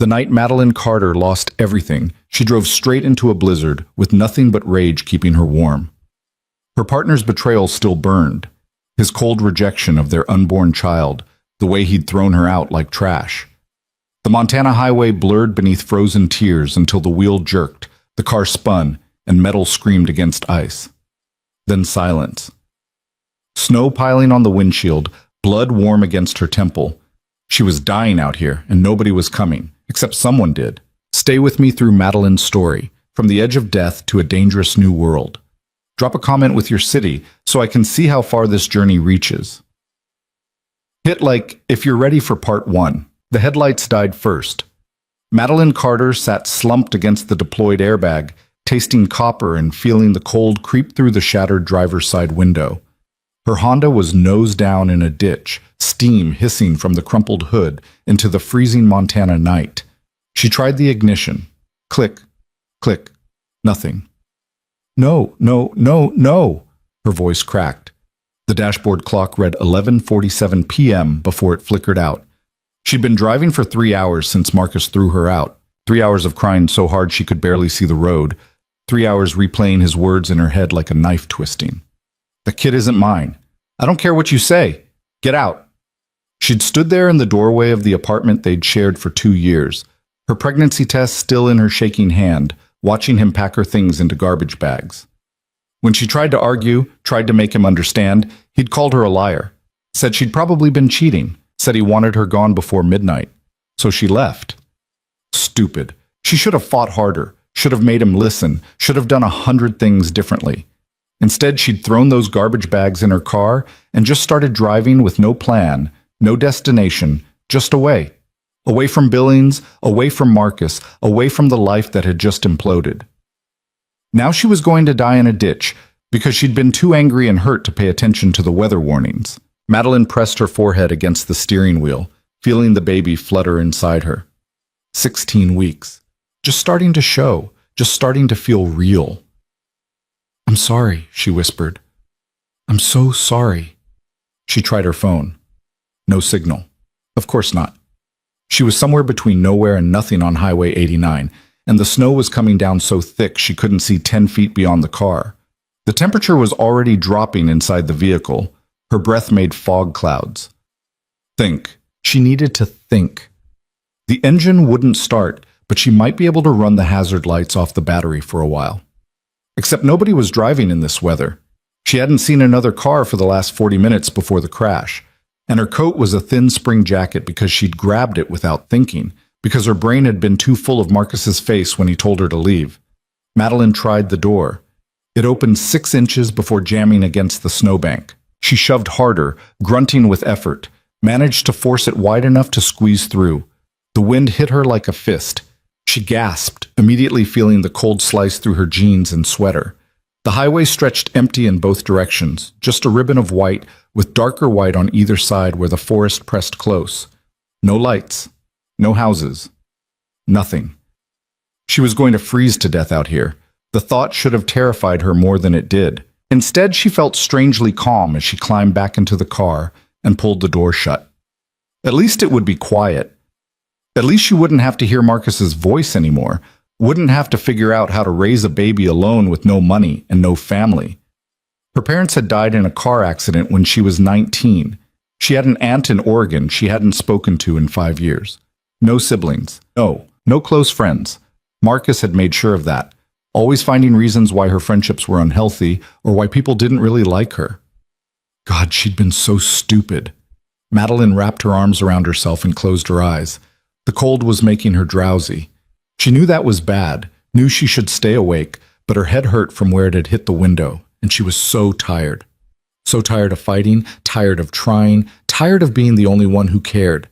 The night Madeline Carter lost everything, she drove straight into a blizzard with nothing but rage keeping her warm. Her partner's betrayal still burned. His cold rejection of their unborn child, the way he'd thrown her out like trash. The Montana highway blurred beneath frozen tears until the wheel jerked, the car spun, and metal screamed against ice. Then silence. Snow piling on the windshield, blood warm against her temple. She was dying out here, and nobody was coming, except someone did. Stay with me through Madeline's story, from the edge of death to a dangerous new world. Drop a comment with your city so I can see how far this journey reaches. Hit like if you're ready for part 1. The headlights died first. Madeline Carter sat slumped against the deployed airbag, tasting copper and feeling the cold creep through the shattered driver's side window. Her Honda was nose down in a ditch, steam hissing from the crumpled hood into the freezing Montana night. She tried the ignition. Click, click, nothing. No, no, no, no, her voice cracked. The dashboard clock read 11:47 p.m. before it flickered out. She'd been driving for 3 hours since Marcus threw her out. 3 hours of crying so hard she could barely see the road. 3 hours replaying his words in her head like a knife twisting. The kid isn't mine. I don't care what you say. Get out. She'd stood there in the doorway of the apartment they'd shared for 2 years, her pregnancy test still in her shaking hand, watching him pack her things into garbage bags. When she tried to argue, tried to make him understand, he'd called her a liar, said she'd probably been cheating, said he wanted her gone before midnight. So she left. Stupid. She should have fought harder, should have made him listen, should have done 100 things differently. Instead, she'd thrown those garbage bags in her car and just started driving with no plan, no destination, just away. Away from Billings, away from Marcus, away from the life that had just imploded. Now she was going to die in a ditch because she'd been too angry and hurt to pay attention to the weather warnings. Madeline pressed her forehead against the steering wheel, feeling the baby flutter inside her. 16 weeks. Just starting to show, just starting to feel real. I'm sorry, she whispered. I'm so sorry. She tried her phone. No signal. Of course not. She was somewhere between nowhere and nothing on Highway 89, and the snow was coming down so thick she couldn't see 10 feet beyond the car. The temperature was already dropping inside the vehicle. Her breath made fog clouds. Think. She needed to think. The engine wouldn't start, but she might be able to run the hazard lights off the battery for a while. Except nobody was driving in this weather. She hadn't seen another car for the last 40 minutes before the crash. And her coat was a thin spring jacket because she'd grabbed it without thinking, because her brain had been too full of Marcus's face when he told her to leave. Madeline tried the door. It opened 6 inches before jamming against the snowbank. She shoved harder, grunting with effort, managed to force it wide enough to squeeze through. The wind hit her like a fist. She gasped, immediately feeling the cold slice through her jeans and sweater. The highway stretched empty in both directions, just a ribbon of white, with darker white on either side where the forest pressed close. No lights. No houses. Nothing. She was going to freeze to death out here. The thought should have terrified her more than it did. Instead, she felt strangely calm as she climbed back into the car and pulled the door shut. At least it would be quiet. At least she wouldn't have to hear Marcus's voice anymore, wouldn't have to figure out how to raise a baby alone with no money and no family. Her parents had died in a car accident when she was 19. She had an aunt in Oregon she hadn't spoken to in 5 years. No siblings. No close friends. Marcus had made sure of that, always finding reasons why her friendships were unhealthy or why people didn't really like her. God, she'd been so stupid. Madeline wrapped her arms around herself and closed her eyes. The cold was making her drowsy. She knew that was bad, knew she should stay awake, but her head hurt from where it had hit the window, and she was so tired. So tired of fighting, tired of trying, tired of being the only one who cared.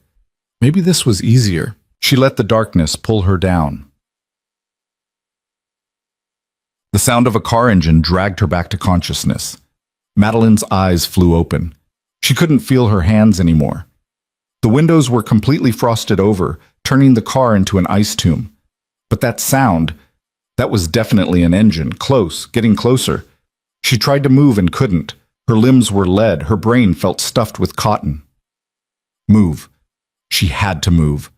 Maybe this was easier. She let the darkness pull her down. The sound of a car engine dragged her back to consciousness. Madeline's eyes flew open. She couldn't feel her hands anymore. The windows were completely frosted over, turning the car into an ice tomb. But that sound, that was definitely an engine, close, getting closer. She tried to move and couldn't. Her limbs were lead, her brain felt stuffed with cotton. Move. She had to move.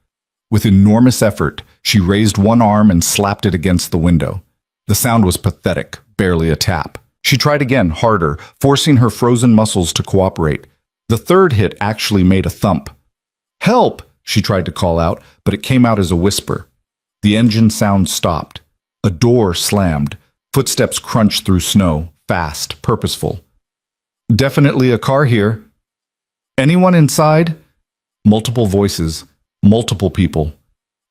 With enormous effort, she raised one arm and slapped it against the window. The sound was pathetic, barely a tap. She tried again, harder, forcing her frozen muscles to cooperate. The third hit actually made a thump. "Help!" she tried to call out, but it came out as a whisper. The engine sound stopped. A door slammed. Footsteps crunched through snow, fast, purposeful. "Definitely a car here. Anyone inside?" Multiple voices, multiple people.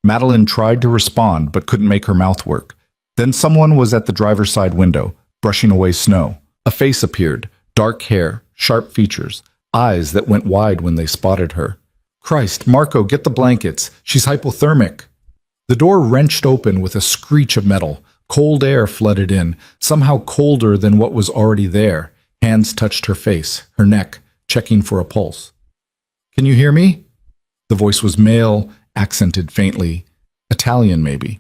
Madeline tried to respond but couldn't make her mouth work. Then someone was at the driver's side window, brushing away snow. A face appeared, dark hair, sharp features, eyes that went wide when they spotted her. "Christ, Marco, get the blankets. She's hypothermic." The door wrenched open with a screech of metal. Cold air flooded in, somehow colder than what was already there. Hands touched her face, her neck, checking for a pulse. "Can you hear me?" The voice was male, accented faintly. Italian, maybe.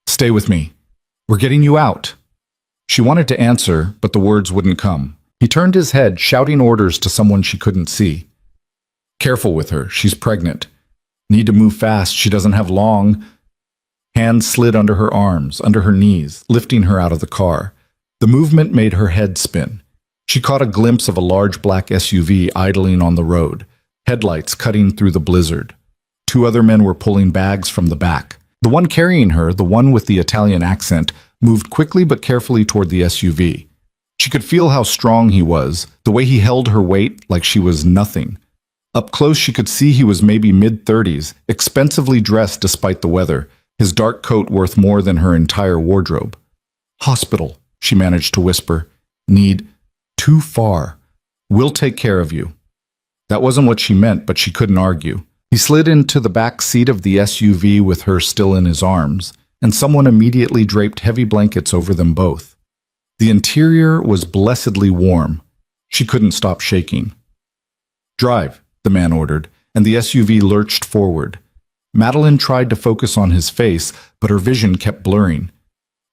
"Stay with me. We're getting you out." She wanted to answer, but the words wouldn't come. He turned his head, shouting orders to someone she couldn't see. "Careful with her. She's pregnant. Need to move fast. She doesn't have long." Hands slid under her arms, under her knees, lifting her out of the car. The movement made her head spin. She caught a glimpse of a large black SUV idling on the road, headlights cutting through the blizzard. Two other men were pulling bags from the back. The one carrying her, the one with the Italian accent, moved quickly but carefully toward the SUV. She could feel how strong he was, the way he held her weight like she was nothing. Up close she could see he was maybe mid-30s, expensively dressed despite the weather, his dark coat worth more than her entire wardrobe. "Hospital," she managed to whisper. "Need too far. We'll take care of you." That wasn't what she meant, but she couldn't argue. He slid into the back seat of the SUV with her still in his arms, and someone immediately draped heavy blankets over them both. The interior was blessedly warm. She couldn't stop shaking. "Drive," the man ordered, and the SUV lurched forward. Madeline tried to focus on his face, but her vision kept blurring.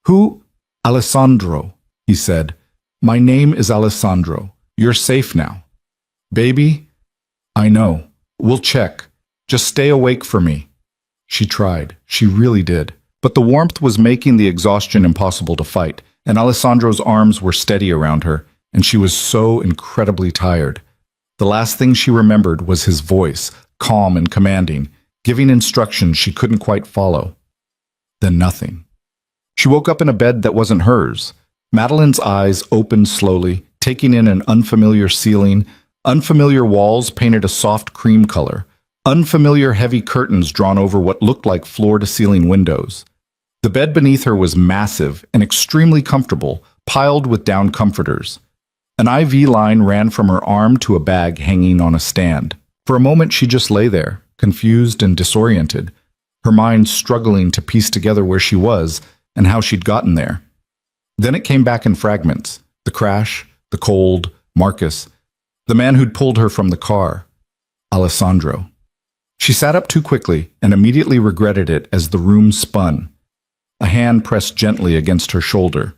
"Who?" "Alessandro," he said. "My name is Alessandro. You're safe now." "Baby?" "I know. We'll check. Just stay awake for me." She tried. She really did. But the warmth was making the exhaustion impossible to fight, and Alessandro's arms were steady around her, and she was so incredibly tired. The last thing she remembered was his voice, calm and commanding, giving instructions she couldn't quite follow. Then nothing. She woke up in a bed that wasn't hers. Madeline's eyes opened slowly, taking in an unfamiliar ceiling. Unfamiliar walls painted a soft cream color. Unfamiliar heavy curtains drawn over what looked like floor-to-ceiling windows. The bed beneath her was massive and extremely comfortable, piled with down comforters. An IV line ran from her arm to a bag hanging on a stand. For a moment she just lay there, confused and disoriented, her mind struggling to piece together where she was and how she'd gotten there. Then it came back in fragments. The crash, the cold, Marcus, the man who'd pulled her from the car, Alessandro. She sat up too quickly and immediately regretted it as the room spun. A hand pressed gently against her shoulder.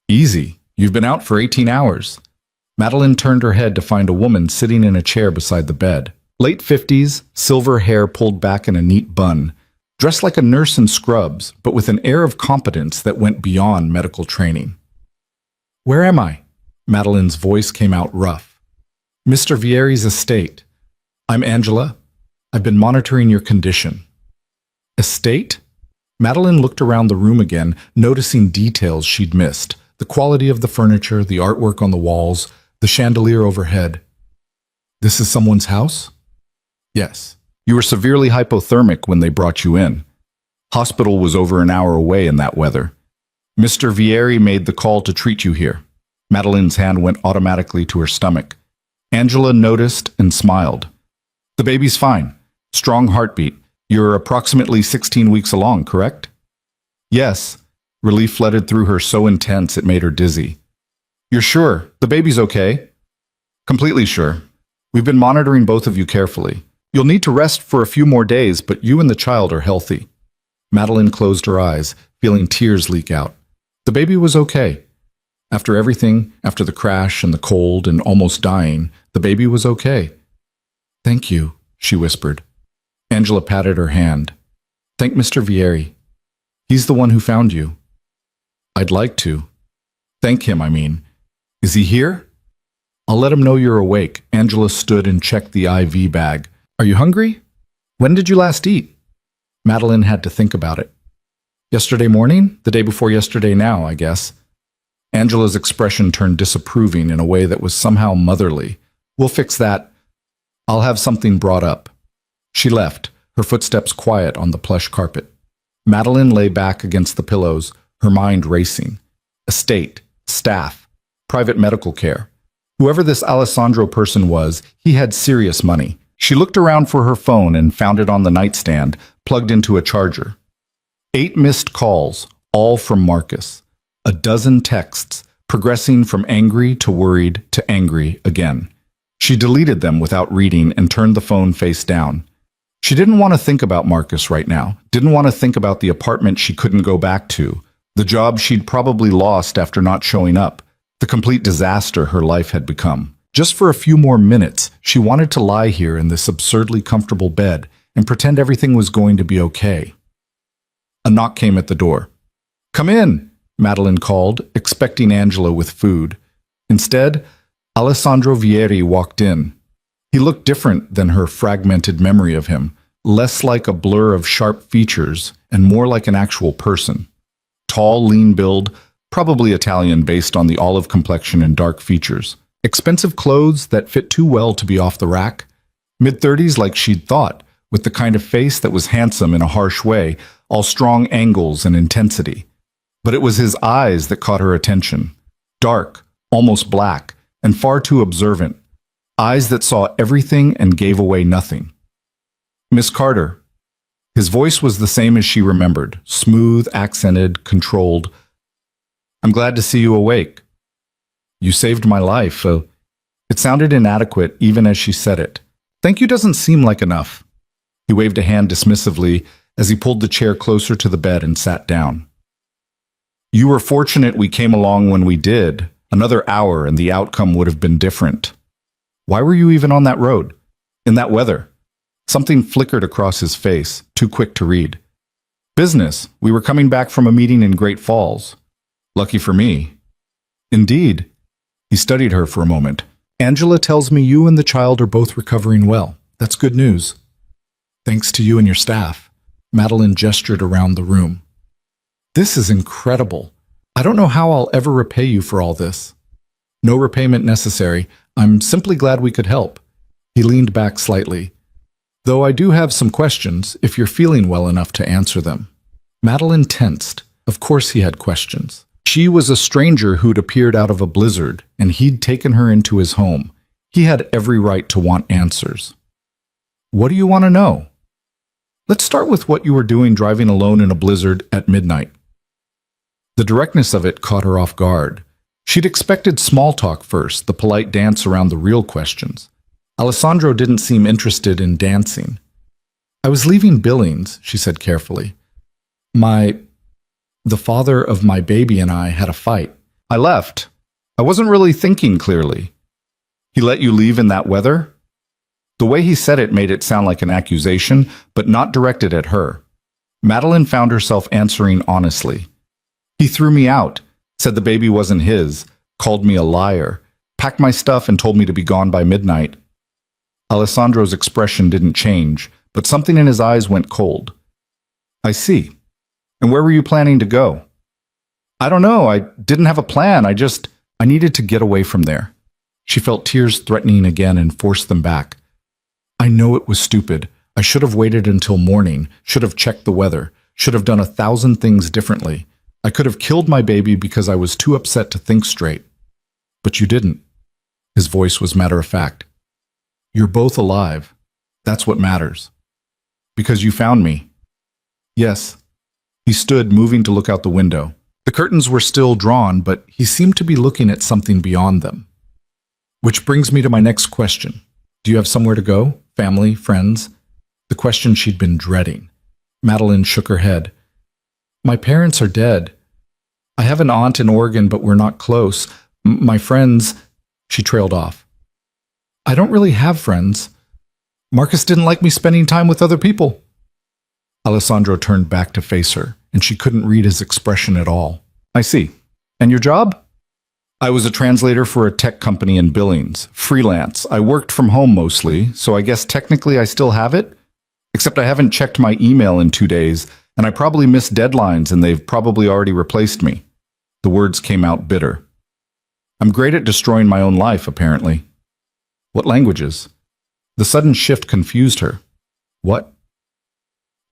"Easy, you've been out for 18 hours. Madeline turned her head to find a woman sitting in a chair beside the bed. Late 50s, silver hair pulled back in a neat bun, dressed like a nurse in scrubs, but with an air of competence that went beyond medical training. "Where am I?" Madeline's voice came out rough. "Mr. Vieri's estate. I'm Angela. I've been monitoring your condition." "Estate?" Madeline looked around the room again, noticing details she'd missed. The quality of the furniture, the artwork on the walls, the chandelier overhead. "This is someone's house?" "Yes. You were severely hypothermic when they brought you in. Hospital was over an hour away in that weather. Mr. Vieri made the call to treat you here." Madeline's hand went automatically to her stomach. Angela noticed and smiled. "The baby's fine. Strong heartbeat. You're approximately 16 weeks along, correct?" "Yes." Relief flooded through her so intense it made her dizzy. "You're sure? The baby's okay?" "Completely sure. We've been monitoring both of you carefully. You'll need to rest for a few more days, but you and the child are healthy." Madeline closed her eyes, feeling tears leak out. The baby was okay. After everything, after the crash and the cold and almost dying, the baby was okay. "Thank you," she whispered. Angela patted her hand. Thank Mr. Vieri. He's the one who found you. I'd like to. Thank him, I mean. Is he here? I'll let him know you're awake. Angela stood and checked the IV bag. Are you hungry? When did you last eat? Madeline had to think about it. Yesterday morning? The day before yesterday now, I guess. Angela's expression turned disapproving in a way that was somehow motherly. We'll fix that. I'll have something brought up. She left, her footsteps quiet on the plush carpet. Madeline lay back against the pillows, her mind racing. Estate, staff, private medical care. Whoever this Alessandro person was, he had serious money. She looked around for her phone and found it on the nightstand, plugged into a charger. 8 missed calls, all from Marcus. A dozen texts, progressing from angry to worried to angry again. She deleted them without reading and turned the phone face down. She didn't want to think about Marcus right now, didn't want to think about the apartment she couldn't go back to, the job she'd probably lost after not showing up, the complete disaster her life had become. Just for a few more minutes, she wanted to lie here in this absurdly comfortable bed and pretend everything was going to be okay. A knock came at the door. Come in, Madeline called, expecting Angela with food. Instead, Alessandro Vieri walked in. He looked different than her fragmented memory of him, less like a blur of sharp features and more like an actual person. Tall, lean build, probably Italian based on the olive complexion and dark features. Expensive clothes that fit too well to be off the rack. Mid-30s like she'd thought, with the kind of face that was handsome in a harsh way, all strong angles and intensity. But it was his eyes that caught her attention. Dark, almost black, and far too observant. Eyes that saw everything and gave away nothing. Miss Carter. His voice was the same as she remembered, smooth, accented, controlled. I'm glad to see you awake. You saved my life. It sounded inadequate even as she said it. Thank you doesn't seem like enough. He waved a hand dismissively as he pulled the chair closer to the bed and sat down. You were fortunate we came along when we did. Another hour and the outcome would have been different. Why were you even on that road? In that weather? Something flickered across his face, too quick to read. Business. We were coming back from a meeting in Great Falls. Lucky for me. Indeed. He studied her for a moment. Angela tells me you and the child are both recovering well. That's good news. Thanks to you and your staff. Madeline gestured around the room. This is incredible. I don't know how I'll ever repay you for all this. No repayment necessary. I'm simply glad we could help. He leaned back slightly. Though I do have some questions, if you're feeling well enough to answer them. Madeline tensed. Of course he had questions. She was a stranger who'd appeared out of a blizzard, and he'd taken her into his home. He had every right to want answers. What do you want to know? Let's start with what you were doing driving alone in a blizzard at midnight. The directness of it caught her off guard. She'd expected small talk first, the polite dance around the real questions. Alessandro didn't seem interested in dancing. I was leaving Billings, she said carefully. The father of my baby and I had a fight. I left. I wasn't really thinking clearly. He let you leave in that weather? The way he said it made it sound like an accusation, but not directed at her. Madeline found herself answering honestly. He threw me out, said the baby wasn't his, called me a liar, packed my stuff and told me to be gone by midnight. Alessandro's expression didn't change, but something in his eyes went cold. I see. And where were you planning to go? I don't know. I didn't have a plan. I needed to get away from there. She felt tears threatening again and forced them back. I know it was stupid. I should have waited until morning, should have checked the weather, should have done 1,000 things differently. I could have killed my baby because I was too upset to think straight. But you didn't. His voice was matter of fact. You're both alive. That's what matters. Because you found me. Yes. He stood, moving to look out the window. The curtains were still drawn, but he seemed to be looking at something beyond them. Which brings me to my next question. Do you have somewhere to go? Family? Friends? The question she'd been dreading. Madeline shook her head. My parents are dead. I have an aunt in Oregon, but we're not close. My friends... She trailed off. I don't really have friends. Marcus didn't like me spending time with other people. Alessandro turned back to face her, and she couldn't read his expression at all. I see. And your job? I was a translator for a tech company in Billings, freelance. I worked from home mostly, so I guess technically I still have it? Except I haven't checked my email in 2 days, and I probably missed deadlines and they've probably already replaced me. The words came out bitter. I'm great at destroying my own life, apparently. What languages? The sudden shift confused her. What?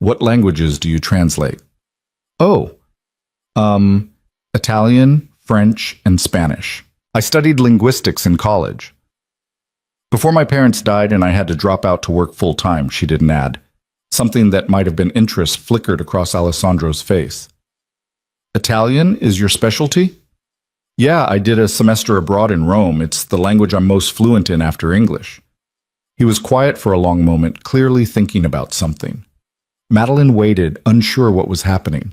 What languages do you translate? Oh, Italian, French, and Spanish. I studied linguistics in college. Before my parents died and I had to drop out to work full-time, she didn't add. Something that might have been interest flickered across Alessandro's face. Italian is your specialty? Yeah, I did a semester abroad in Rome. It's the language I'm most fluent in after English. He was quiet for a long moment, clearly thinking about something. Madeline waited, unsure what was happening.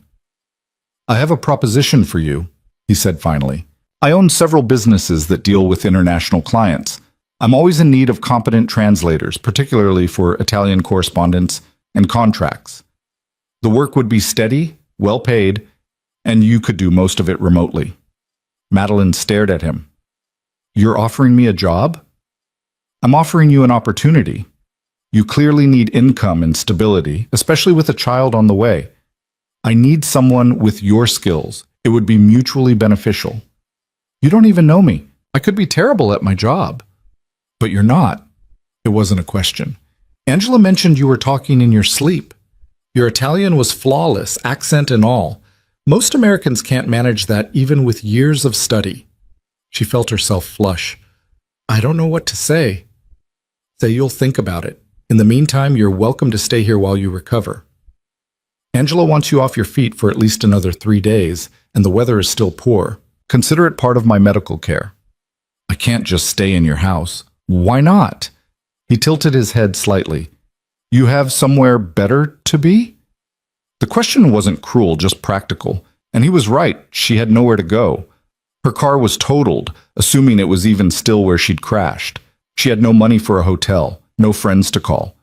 I have a proposition for you, he said finally. I own several businesses that deal with international clients. I'm always in need of competent translators, particularly for Italian correspondence and contracts. The work would be steady, well paid, and you could do most of it remotely. Madeline stared at him. You're offering me a job? I'm offering you an opportunity. You clearly need income and stability, especially with a child on the way. I need someone with your skills. It would be mutually beneficial. You don't even know me. I could be terrible at my job. But you're not. It wasn't a question. Angela mentioned you were talking in your sleep. Your Italian was flawless, accent and all. Most Americans can't manage that even with years of study. She felt herself flush. I don't know what to say. Say you'll think about it. In the meantime, you're welcome to stay here while you recover. Angela wants you off your feet for at least another 3 days, and the weather is still poor. Consider it part of my medical care. I can't just stay in your house. Why not? He tilted his head slightly. You have somewhere better to be? The question wasn't cruel, just practical. And he was right, she had nowhere to go. Her car was totaled, assuming it was even still where she'd crashed. She had no money for a hotel, no friends to call.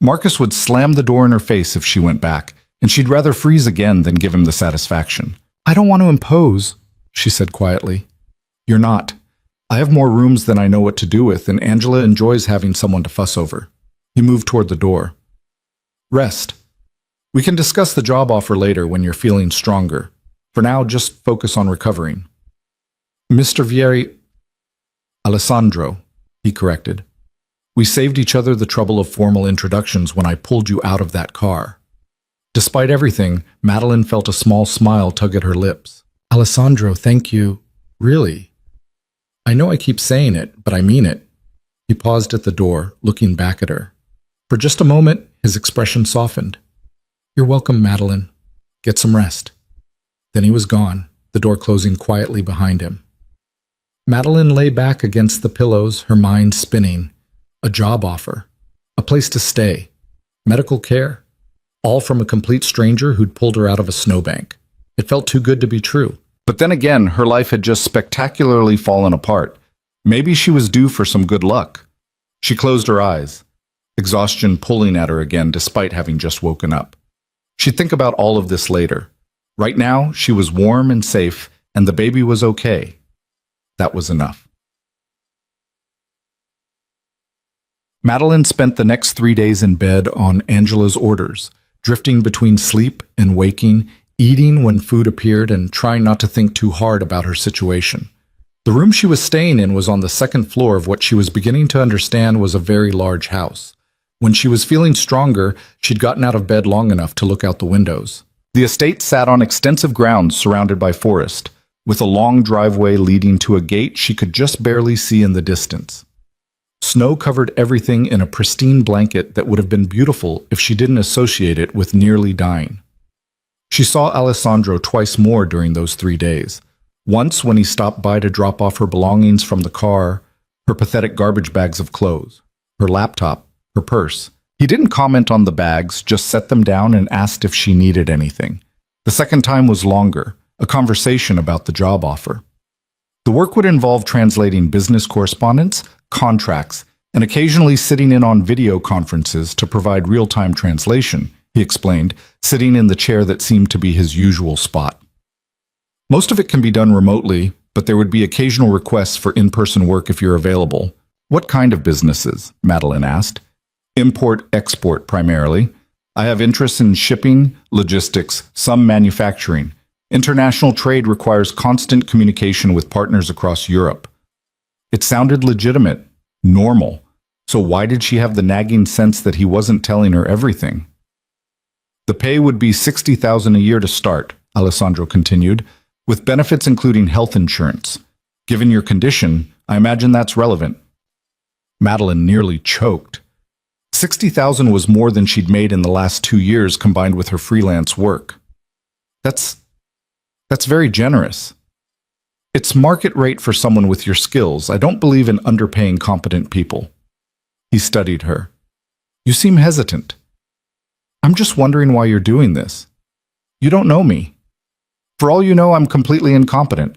Marcus would slam the door in her face if she went back, and she'd rather freeze again than give him the satisfaction. I don't want to impose, she said quietly. You're not. I have more rooms than I know what to do with, and Angela enjoys having someone to fuss over. He moved toward the door. Rest. We can discuss the job offer later when you're feeling stronger. For now, just focus on recovering. Mr. Vieri... Alessandro, he corrected. We saved each other the trouble of formal introductions when I pulled you out of that car. Despite everything, Madeline felt a small smile tug at her lips. Alessandro, thank you. Really? I know I keep saying it, but I mean it. He paused at the door, looking back at her. For just a moment, his expression softened. You're welcome, Madeline. Get some rest. Then he was gone, the door closing quietly behind him. Madeline lay back against the pillows, her mind spinning. A job offer. A place to stay. Medical care. All from a complete stranger who'd pulled her out of a snowbank. It felt too good to be true. But then again, her life had just spectacularly fallen apart. Maybe she was due for some good luck. She closed her eyes, exhaustion pulling at her again despite having just woken up. She'd think about all of this later. Right now, she was warm and safe, and the baby was okay. That was enough. Madeline spent the next 3 days in bed on Angela's orders, drifting between sleep and waking, eating when food appeared and trying not to think too hard about her situation. The room she was staying in was on the second floor of what she was beginning to understand was a very large house. When she was feeling stronger, she'd gotten out of bed long enough to look out the windows. The estate sat on extensive grounds surrounded by forest, with a long driveway leading to a gate she could just barely see in the distance. Snow covered everything in a pristine blanket that would have been beautiful if she didn't associate it with nearly dying. She saw Alessandro twice more during those 3 days. Once when he stopped by to drop off her belongings from the car, her pathetic garbage bags of clothes, her laptop, her purse. He didn't comment on the bags, just set them down and asked if she needed anything. The second time was longer, a conversation about the job offer. The work would involve translating business correspondence, contracts, and occasionally sitting in on video conferences to provide real-time translation, he explained, sitting in the chair that seemed to be his usual spot. Most of it can be done remotely, but there would be occasional requests for in-person work if you're available. What kind of businesses? Madeline asked. Import-export primarily. I have interests in shipping, logistics, some manufacturing. International trade requires constant communication with partners across Europe. It sounded legitimate, normal. So why did she have the nagging sense that he wasn't telling her everything? The pay would be $60,000 a year to start, Alessandro continued, with benefits including health insurance. Given your condition, I imagine that's relevant. Madeline nearly choked. $60,000 was more than she'd made in the last 2 years combined with her freelance work. That's very generous. It's market rate for someone with your skills. I don't believe in underpaying competent people. He studied her. You seem hesitant. I'm just wondering why you're doing this. You don't know me. For all you know, I'm completely incompetent.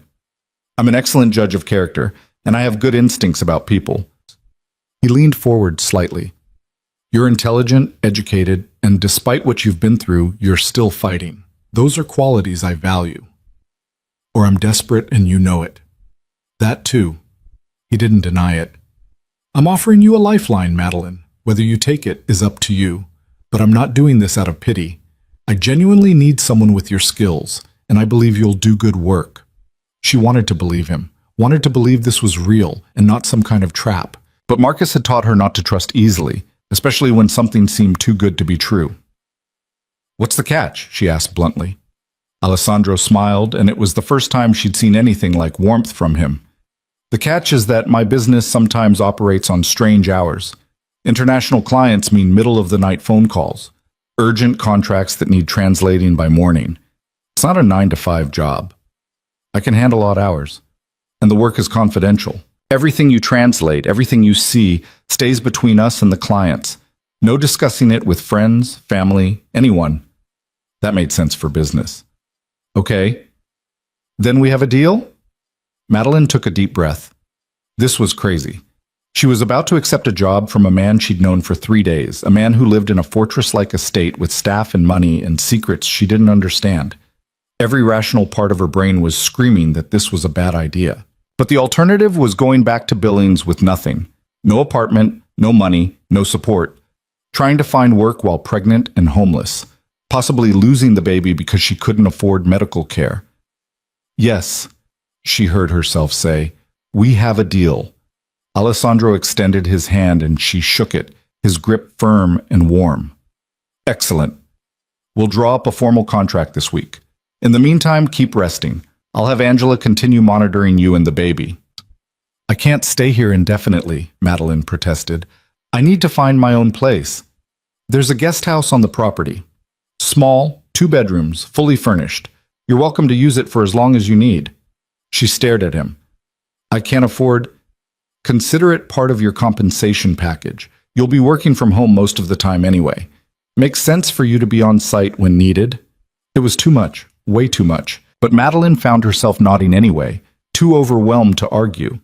I'm an excellent judge of character, and I have good instincts about people. He leaned forward slightly. You're intelligent, educated, and despite what you've been through, you're still fighting. Those are qualities I value. Or I'm desperate and you know it. That too. He didn't deny it. I'm offering you a lifeline, Madeline. Whether you take it is up to you. But I'm not doing this out of pity. I genuinely need someone with your skills, and I believe you'll do good work. She wanted to believe him, wanted to believe this was real and not some kind of trap. But Marcus had taught her not to trust easily, especially when something seemed too good to be true. What's the catch? She asked bluntly. Alessandro smiled, and it was the first time she'd seen anything like warmth from him. The catch is that my business sometimes operates on strange hours. International clients mean middle-of-the-night phone calls, urgent contracts that need translating by morning. It's not a 9-to-5 job. I can handle odd hours, and the work is confidential. Everything you translate, everything you see, stays between us and the clients. No discussing it with friends, family, anyone. That made sense for business. Okay. Then we have a deal? Madeline took a deep breath. This was crazy. She was about to accept a job from a man she'd known for 3 days, a man who lived in a fortress-like estate with staff and money and secrets she didn't understand. Every rational part of her brain was screaming that this was a bad idea. But the alternative was going back to Billings with nothing. No apartment, no money, no support. Trying to find work while pregnant and homeless. Possibly losing the baby because she couldn't afford medical care. Yes, she heard herself say, we have a deal. Alessandro extended his hand and she shook it, his grip firm and warm. Excellent. We'll draw up a formal contract this week. In the meantime, keep resting. I'll have Angela continue monitoring you and the baby. I can't stay here indefinitely, Madeline protested. I need to find my own place. There's a guest house on the property. Small, 2 bedrooms, fully furnished. You're welcome to use it for as long as you need. She stared at him. I can't afford... Consider it part of your compensation package. You'll be working from home most of the time anyway. Makes sense for you to be on site when needed. It was too much, way too much. But Madeline found herself nodding anyway, too overwhelmed to argue.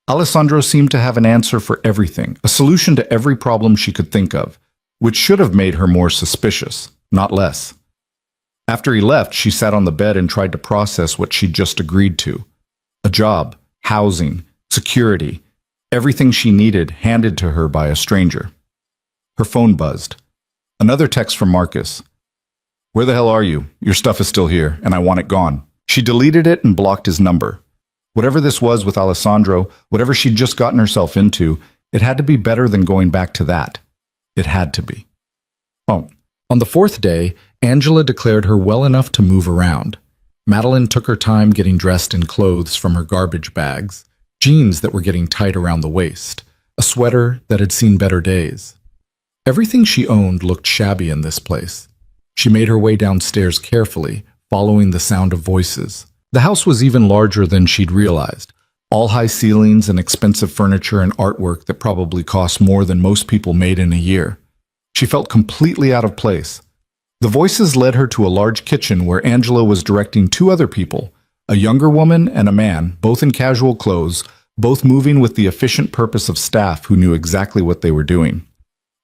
Alessandro seemed to have an answer for everything, a solution to every problem she could think of, which should have made her more suspicious, not less. After he left, she sat on the bed and tried to process what she'd just agreed to. A job, housing, security, everything she needed handed to her by a stranger. Her phone buzzed. Another text from Marcus. Where the hell are you? Your stuff is still here, and I want it gone. She deleted it and blocked his number. Whatever this was with Alessandro, whatever she'd just gotten herself into, it had to be better than going back to that. It had to be. Oh. On the 4th day, Angela declared her well enough to move around. Madeline took her time getting dressed in clothes from her garbage bags, jeans that were getting tight around the waist, a sweater that had seen better days. Everything she owned looked shabby in this place. She made her way downstairs carefully, following the sound of voices. The house was even larger than she'd realized. All high ceilings and expensive furniture and artwork that probably cost more than most people made in a year. She felt completely out of place. The voices led her to a large kitchen where Angela was directing 2 other people, a younger woman and a man, both in casual clothes, both moving with the efficient purpose of staff who knew exactly what they were doing.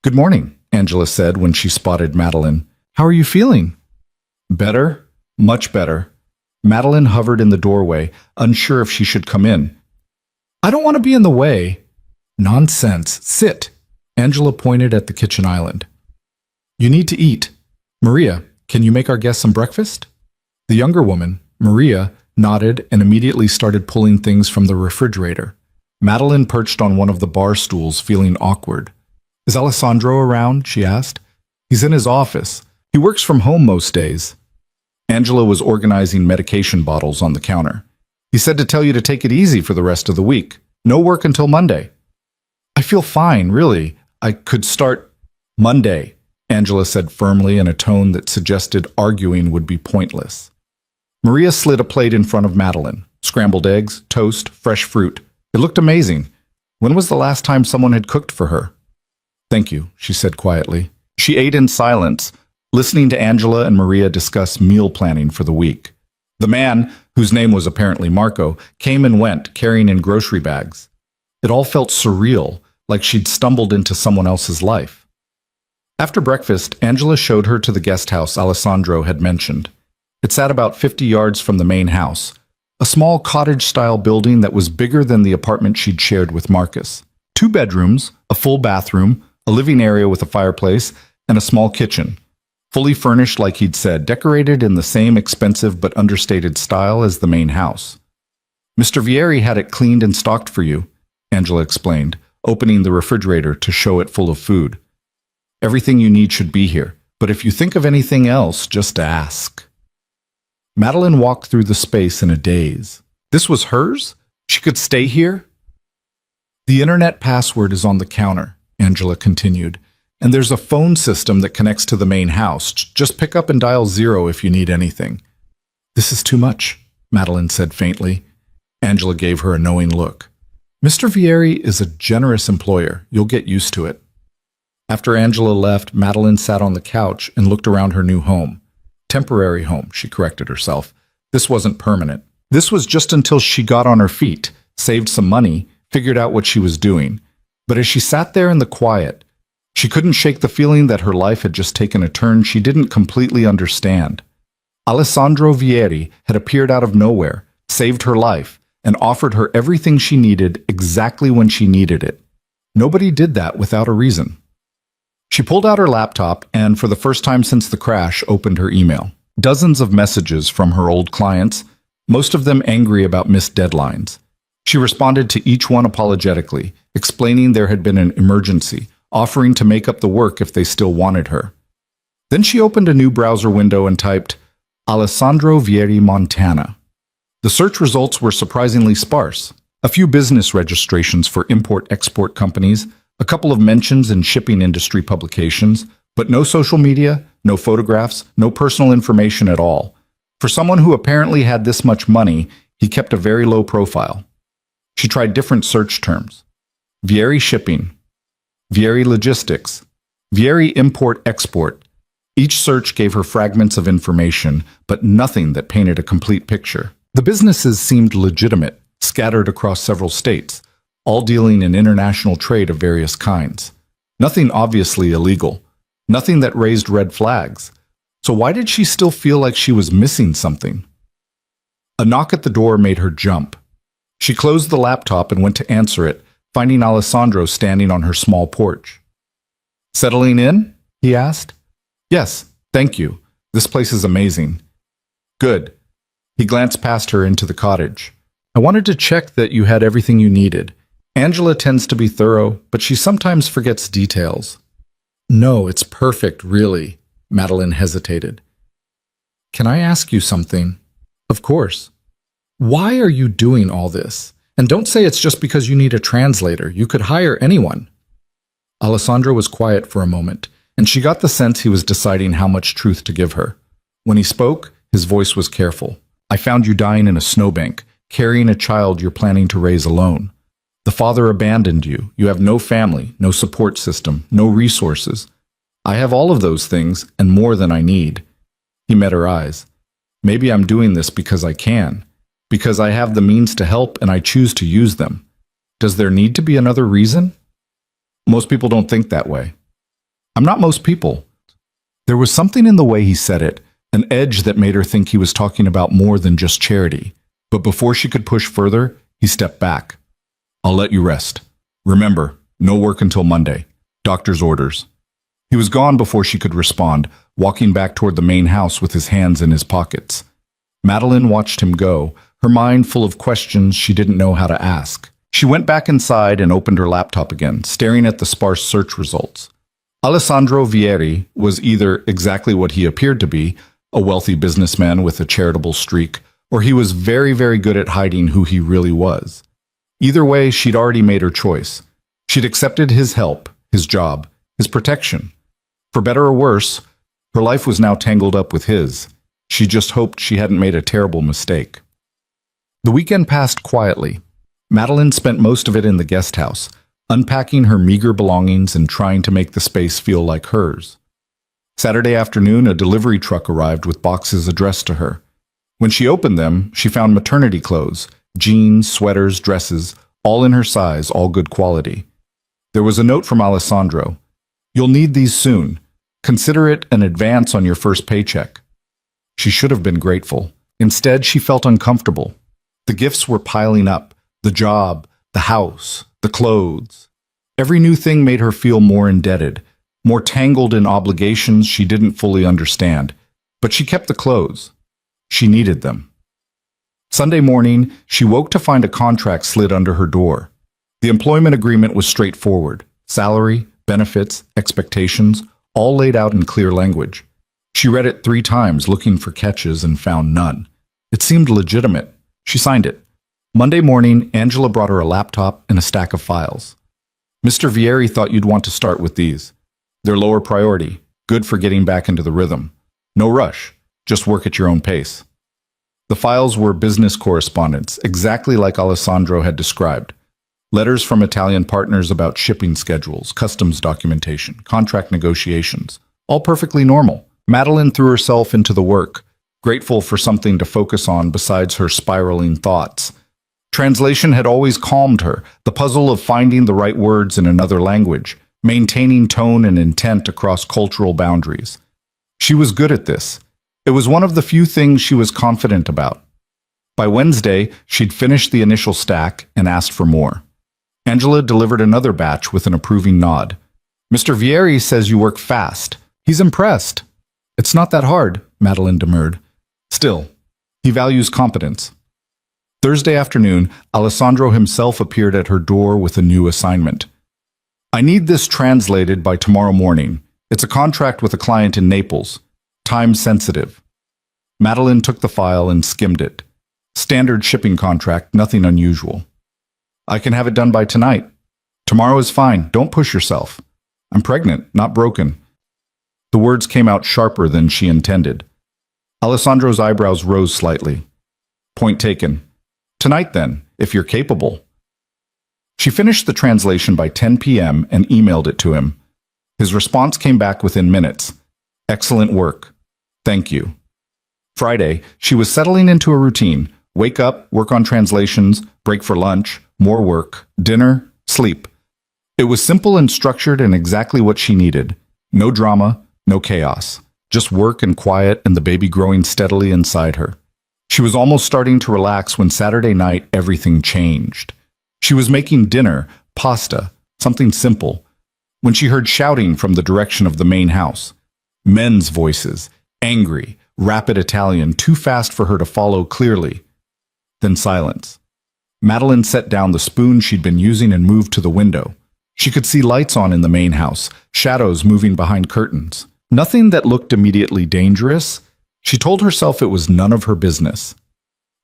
"Good morning," Angela said when she spotted Madeline. "How are you feeling?" "Better? Much better." Madeline hovered in the doorway, unsure if she should come in. "I don't want to be in the way." "Nonsense. Sit." Angela pointed at the kitchen island. "You need to eat. Maria, can you make our guests some breakfast?" The younger woman, Maria, nodded and immediately started pulling things from the refrigerator. Madeline perched on one of the bar stools, feeling awkward. "Is Alessandro around?" she asked. "He's in his office. He works from home most days." Angela was organizing medication bottles on the counter. "He said to tell you to take it easy for the rest of the week. No work until Monday." "I feel fine, really. I could start Monday," Angela said firmly in a tone that suggested arguing would be pointless. Maria slid a plate in front of Madeline. Scrambled eggs, toast, fresh fruit. It looked amazing. When was the last time someone had cooked for her? "Thank you," she said quietly. She ate in silence, listening to Angela and Maria discuss meal planning for the week. The man, whose name was apparently Marco, came and went, carrying in grocery bags. It all felt surreal, like she'd stumbled into someone else's life. After breakfast, Angela showed her to the guest house Alessandro had mentioned. It sat about 50 yards from the main house, a small cottage-style building that was bigger than the apartment she'd shared with Marcus. 2 bedrooms, a full bathroom, a living area with a fireplace, and a small kitchen. Fully furnished like he'd said, decorated in the same expensive but understated style as the main house. "Mr. Vieri had it cleaned and stocked for you," Angela explained, opening the refrigerator to show it full of food. "Everything you need should be here, but if you think of anything else, just ask." Madeline walked through the space in a daze. This was hers? She could stay here? "The internet password is on the counter," Angela continued, "and there's a phone system that connects to the main house. Just pick up and dial 0 if you need anything." "This is too much," Madeline said faintly. Angela gave her a knowing look. "Mr. Vieri is a generous employer. You'll get used to it." After Angela left, Madeline sat on the couch and looked around her new home. Temporary home, she corrected herself. This wasn't permanent. This was just until she got on her feet, saved some money, figured out what she was doing. But as she sat there in the quiet, she couldn't shake the feeling that her life had just taken a turn she didn't completely understand. Alessandro Vieri had appeared out of nowhere, saved her life, and offered her everything she needed exactly when she needed it. Nobody did that without a reason. She pulled out her laptop and, for the first time since the crash, opened her email. Dozens of messages from her old clients, most of them angry about missed deadlines. She responded to each one apologetically, explaining there had been an emergency, offering to make up the work if they still wanted her. Then she opened a new browser window and typed, "Alessandro Vieri, Montana." The search results were surprisingly sparse. A few business registrations for import-export companies, a couple of mentions in shipping industry publications, but no social media, no photographs, no personal information at all. For someone who apparently had this much money, he kept a very low profile. She tried different search terms. Vieri shipping, Vieri logistics, Vieri import-export. Each search gave her fragments of information, but nothing that painted a complete picture. The businesses seemed legitimate, scattered across several states, all dealing in international trade of various kinds. Nothing obviously illegal, nothing that raised red flags. So why did she still feel like she was missing something? A knock at the door made her jump. She closed the laptop and went to answer it, finding Alessandro standing on her small porch. "Settling in?" he asked. "Yes, thank you. This place is amazing." "Good." He glanced past her into the cottage. "I wanted to check that you had everything you needed. Angela tends to be thorough, but she sometimes forgets details." "No, it's perfect, really." Madeline hesitated. "Can I ask you something?" "Of course." "Why are you doing all this? And don't say it's just because you need a translator. You could hire anyone." Alessandro was quiet for a moment, and she got the sense he was deciding how much truth to give her. When he spoke, his voice was careful. "I found you dying in a snowbank, carrying a child you're planning to raise alone. The father abandoned you. You have no family, no support system, no resources. I have all of those things and more than I need." He met her eyes. "Maybe I'm doing this because I can, because I have the means to help and I choose to use them. Does there need to be another reason? Most people don't think that way. I'm not most people. There was something in the way he said it, an edge that made her think he was talking about more than just charity. But before she could push further, he stepped back. I'll let you rest. Remember, no work until Monday. Doctor's orders. He was gone before she could respond, walking back toward the main house with his hands in his pockets. Madeline watched him go, her mind full of questions she didn't know how to ask. She went back inside and opened her laptop again, staring at the sparse search results. Alessandro Vieri was either exactly what he appeared to be, a wealthy businessman with a charitable streak, or he was very, very good at hiding who he really was. Either way, she'd already made her choice. She'd accepted his help, his job, his protection. For better or worse, her life was now tangled up with his. She just hoped she hadn't made a terrible mistake. The weekend passed quietly. Madeline spent most of it in the guest house, unpacking her meager belongings and trying to make the space feel like hers. Saturday afternoon, a delivery truck arrived with boxes addressed to her. When she opened them, she found maternity clothes, jeans, sweaters, dresses, all in her size, all good quality. There was a note from Alessandro. You'll need these soon. Consider it an advance on your first paycheck. She should have been grateful. Instead, she felt uncomfortable. The gifts were piling up. The job, the house, the clothes. Every new thing made her feel more indebted, more tangled in obligations she didn't fully understand. But she kept the clothes. She needed them. Sunday morning, she woke to find a contract slid under her door. The employment agreement was straightforward. Salary, benefits, expectations, all laid out in clear language. She read it 3 times, looking for catches, and found none. It seemed legitimate. She signed it. Monday morning, Angela brought her a laptop and a stack of files. Mr. Vieri thought you'd want to start with these. They're lower priority, good for getting back into the rhythm. No rush, just work at your own pace. The files were business correspondence, exactly like Alessandro had described. Letters from Italian partners about shipping schedules, customs documentation, contract negotiations, all perfectly normal. Madeline threw herself into the work, grateful for something to focus on besides her spiraling thoughts. Translation had always calmed her, the puzzle of finding the right words in another language, maintaining tone and intent across cultural boundaries. She was good at this. It was one of the few things she was confident about. By Wednesday, she'd finished the initial stack and asked for more. Angela delivered another batch with an approving nod. Mr. Vieri says you work fast. He's impressed. It's not that hard, Madeline demurred. Still, he values competence. Thursday afternoon, Alessandro himself appeared at her door with a new assignment. I need this translated by tomorrow morning. It's a contract with a client in Naples. Time sensitive. Madeline took the file and skimmed it. Standard shipping contract, nothing unusual. I can have it done by tonight. Tomorrow is fine. Don't push yourself. I'm pregnant, not broken. The words came out sharper than she intended. Alessandro's eyebrows rose slightly. Point taken. Tonight then, if you're capable. She finished the translation by 10 p.m. and emailed it to him. His response came back within minutes. Excellent work. Thank you. Friday, she was settling into a routine. Wake up, work on translations, break for lunch, more work, dinner, sleep. It was simple and structured and exactly what she needed. No drama, no chaos. Just work and quiet and the baby growing steadily inside her. She was almost starting to relax when Saturday night everything changed. She was making dinner, pasta, something simple, when she heard shouting from the direction of the main house. Men's voices, angry, rapid Italian, too fast for her to follow clearly. Then silence. Madeline set down the spoon she'd been using and moved to the window. She could see lights on in the main house, shadows moving behind curtains. Nothing that looked immediately dangerous. She told herself it was none of her business.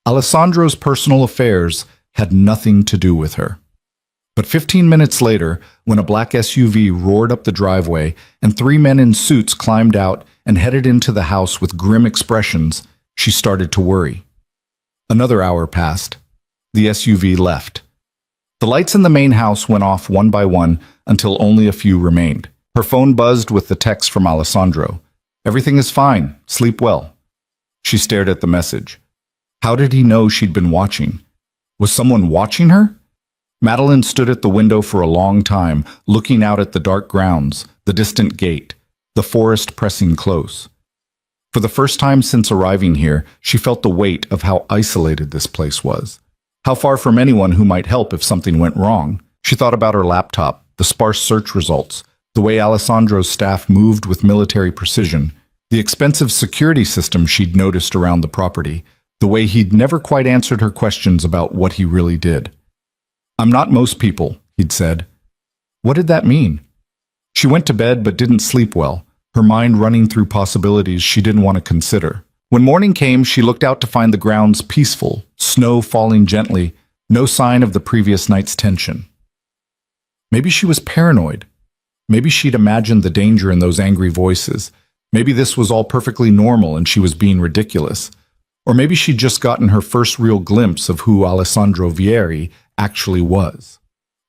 Alessandro's personal affairs had nothing to do with her. But 15 minutes later, when a black SUV roared up the driveway and 3 men in suits climbed out and headed into the house with grim expressions, she started to worry. Another hour passed. The SUV left. The lights in the main house went off one by one until only a few remained. Her phone buzzed with the text from Alessandro. Everything is fine. Sleep well. She stared at the message. How did he know she'd been watching? Was someone watching her? Madeline stood at the window for a long time, looking out at the dark grounds, the distant gate, the forest pressing close. For the first time since arriving here, she felt the weight of how isolated this place was. How far from anyone who might help if something went wrong. She thought about her laptop, the sparse search results, the way Alessandro's staff moved with military precision, the expensive security system she'd noticed around the property, the way he'd never quite answered her questions about what he really did. "I'm not most people," he'd said. What did that mean? She went to bed but didn't sleep well, her mind running through possibilities she didn't want to consider. When morning came, she looked out to find the grounds peaceful, snow falling gently, no sign of the previous night's tension. Maybe she was paranoid. Maybe she'd imagined the danger in those angry voices. Maybe this was all perfectly normal and she was being ridiculous. Or maybe she'd just gotten her first real glimpse of who Alessandro Vieri actually was.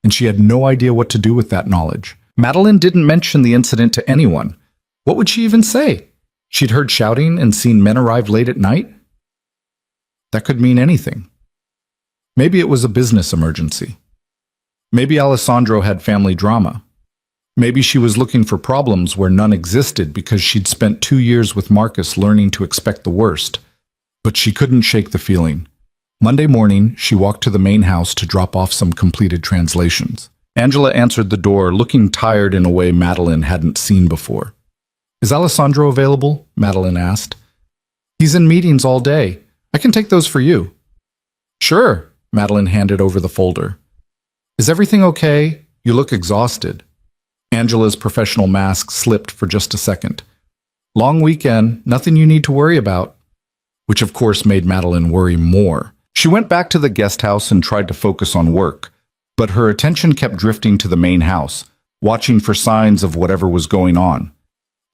And she had no idea what to do with that knowledge. Madeline didn't mention the incident to anyone. What would she even say? She'd heard shouting and seen men arrive late at night? That could mean anything. Maybe it was a business emergency. Maybe Alessandro had family drama. Maybe she was looking for problems where none existed because she'd spent 2 years with Marcus learning to expect the worst. But she couldn't shake the feeling. Monday morning, she walked to the main house to drop off some completed translations. Angela answered the door, looking tired in a way Madeline hadn't seen before. "Is Alessandro available?" Madeline asked. "He's in meetings all day. I can take those for you." "Sure," Madeline handed over the folder. "Is everything okay? You look exhausted." Angela's professional mask slipped for just a second. "Long weekend, nothing you need to worry about." Which of course made Madeline worry more. She went back to the guest house and tried to focus on work, but her attention kept drifting to the main house, watching for signs of whatever was going on.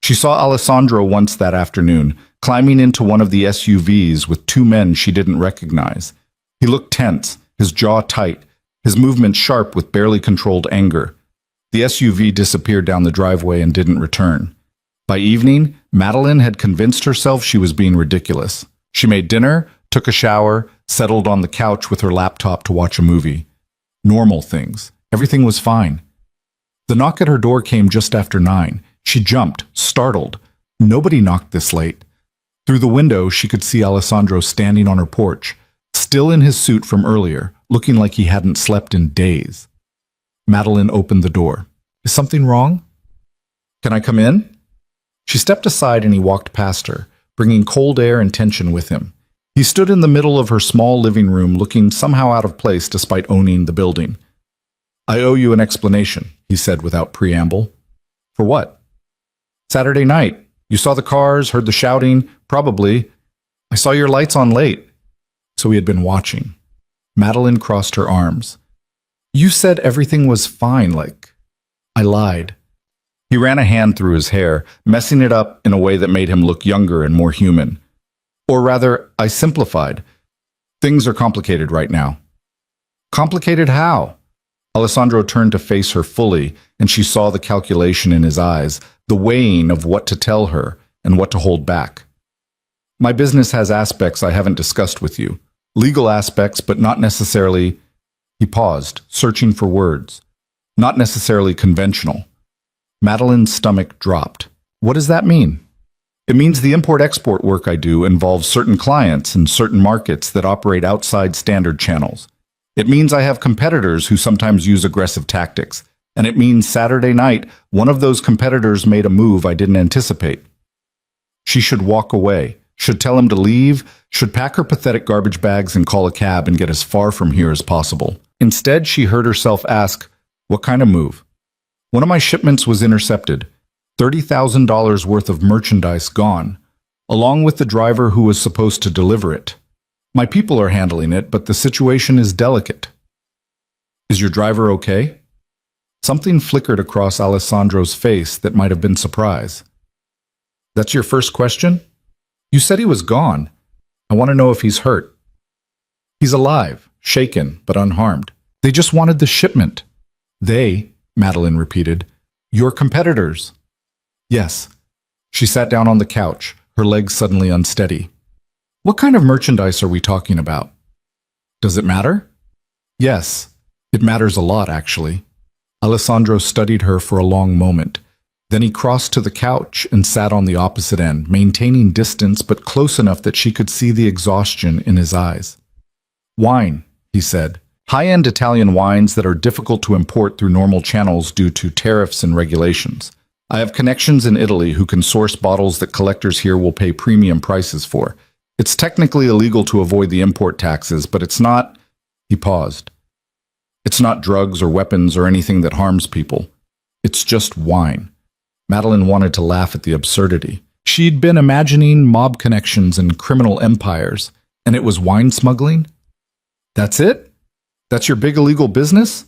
She saw Alessandro once that afternoon, climbing into one of the SUVs with 2 men she didn't recognize. He looked tense, his jaw tight, his movements sharp with barely controlled anger. The SUV disappeared down the driveway and didn't return. By evening, Madeline had convinced herself she was being ridiculous. She made dinner, took a shower, settled on the couch with her laptop to watch a movie. Normal things. Everything was fine. The knock at her door came just after 9. She jumped, startled. Nobody knocked this late. Through the window, she could see Alessandro standing on her porch, still in his suit from earlier, looking like he hadn't slept in days. Madeline opened the door. "Is something wrong?" "Can I come in?" She stepped aside and he walked past her, bringing cold air and tension with him. He stood in the middle of her small living room, looking somehow out of place despite owning the building. "I owe you an explanation," he said without preamble. "For what?" "Saturday night. You saw the cars, heard the shouting, probably. I saw your lights on late." So he had been watching. Madeline crossed her arms. "You said everything was fine, like I lied." He ran a hand through his hair, messing it up in a way that made him look younger and more human. "Or rather, I simplified. Things are complicated right now." "Complicated how?" Alessandro turned to face her fully, and she saw the calculation in his eyes, the weighing of what to tell her and what to hold back. "My business has aspects I haven't discussed with you. Legal aspects, but not necessarily—" He paused, searching for words. "Not necessarily conventional." Madeline's stomach dropped. "What does that mean?" "It means the import-export work I do involves certain clients in certain markets that operate outside standard channels. It means I have competitors who sometimes use aggressive tactics. And it means Saturday night, one of those competitors made a move I didn't anticipate." She should walk away, should tell him to leave, should pack her pathetic garbage bags and call a cab and get as far from here as possible. Instead, she heard herself ask, "What kind of move?" "One of my shipments was intercepted. $30,000 worth of merchandise gone, along with the driver who was supposed to deliver it. My people are handling it, but the situation is delicate." "Is your driver okay?" Something flickered across Alessandro's face that might have been surprise. "That's your first question? You said he was gone. I want to know if he's hurt." "He's alive, shaken, but unharmed. They just wanted the shipment." "They," Madeline repeated. "Your competitors." "Yes." She sat down on the couch, her legs suddenly unsteady. "What kind of merchandise are we talking about?" "Does it matter?" "Yes. It matters a lot, actually. Alessandro studied her for a long moment. Then he crossed to the couch and sat on the opposite end, maintaining distance but close enough that she could see the exhaustion in his eyes. Wine, he said. High-end Italian wines that are difficult to import through normal channels due to tariffs and regulations. I have connections in Italy who can source bottles that collectors here will pay premium prices for. It's technically illegal to avoid the import taxes, but it's not... He paused. It's not drugs or weapons or anything that harms people. It's just wine. Madeline wanted to laugh at the absurdity. She'd been imagining mob connections and criminal empires, and it was wine smuggling? That's it? That's your big illegal business?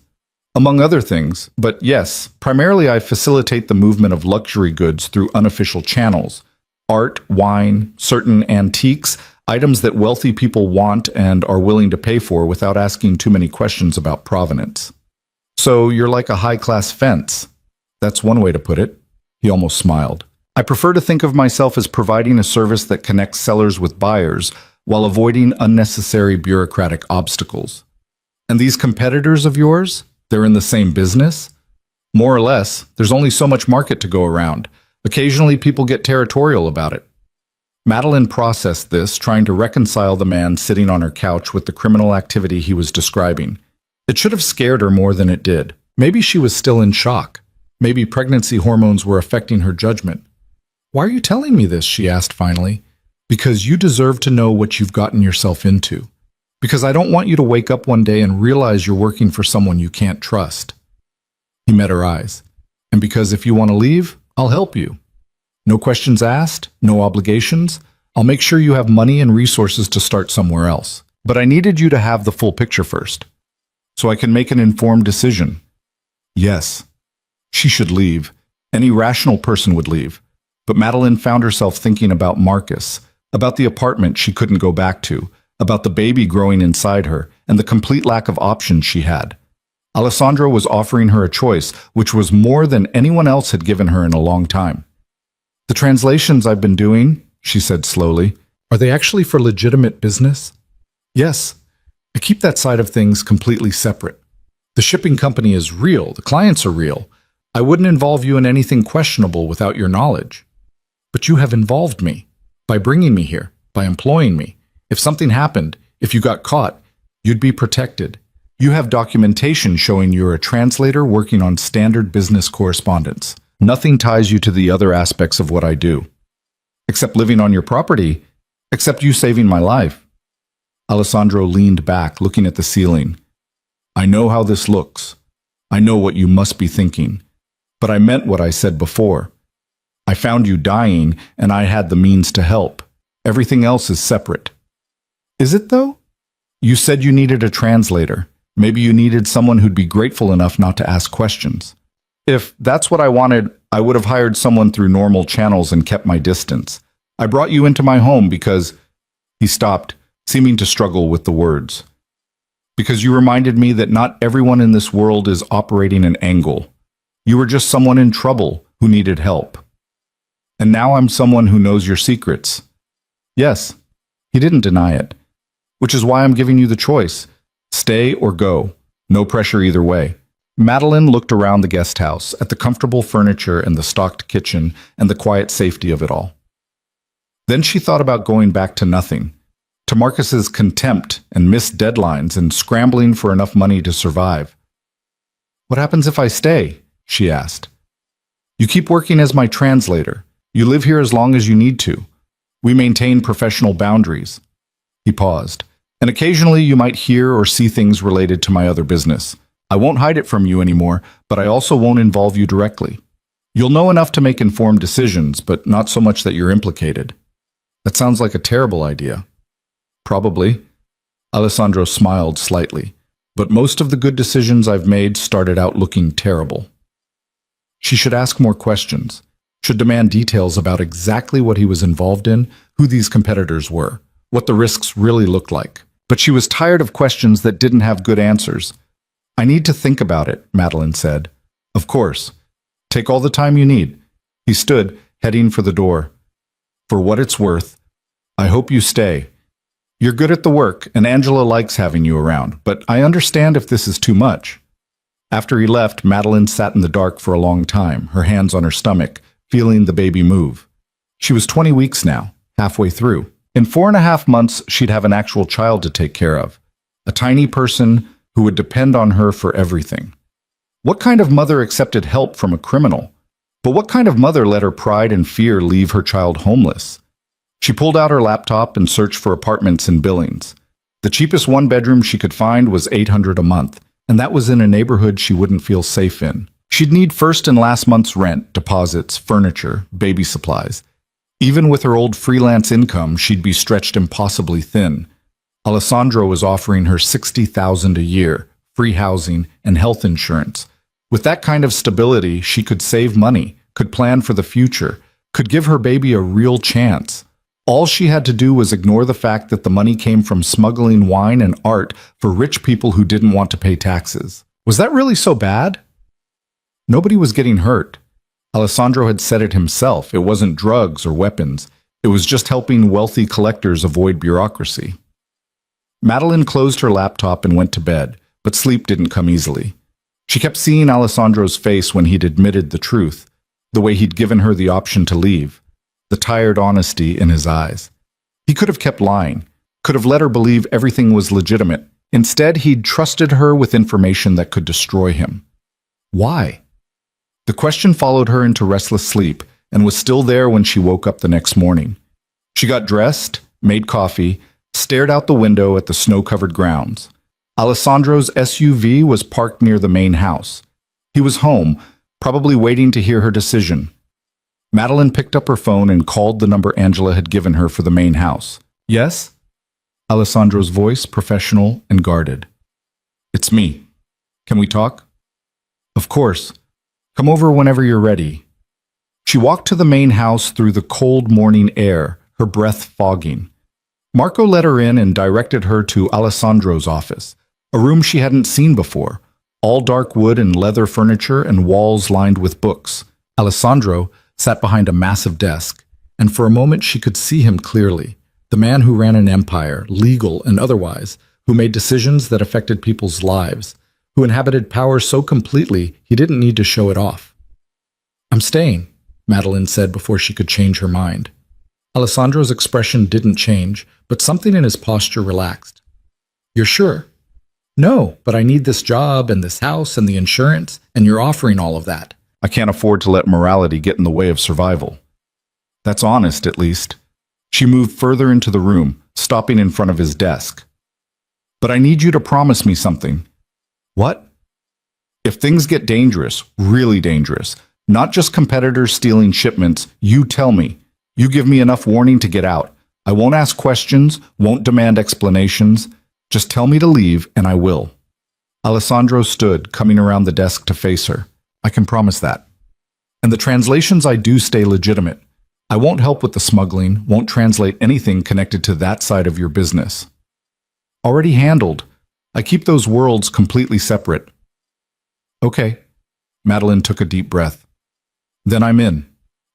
Among other things, but yes, primarily I facilitate the movement of luxury goods through unofficial channels. Art, wine, certain antiques, items that wealthy people want and are willing to pay for without asking too many questions about provenance. So you're like a high-class fence. That's one way to put it. He almost smiled. I prefer to think of myself as providing a service that connects sellers with buyers while avoiding unnecessary bureaucratic obstacles. And these competitors of yours, they're in the same business? More or less, there's only so much market to go around. Occasionally people get territorial about it. Madeline processed this, trying to reconcile the man sitting on her couch with the criminal activity he was describing. It should have scared her more than it did. Maybe she was still in shock. Maybe pregnancy hormones were affecting her judgment. Why are you telling me this? She asked finally. Because you deserve to know what you've gotten yourself into. Because I don't want you to wake up one day and realize you're working for someone you can't trust. He met her eyes. And because if you want to leave, I'll help you. No questions asked, no obligations. I'll make sure you have money and resources to start somewhere else. But I needed you to have the full picture first, so I can make an informed decision. Yes, she should leave. Any rational person would leave. But Madeline found herself thinking about Marcus, about the apartment she couldn't go back to, about the baby growing inside her, and the complete lack of options she had. Alessandro was offering her a choice, which was more than anyone else had given her in a long time. The translations I've been doing, she said slowly, are they actually for legitimate business? Yes. I keep that side of things completely separate. The shipping company is real, the clients are real. I wouldn't involve you in anything questionable without your knowledge. But you have involved me, by bringing me here, by employing me. If something happened, if you got caught, you'd be protected. You have documentation showing you're a translator working on standard business correspondence. Nothing ties you to the other aspects of what I do. Except living on your property, except you saving my life. Alessandro leaned back, looking at the ceiling. I know how this looks. I know what you must be thinking. But I meant what I said before. I found you dying, and I had the means to help. Everything else is separate. Is it, though? You said you needed a translator. Maybe you needed someone who'd be grateful enough not to ask questions. If that's what I wanted, I would have hired someone through normal channels and kept my distance. I brought you into my home because... He stopped, seeming to struggle with the words. Because you reminded me that not everyone in this world is operating an angle. You were just someone in trouble who needed help. And now I'm someone who knows your secrets. Yes, he didn't deny it. Which is why I'm giving you the choice. Stay or go. No pressure either way. Madeline looked around the guest house, at the comfortable furniture and the stocked kitchen and the quiet safety of it all. Then she thought about going back to nothing, to Marcus's contempt and missed deadlines and scrambling for enough money to survive. What happens if I stay? She asked. You keep working as my translator. You live here as long as you need to. We maintain professional boundaries. He paused. And occasionally you might hear or see things related to my other business. I won't hide it from you anymore, but I also won't involve you directly. You'll know enough to make informed decisions, but not so much that you're implicated. That sounds like a terrible idea. Probably. Alessandro smiled slightly. But most of the good decisions I've made started out looking terrible. She should ask more questions, should demand details about exactly what he was involved in, who these competitors were, what the risks really looked like. But she was tired of questions that didn't have good answers. I need to think about it, Madeline said. Of course. Take all the time you need. He stood, heading for the door. For what it's worth, I hope you stay. You're good at the work, and Angela likes having you around, but I understand if this is too much. After he left, Madeline sat in the dark for a long time, her hands on her stomach, feeling the baby move. She was 20 weeks now, halfway through. In 4.5 months, she'd have an actual child to take care of, a tiny person who would depend on her for everything. What kind of mother accepted help from a criminal? But what kind of mother let her pride and fear leave her child homeless? She pulled out her laptop and searched for apartments in Billings. The cheapest one-bedroom she could find was $800 a month, and that was in a neighborhood she wouldn't feel safe in. She'd need first and last month's rent, deposits, furniture, baby supplies. Even with her old freelance income, she'd be stretched impossibly thin. Alessandro was offering her $60,000 a year, free housing, and health insurance. With that kind of stability, she could save money, could plan for the future, could give her baby a real chance. All she had to do was ignore the fact that the money came from smuggling wine and art for rich people who didn't want to pay taxes. Was that really so bad? Nobody was getting hurt. Alessandro had said it himself. It wasn't drugs or weapons. It was just helping wealthy collectors avoid bureaucracy. Madeline closed her laptop and went to bed, but sleep didn't come easily. She kept seeing Alessandro's face when he'd admitted the truth, the way he'd given her the option to leave, the tired honesty in his eyes. He could have kept lying, could have let her believe everything was legitimate. Instead, he'd trusted her with information that could destroy him. Why? The question followed her into restless sleep and was still there when she woke up the next morning. She got dressed, made coffee, stared out the window at the snow-covered grounds. Alessandro's SUV was parked near the main house. He was home, probably waiting to hear her decision. Madeline picked up her phone and called the number Angela had given her for the main house. Yes? Alessandro's voice, professional and guarded. It's me. Can we talk? Of course. Come over whenever you're ready. She walked to the main house through the cold morning air, her breath fogging. Marco let her in and directed her to Alessandro's office, a room she hadn't seen before, all dark wood and leather furniture and walls lined with books. Alessandro sat behind a massive desk, and for a moment she could see him clearly, the man who ran an empire, legal and otherwise, who made decisions that affected people's lives, who inhabited power so completely he didn't need to show it off. I'm staying, Madeline said before she could change her mind. Alessandro's expression didn't change, but something in his posture relaxed. You're sure? No, but I need this job and this house and the insurance, and you're offering all of that. I can't afford to let morality get in the way of survival. That's honest, at least. She moved further into the room, stopping in front of his desk. But I need you to promise me something. What? If things get dangerous, really dangerous, not just competitors stealing shipments, you tell me. You give me enough warning to get out. I won't ask questions, won't demand explanations. Just tell me to leave, and I will. Alessandro stood, coming around the desk to face her. I can promise that. And the translations I do stay legitimate. I won't help with the smuggling, won't translate anything connected to that side of your business. Already handled. I keep those worlds completely separate. Okay. Madeline took a deep breath. Then I'm in,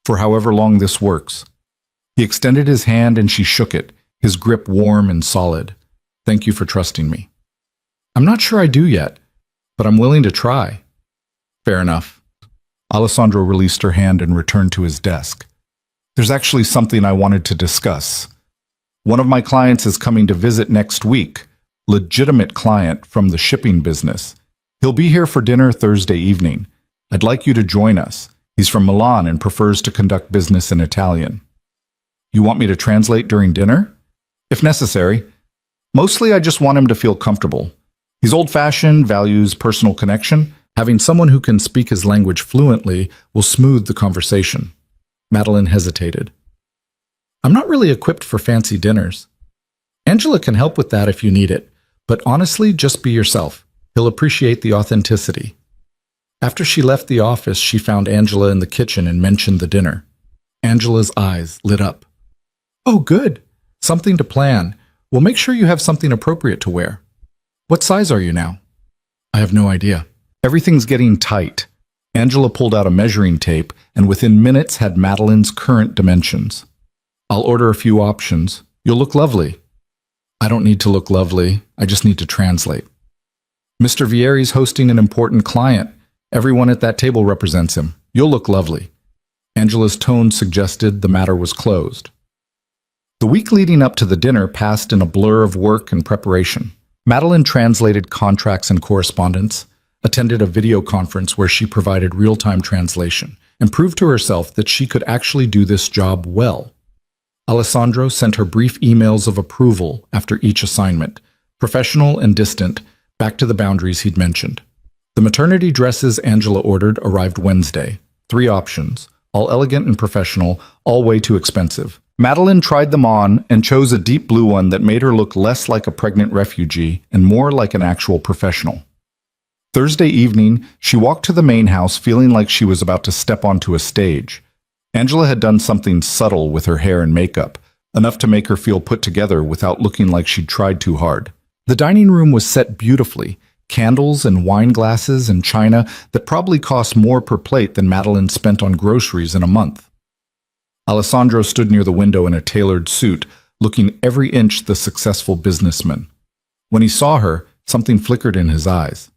for however long this works. He extended his hand and she shook it, his grip warm and solid. Thank you for trusting me. I'm not sure I do yet, but I'm willing to try. Fair enough. Alessandro released her hand and returned to his desk. There's actually something I wanted to discuss. One of my clients is coming to visit next week. Legitimate client from the shipping business. He'll be here for dinner Thursday evening. I'd like you to join us. He's from Milan and prefers to conduct business in Italian. You want me to translate during dinner? If necessary. Mostly I just want him to feel comfortable. He's old-fashioned, values personal connection. Having someone who can speak his language fluently will smooth the conversation. Madeline hesitated. I'm not really equipped for fancy dinners. Angela can help with that if you need it, but honestly, just be yourself. He'll appreciate the authenticity. After she left the office, she found Angela in the kitchen and mentioned the dinner. Angela's eyes lit up. Oh, good. Something to plan. We'll make sure you have something appropriate to wear. What size are you now? I have no idea. Everything's getting tight. Angela pulled out a measuring tape and within minutes had Madeline's current dimensions. I'll order a few options. You'll look lovely. I don't need to look lovely. I just need to translate. Mr. Vieri's hosting an important client. Everyone at that table represents him. You'll look lovely. Angela's tone suggested the matter was closed. The week leading up to the dinner passed in a blur of work and preparation. Madeline translated contracts and correspondence, attended a video conference where she provided real-time translation, and proved to herself that she could actually do this job well. Alessandro sent her brief emails of approval after each assignment, professional and distant, back to the boundaries he'd mentioned. The maternity dresses Angela ordered arrived Wednesday. 3 options, all elegant and professional, all way too expensive. Madeline tried them on and chose a deep blue one that made her look less like a pregnant refugee and more like an actual professional. Thursday evening, she walked to the main house feeling like she was about to step onto a stage. Angela had done something subtle with her hair and makeup, enough to make her feel put together without looking like she'd tried too hard. The dining room was set beautifully, candles and wine glasses and china that probably cost more per plate than Madeline spent on groceries in a month. Alessandro stood near the window in a tailored suit, looking every inch the successful businessman. When he saw her, something flickered in his eyes.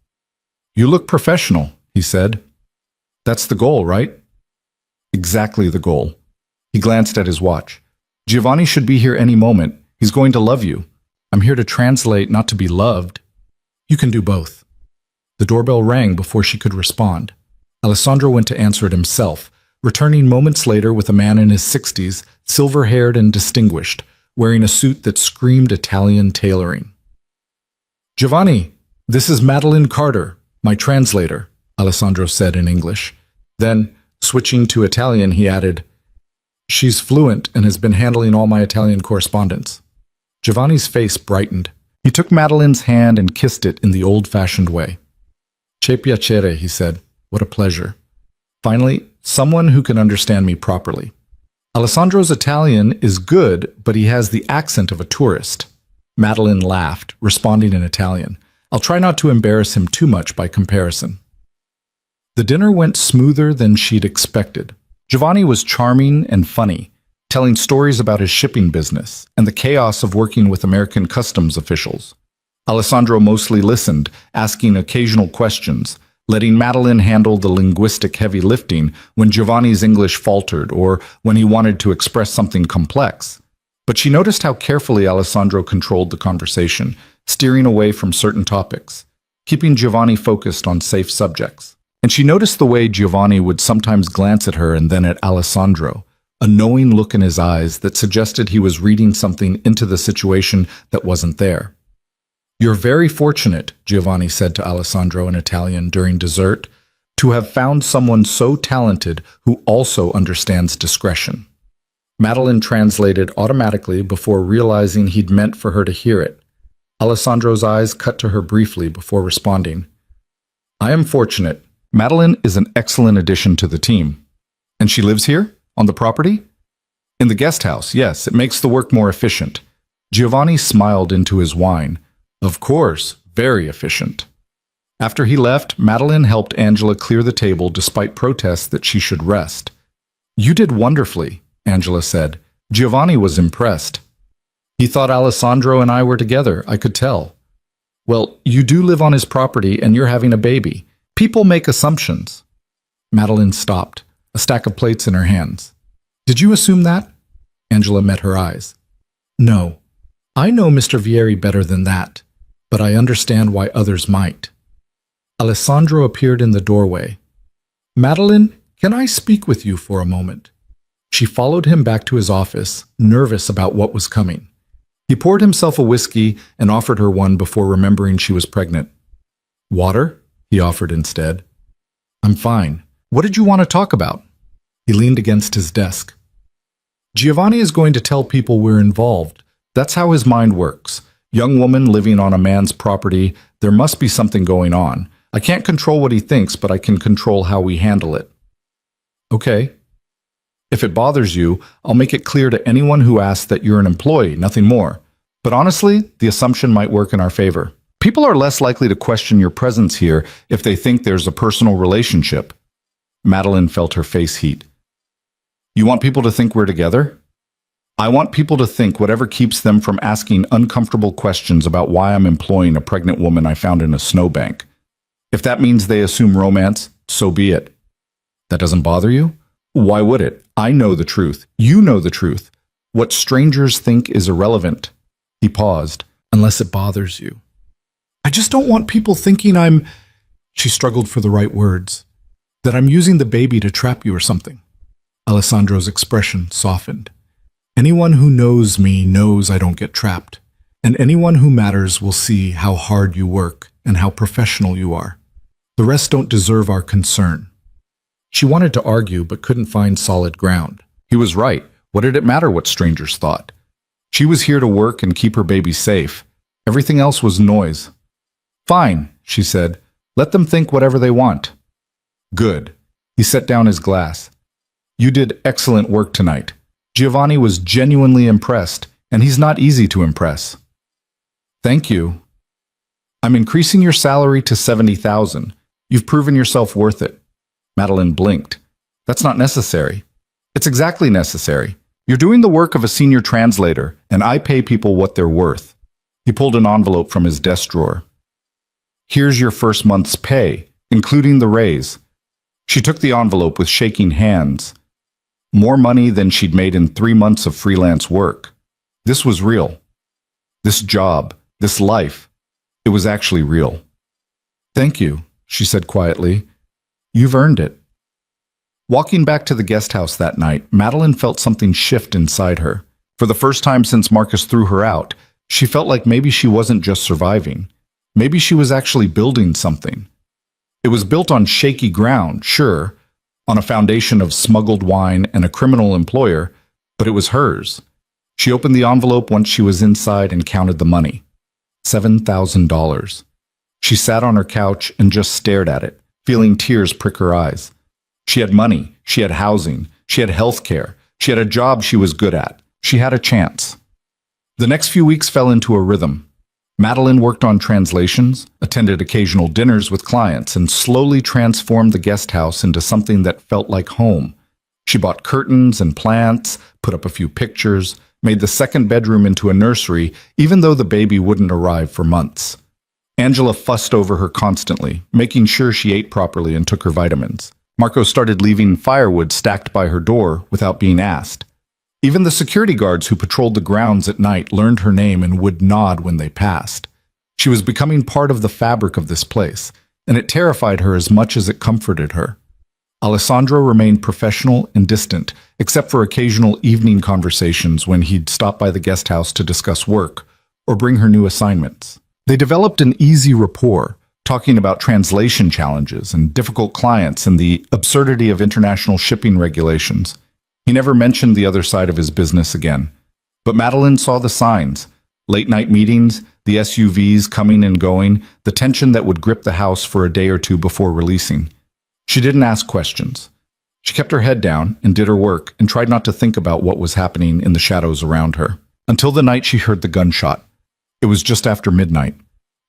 "You look professional," he said. "That's the goal, right?" "Exactly the goal." He glanced at his watch. "Giovanni should be here any moment. He's going to love you. I'm here to translate, not to be loved." "You can do both." The doorbell rang before she could respond. Alessandro went to answer it himself, returning moments later with a man in his 60s, silver-haired and distinguished, wearing a suit that screamed Italian tailoring. "Giovanni, this is Madeline Carter, my translator," Alessandro said in English. Then, switching to Italian, he added, "She's fluent and has been handling all my Italian correspondence." Giovanni's face brightened. He took Madeline's hand and kissed it in the old-fashioned way. "Che piacere," he said. "What a pleasure. Finally, someone who can understand me properly." Alessandro's Italian is good, but he has the accent of a tourist. Madeline laughed, responding in Italian. "I'll try not to embarrass him too much by comparison." The dinner went smoother than she'd expected. Giovanni was charming and funny, telling stories about his shipping business and the chaos of working with American customs officials. Alessandro mostly listened, asking occasional questions, letting Madeline handle the linguistic heavy lifting when Giovanni's English faltered or when he wanted to express something complex. But she noticed how carefully Alessandro controlled the conversation, steering away from certain topics, keeping Giovanni focused on safe subjects. And she noticed the way Giovanni would sometimes glance at her and then at Alessandro, a knowing look in his eyes that suggested he was reading something into the situation that wasn't there. "You're very fortunate," Giovanni said to Alessandro in Italian during dessert, "to have found someone so talented who also understands discretion." Madeline translated automatically before realizing he'd meant for her to hear it. Alessandro's eyes cut to her briefly before responding. "I am fortunate. Madeline is an excellent addition to the team." "And she lives here? On the property?" "In the guest house, yes. It makes the work more efficient." Giovanni smiled into his wine. "Of course, very efficient." After he left, Madeline helped Angela clear the table despite protests that she should rest. "You did wonderfully," Angela said. Giovanni was impressed. "He thought Alessandro and I were together, I could tell." "Well, you do live on his property and you're having a baby. People make assumptions." Madeline stopped, a stack of plates in her hands. "Did you assume that?" Angela met her eyes. "No. I know Mr. Vieri better than that, but I understand why others might." Alessandro appeared in the doorway. "Madeline, can I speak with you for a moment?" She followed him back to his office, nervous about what was coming. He poured himself a whiskey and offered her one before remembering she was pregnant. "Water?" he offered instead. "I'm fine. What did you want to talk about?" He leaned against his desk. "Giovanni is going to tell people we're involved. That's how his mind works. Young woman living on a man's property, there must be something going on. I can't control what he thinks, but I can control how we handle it." "Okay. If it bothers you, I'll make it clear to anyone who asks that you're an employee, nothing more. But honestly, the assumption might work in our favor. People are less likely to question your presence here if they think there's a personal relationship." Madeline felt her face heat. "You want people to think we're together?" I want people to think whatever keeps them from asking uncomfortable questions about why I'm employing a pregnant woman I found in a snowbank. If that means they assume romance, so be it. That doesn't bother you? Why would it? I know the truth. You know the truth. What strangers think is irrelevant. He paused. Unless it bothers you. I just don't want people thinking I'm... She struggled for the right words. That I'm using the baby to trap you or something. Alessandro's expression softened. Anyone who knows me knows I don't get trapped. And anyone who matters will see how hard you work and how professional you are. The rest don't deserve our concern. She wanted to argue but couldn't find solid ground. He was right. What did it matter what strangers thought? She was here to work and keep her baby safe. Everything else was noise. Fine, she said. Let them think whatever they want. Good. He set down his glass. You did excellent work tonight. Giovanni was genuinely impressed, and he's not easy to impress. Thank you. I'm increasing your salary to $70,000. You've proven yourself worth it. Madeline blinked. That's not necessary. It's exactly necessary. You're doing the work of a senior translator, and I pay people what they're worth. He pulled an envelope from his desk drawer. Here's your first month's pay, including the raise. She took the envelope with shaking hands. More money than she'd made in 3 months of freelance work. This was real. This job, this life, it was actually real. Thank you, she said quietly. You've earned it. Walking back to the guest house that night, Madeline felt something shift inside her. For the first time since Marcus threw her out, she felt like maybe she wasn't just surviving. Maybe she was actually building something. It was built on shaky ground, sure, on a foundation of smuggled wine and a criminal employer, but it was hers. She opened the envelope once she was inside and counted the money. $7,000. She sat on her couch and just stared at it, feeling tears prick her eyes. She had money, she had housing, she had health care, she had a job she was good at, she had a chance. The next few weeks fell into a rhythm. Madeline worked on translations, attended occasional dinners with clients, and slowly transformed the guest house into something that felt like home. She bought curtains and plants, put up a few pictures, made the second bedroom into a nursery, even though the baby wouldn't arrive for months. Angela fussed over her constantly, making sure she ate properly and took her vitamins. Marco started leaving firewood stacked by her door without being asked. Even the security guards who patrolled the grounds at night learned her name and would nod when they passed. She was becoming part of the fabric of this place, and it terrified her as much as it comforted her. Alessandro remained professional and distant, except for occasional evening conversations when he'd stop by the guest house to discuss work or bring her new assignments. They developed an easy rapport, talking about translation challenges and difficult clients and the absurdity of international shipping regulations. He never mentioned the other side of his business again. But Madeline saw the signs. Late-night meetings, the SUVs coming and going, the tension that would grip the house for a day or two before releasing. She didn't ask questions. She kept her head down and did her work and tried not to think about what was happening in the shadows around her. Until the night she heard the gunshot. It was just after midnight.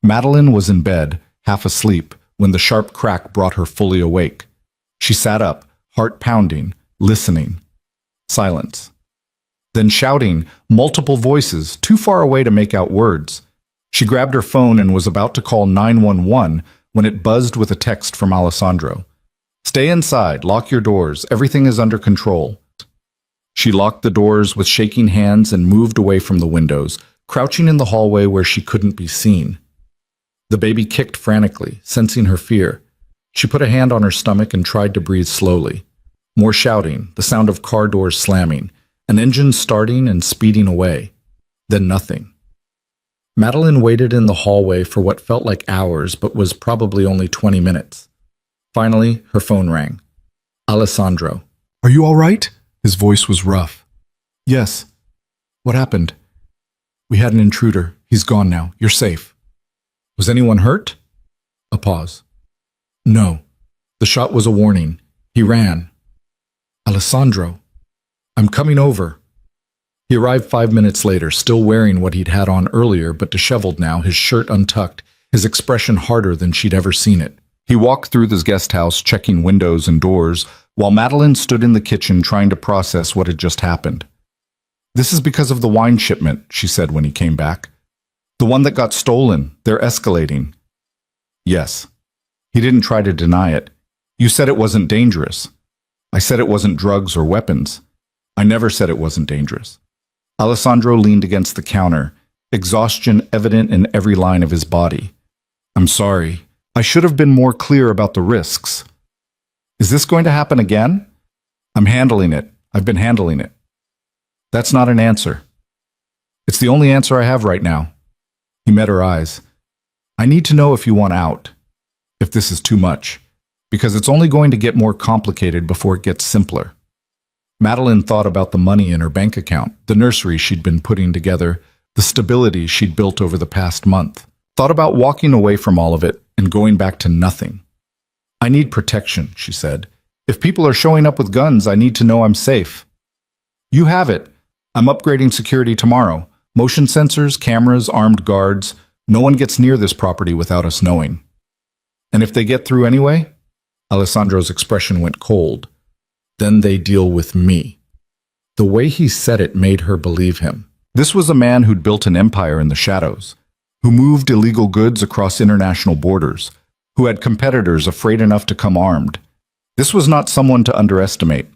Madeline was in bed, half asleep, when the sharp crack brought her fully awake. She sat up, heart pounding, listening. Silence. Then shouting, multiple voices, too far away to make out words. She grabbed her phone and was about to call 911 when it buzzed with a text from Alessandro. Stay inside, lock your doors, everything is under control. She locked the doors with shaking hands and moved away from the windows, crouching in the hallway where she couldn't be seen. The baby kicked frantically, sensing her fear. She put a hand on her stomach and tried to breathe slowly. More shouting, the sound of car doors slamming, an engine starting and speeding away. Then nothing. Madeline waited in the hallway for what felt like hours but was probably only 20 minutes. Finally, her phone rang. Alessandro. Are you all right? His voice was rough. Yes. What happened? We had an intruder. He's gone now. You're safe. Was anyone hurt? A pause. No. The shot was a warning. He ran. Alessandro. I'm coming over. He arrived 5 minutes later, still wearing what he'd had on earlier, but disheveled now, his shirt untucked, his expression harder than she'd ever seen it. He walked through the guest house, checking windows and doors, while Madeline stood in the kitchen trying to process what had just happened. This is because of the wine shipment, she said when he came back. The one that got stolen. They're escalating. Yes. He didn't try to deny it. You said it wasn't dangerous. I said it wasn't drugs or weapons. I never said it wasn't dangerous. Alessandro leaned against the counter, exhaustion evident in every line of his body. I'm sorry. I should have been more clear about the risks. Is this going to happen again? I'm handling it. I've been handling it. That's not an answer. It's the only answer I have right now. He met her eyes. I need to know if you want out, if this is too much, because it's only going to get more complicated before it gets simpler. Madeline thought about the money in her bank account, the nursery she'd been putting together, the stability she'd built over the past month. Thought about walking away from all of it and going back to nothing. I need protection, she said. If people are showing up with guns, I need to know I'm safe. You have it. I'm upgrading security tomorrow. Motion sensors, cameras, armed guards. No one gets near this property without us knowing. And if they get through anyway? Alessandro's expression went cold. Then they deal with me. The way he said it made her believe him. This was a man who'd built an empire in the shadows, who moved illegal goods across international borders, who had competitors afraid enough to come armed. This was not someone to underestimate.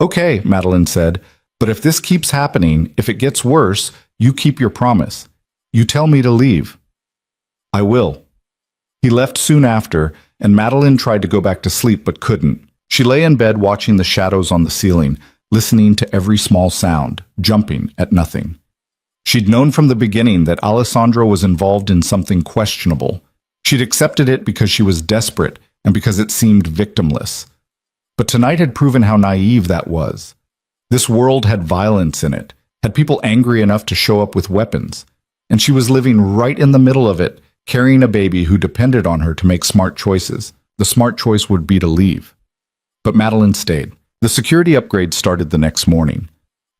Okay, Madeline said, but if this keeps happening, if it gets worse, you keep your promise. You tell me to leave. I will. He left soon after, and Madeline tried to go back to sleep but couldn't. She lay in bed watching the shadows on the ceiling, listening to every small sound, jumping at nothing. She'd known from the beginning that Alessandro was involved in something questionable. She'd accepted it because she was desperate and because it seemed victimless. But tonight had proven how naive that was. This world had violence in it, had people angry enough to show up with weapons, and she was living right in the middle of it, carrying a baby who depended on her to make smart choices. The smart choice would be to leave. But Madeline stayed. The security upgrade started the next morning.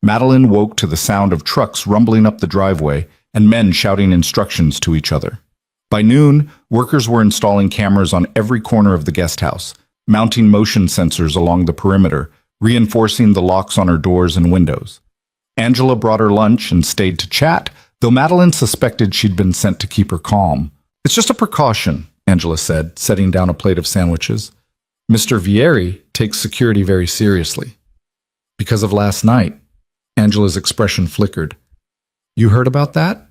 Madeline woke to the sound of trucks rumbling up the driveway and men shouting instructions to each other. By noon, workers were installing cameras on every corner of the guest house, mounting motion sensors along the perimeter, reinforcing the locks on her doors and windows. Angela brought her lunch and stayed to chat, though Madeline suspected she'd been sent to keep her calm. It's just a precaution, Angela said, setting down a plate of sandwiches. Mr. Vieri takes security very seriously. Because of last night, Angela's expression flickered. You heard about that?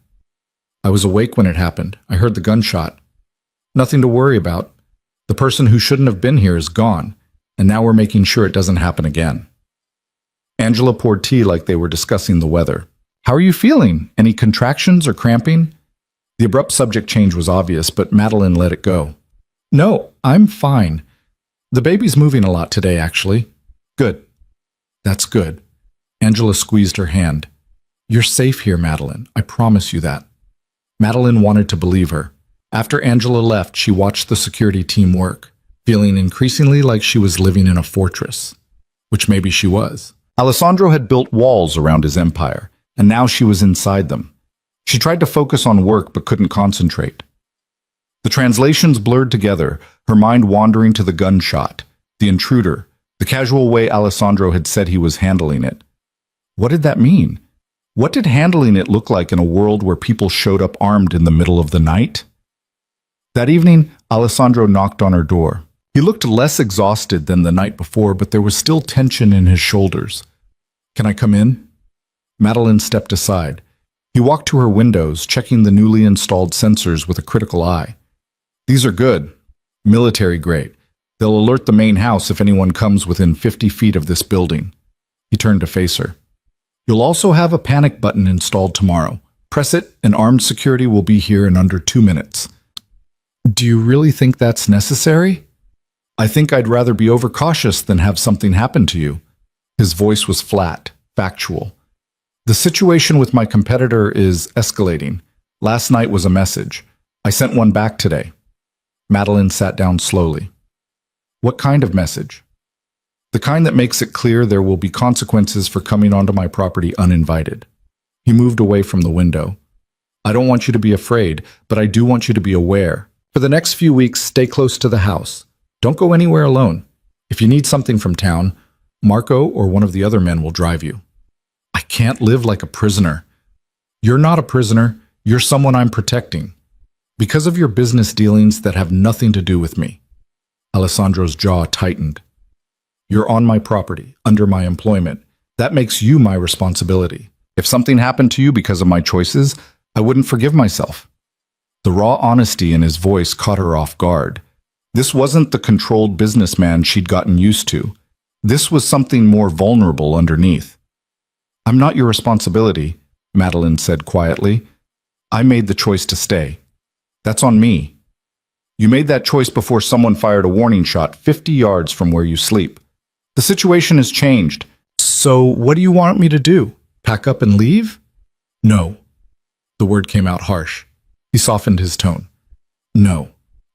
I was awake when it happened. I heard the gunshot. Nothing to worry about. The person who shouldn't have been here is gone, and now we're making sure it doesn't happen again. Angela poured tea like they were discussing the weather. How are you feeling? Any contractions or cramping? The abrupt subject change was obvious, but Madeline let it go. No, I'm fine. The baby's moving a lot today, actually. Good. That's good. Angela squeezed her hand. You're safe here, Madeline. I promise you that. Madeline wanted to believe her. After Angela left, she watched the security team work, feeling increasingly like she was living in a fortress. Which maybe she was. Alessandro had built walls around his empire, and now she was inside them. She tried to focus on work but couldn't concentrate. The translations blurred together, her mind wandering to the gunshot, the intruder, the casual way Alessandro had said he was handling it. What did that mean? What did handling it look like in a world where people showed up armed in the middle of the night? That evening, Alessandro knocked on her door. He looked less exhausted than the night before, but there was still tension in his shoulders. Can I come in? Madeline stepped aside. He walked to her windows, checking the newly installed sensors with a critical eye. These are good. Military grade. They'll alert the main house if anyone comes within 50 feet of this building. He turned to face her. You'll also have a panic button installed tomorrow. Press it, and armed security will be here in under 2 minutes. Do you really think that's necessary? I think I'd rather be overcautious than have something happen to you. His voice was flat, factual. The situation with my competitor is escalating. Last night was a message. I sent one back today. Madeline sat down slowly. What kind of message? The kind that makes it clear there will be consequences for coming onto my property uninvited. He moved away from the window. I don't want you to be afraid, but I do want you to be aware. For the next few weeks, stay close to the house. Don't go anywhere alone. If you need something from town, Marco or one of the other men will drive you. I I can't live like a prisoner. You're not a prisoner. You're someone I'm protecting. Because of your business dealings that have nothing to do with me. Alessandro's jaw tightened. You're on my property, under my employment. That makes you my responsibility. If something happened to you because of my choices, I wouldn't forgive myself. The raw honesty in his voice caught her off guard. This wasn't the controlled businessman she'd gotten used to. This was something more vulnerable underneath. I'm not your responsibility, Madeline said quietly. I made the choice to stay. That's on me. You made that choice before someone fired a warning shot 50 yards from where you sleep. The situation has changed. So what do you want me to do? Pack up and leave? No. The word came out harsh. He softened his tone. No,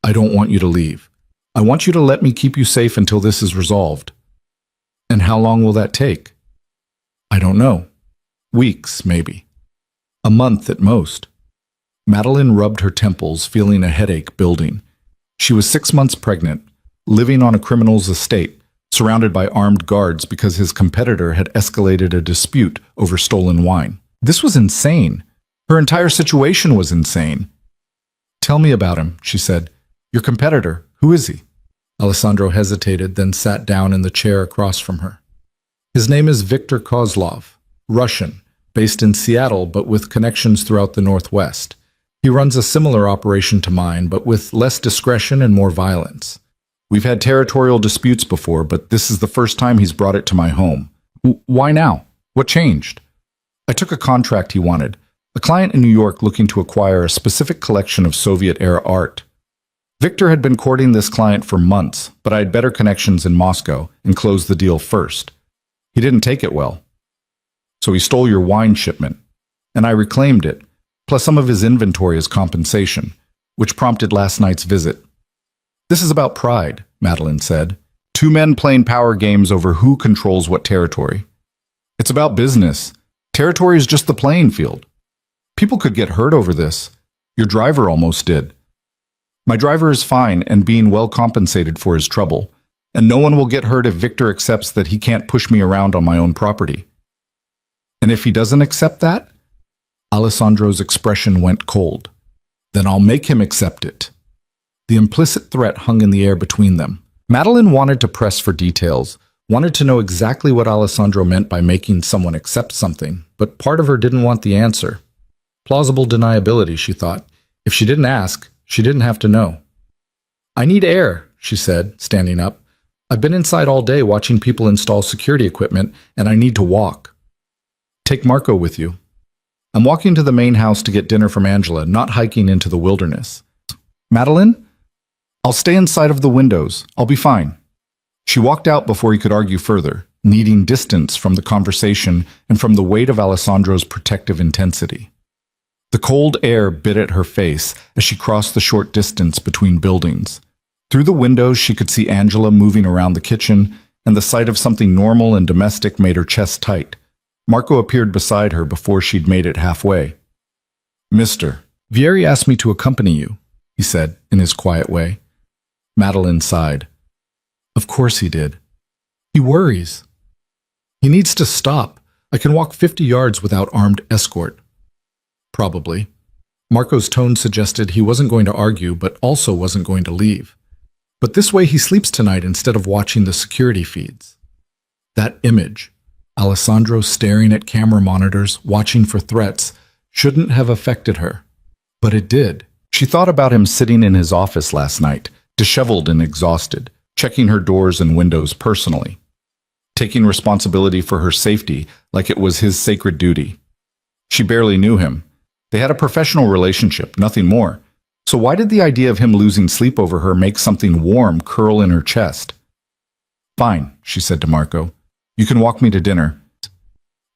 I don't want you to leave. I want you to let me keep you safe until this is resolved. And how long will that take? I don't know. Weeks, maybe. A month at most. Madeline rubbed her temples, feeling a headache building. She was 6 months pregnant, living on a criminal's estate, surrounded by armed guards because his competitor had escalated a dispute over stolen wine. This was insane. Her entire situation was insane. Tell me about him, she said. Your competitor, who is he? Alessandro hesitated, then sat down in the chair across from her. His name is Viktor Kozlov, Russian, based in Seattle but with connections throughout the Northwest. He runs a similar operation to mine, but with less discretion and more violence. We've had territorial disputes before, but this is the first time he's brought it to my home. Why now? What changed? I took a contract he wanted. A client in New York looking to acquire a specific collection of Soviet-era art. Victor had been courting this client for months, but I had better connections in Moscow and closed the deal first. He didn't take it well. So he stole your wine shipment, and I reclaimed it, plus some of his inventory as compensation, which prompted last night's visit. This is about pride, Madeline said. Two men playing power games over who controls what territory. It's about business. Territory is just the playing field. People could get hurt over this. Your driver almost did. My driver is fine and being well compensated for his trouble, and no one will get hurt if Victor accepts that he can't push me around on my own property. And if he doesn't accept that? Alessandro's expression went cold. Then I'll make him accept it. The implicit threat hung in the air between them. Madeline wanted to press for details, wanted to know exactly what Alessandro meant by making someone accept something, but part of her didn't want the answer. Plausible deniability, she thought. If she didn't ask, she didn't have to know. I need air, she said, standing up. I've been inside all day watching people install security equipment, and I need to walk. Take Marco with you. I'm walking to the main house to get dinner from Angela, not hiking into the wilderness. Madeline? I'll stay inside of the windows. I'll be fine. She walked out before he could argue further, needing distance from the conversation and from the weight of Alessandro's protective intensity. The cold air bit at her face as she crossed the short distance between buildings. Through the windows, she could see Angela moving around the kitchen, and the sight of something normal and domestic made her chest tight. Marco appeared beside her before she'd made it halfway. Mister, Vieri asked me to accompany you, he said in his quiet way. Madeline sighed. Of course he did. He worries. He needs to stop. I can walk 50 yards without armed escort. Probably. Marco's tone suggested he wasn't going to argue, but also wasn't going to leave. But this way he sleeps tonight instead of watching the security feeds. That image, Alessandro staring at camera monitors, watching for threats, shouldn't have affected her. But it did. She thought about him sitting in his office last night, disheveled and exhausted, checking her doors and windows personally, taking responsibility for her safety like it was his sacred duty. She barely knew him. They had a professional relationship, nothing more. So why did the idea of him losing sleep over her make something warm curl in her chest? Fine, she said to Marco. You can walk me to dinner.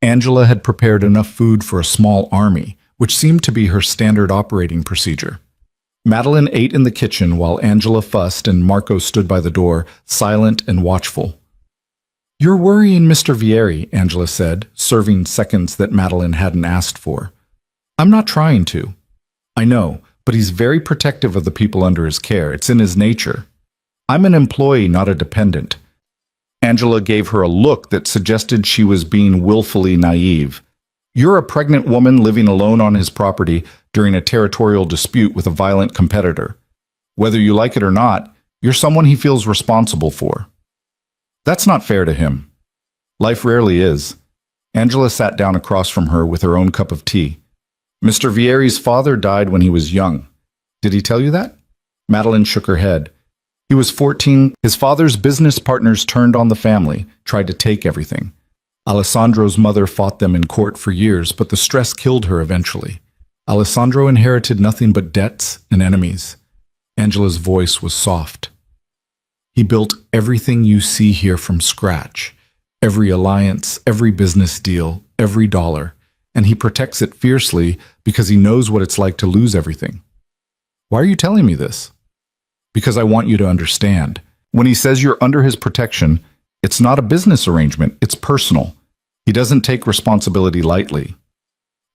Angela had prepared enough food for a small army, which seemed to be her standard operating procedure. Madeline ate in the kitchen while Angela fussed and Marco stood by the door, silent and watchful. You're worrying Mr. Vieri, Angela said, serving seconds that Madeline hadn't asked for. I'm not trying to. I know, but he's very protective of the people under his care. It's in his nature. I'm an employee, not a dependent. Angela gave her a look that suggested she was being willfully naive. You're a pregnant woman living alone on his property during a territorial dispute with a violent competitor. Whether you like it or not, you're someone he feels responsible for. That's not fair to him. Life rarely is. Angela sat down across from her with her own cup of tea. Mr. Vieri's father died when he was young. Did he tell you that? Madeline shook her head. He was 14. His father's business partners turned on the family, tried to take everything. Alessandro's mother fought them in court for years, but the stress killed her eventually. Alessandro inherited nothing but debts and enemies. Angela's voice was soft. He built everything you see here from scratch. Every alliance, every business deal, every dollar. And he protects it fiercely because he knows what it's like to lose everything. Why are you telling me this? Because I want you to understand. When he says you're under his protection, it's not a business arrangement, it's personal. He doesn't take responsibility lightly.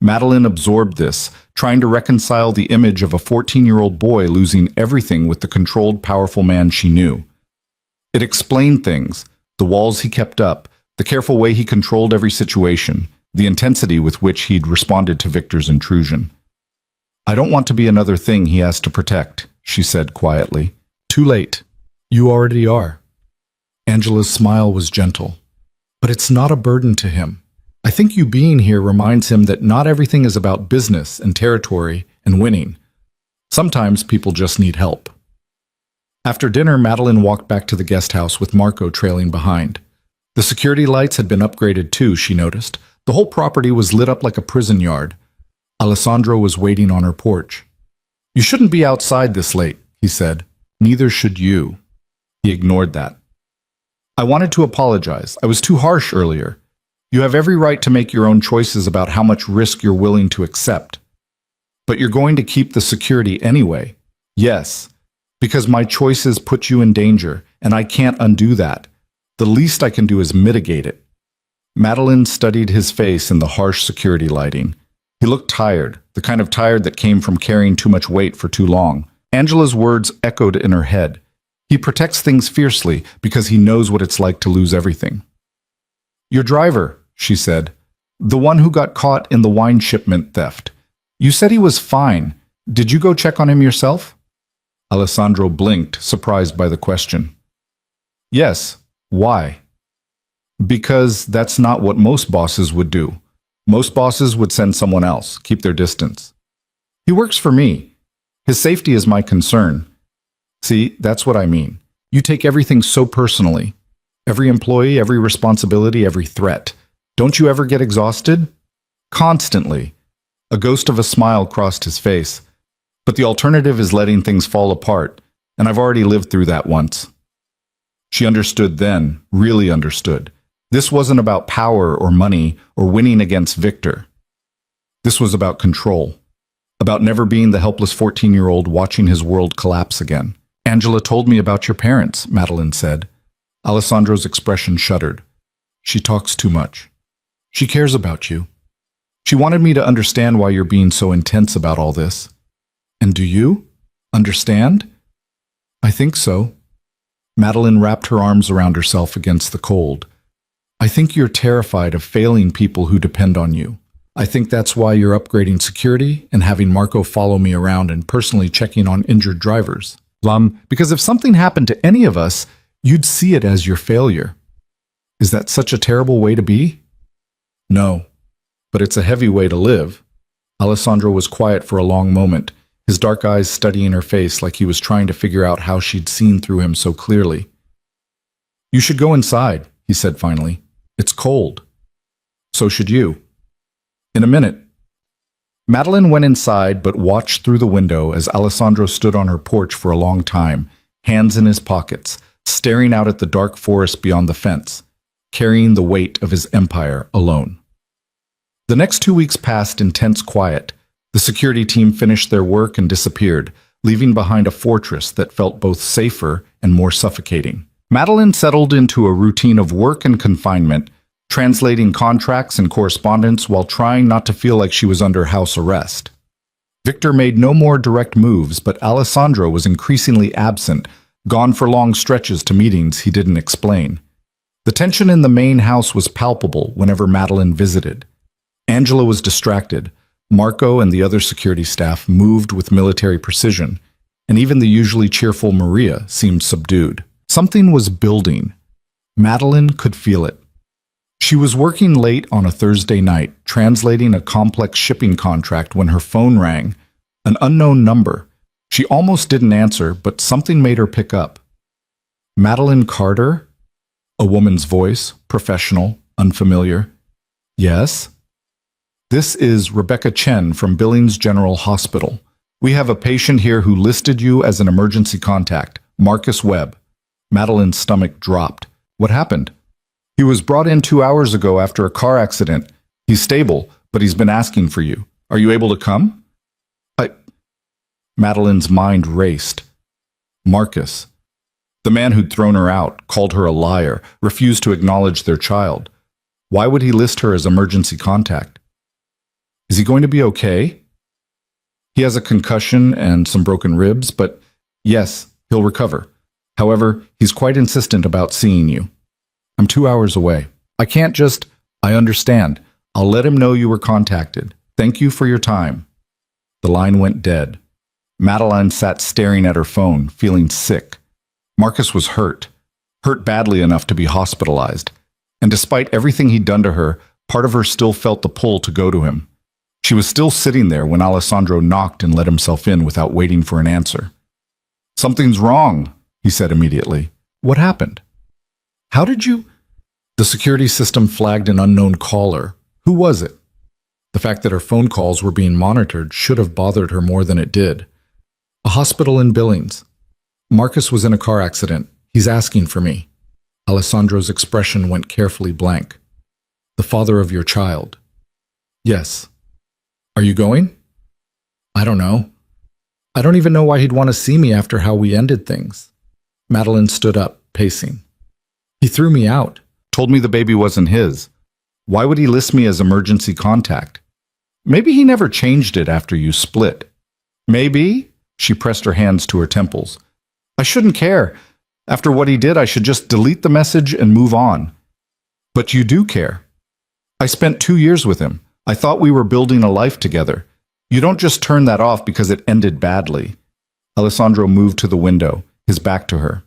Madeline absorbed this, trying to reconcile the image of a 14-year-old boy losing everything with the controlled, powerful man she knew. It explained things, the walls he kept up, the careful way he controlled every situation, the intensity with which he'd responded to Victor's intrusion. I don't want to be another thing he has to protect, she said quietly. Too late. You already are. Angela's smile was gentle. But it's not a burden to him. I think you being here reminds him that not everything is about business and territory and winning. Sometimes people just need help. After dinner, Madeline walked back to the guest house with Marco trailing behind. The security lights had been upgraded too, she noticed. The whole property was lit up like a prison yard. Alessandro was waiting on her porch. You shouldn't be outside this late, he said. Neither should you. He ignored that. I wanted to apologize. I was too harsh earlier. You have every right to make your own choices about how much risk you're willing to accept. But you're going to keep the security anyway. Yes, because my choices put you in danger, and I can't undo that. The least I can do is mitigate it. Madeline studied his face in the harsh security lighting. He looked tired, the kind of tired that came from carrying too much weight for too long. Angela's words echoed in her head. He protects things fiercely because he knows what it's like to lose everything. Your driver, she said, the one who got caught in the wine shipment theft. You said he was fine. Did you go check on him yourself? Alessandro blinked, surprised by the question. Yes. Why? Because that's not what most bosses would do. Most bosses would send someone else, keep their distance. He works for me. His safety is my concern. See, that's what I mean. You take everything so personally. Every employee, every responsibility, every threat. Don't you ever get exhausted? Constantly. A ghost of a smile crossed his face. But the alternative is letting things fall apart, and I've already lived through that once. She understood then, really understood. This wasn't about power or money or winning against Victor. This was about control. About never being the helpless 14-year-old watching his world collapse again. Angela told me about your parents, Madeline said. Alessandro's expression shuddered. She talks too much. She cares about you. She wanted me to understand why you're being so intense about all this. And do you? Understand? I think so. Madeline wrapped her arms around herself against the cold. I think you're terrified of failing people who depend on you. I think that's why you're upgrading security and having Marco follow me around and personally checking on injured drivers. Because if something happened to any of us, you'd see it as your failure. Is that such a terrible way to be? No, but it's a heavy way to live. Alessandro was quiet for a long moment, his dark eyes studying her face like he was trying to figure out how she'd seen through him so clearly. You should go inside, he said finally. It's cold. So should you. In a minute. Madeline went inside but watched through the window as Alessandro stood on her porch for a long time, hands in his pockets, staring out at the dark forest beyond the fence, carrying the weight of his empire alone. The next 2 weeks passed in tense quiet. The security team finished their work and disappeared, leaving behind a fortress that felt both safer and more suffocating. Madeline settled into a routine of work and confinement, translating contracts and correspondence while trying not to feel like she was under house arrest. Victor made no more direct moves, but Alessandro was increasingly absent, gone for long stretches to meetings he didn't explain. The tension in the main house was palpable whenever Madeline visited. Angela was distracted. Marco and the other security staff moved with military precision, and even the usually cheerful Maria seemed subdued. Something was building. Madeline could feel it. She was working late on a Thursday night, translating a complex shipping contract when her phone rang. An unknown number. She almost didn't answer, but something made her pick up. Madeline Carter? A woman's voice, professional, unfamiliar. Yes? This is Rebecca Chen from Billings General Hospital. We have a patient here who listed you as an emergency contact, Marcus Webb. Madeline's stomach dropped. What happened? He was brought in 2 hours ago after a car accident. He's stable, but he's been asking for you. Are you able to come? Madeline's mind raced. Marcus. The man who'd thrown her out, called her a liar, refused to acknowledge their child. Why would he list her as emergency contact? Is he going to be okay? He has a concussion and some broken ribs, but yes, he'll recover. However, he's quite insistent about seeing you. I'm 2 hours away. I can't just... I understand. I'll let him know you were contacted. Thank you for your time. The line went dead. Madeline sat staring at her phone, feeling sick. Marcus was hurt badly enough to be hospitalized. And despite everything he'd done to her, part of her still felt the pull to go to him. She was still sitting there when Alessandro knocked and let himself in without waiting for an answer. Something's wrong, he said immediately. What happened? How did you... The security system flagged an unknown caller. Who was it? The fact that her phone calls were being monitored should have bothered her more than it did. A hospital in Billings. Marcus was in a car accident. He's asking for me. Alessandro's expression went carefully blank. The father of your child. Yes. Are you going? I don't know. I don't even know why he'd want to see me after how we ended things. Madeline stood up, pacing. He threw me out. Told me the baby wasn't his. Why would he list me as emergency contact? Maybe he never changed it after you split. Maybe? She pressed her hands to her temples. I shouldn't care. After what he did, I should just delete the message and move on. But you do care. I spent 2 years with him. I thought we were building a life together. You don't just turn that off because it ended badly. Alessandro moved to the window, his back to her.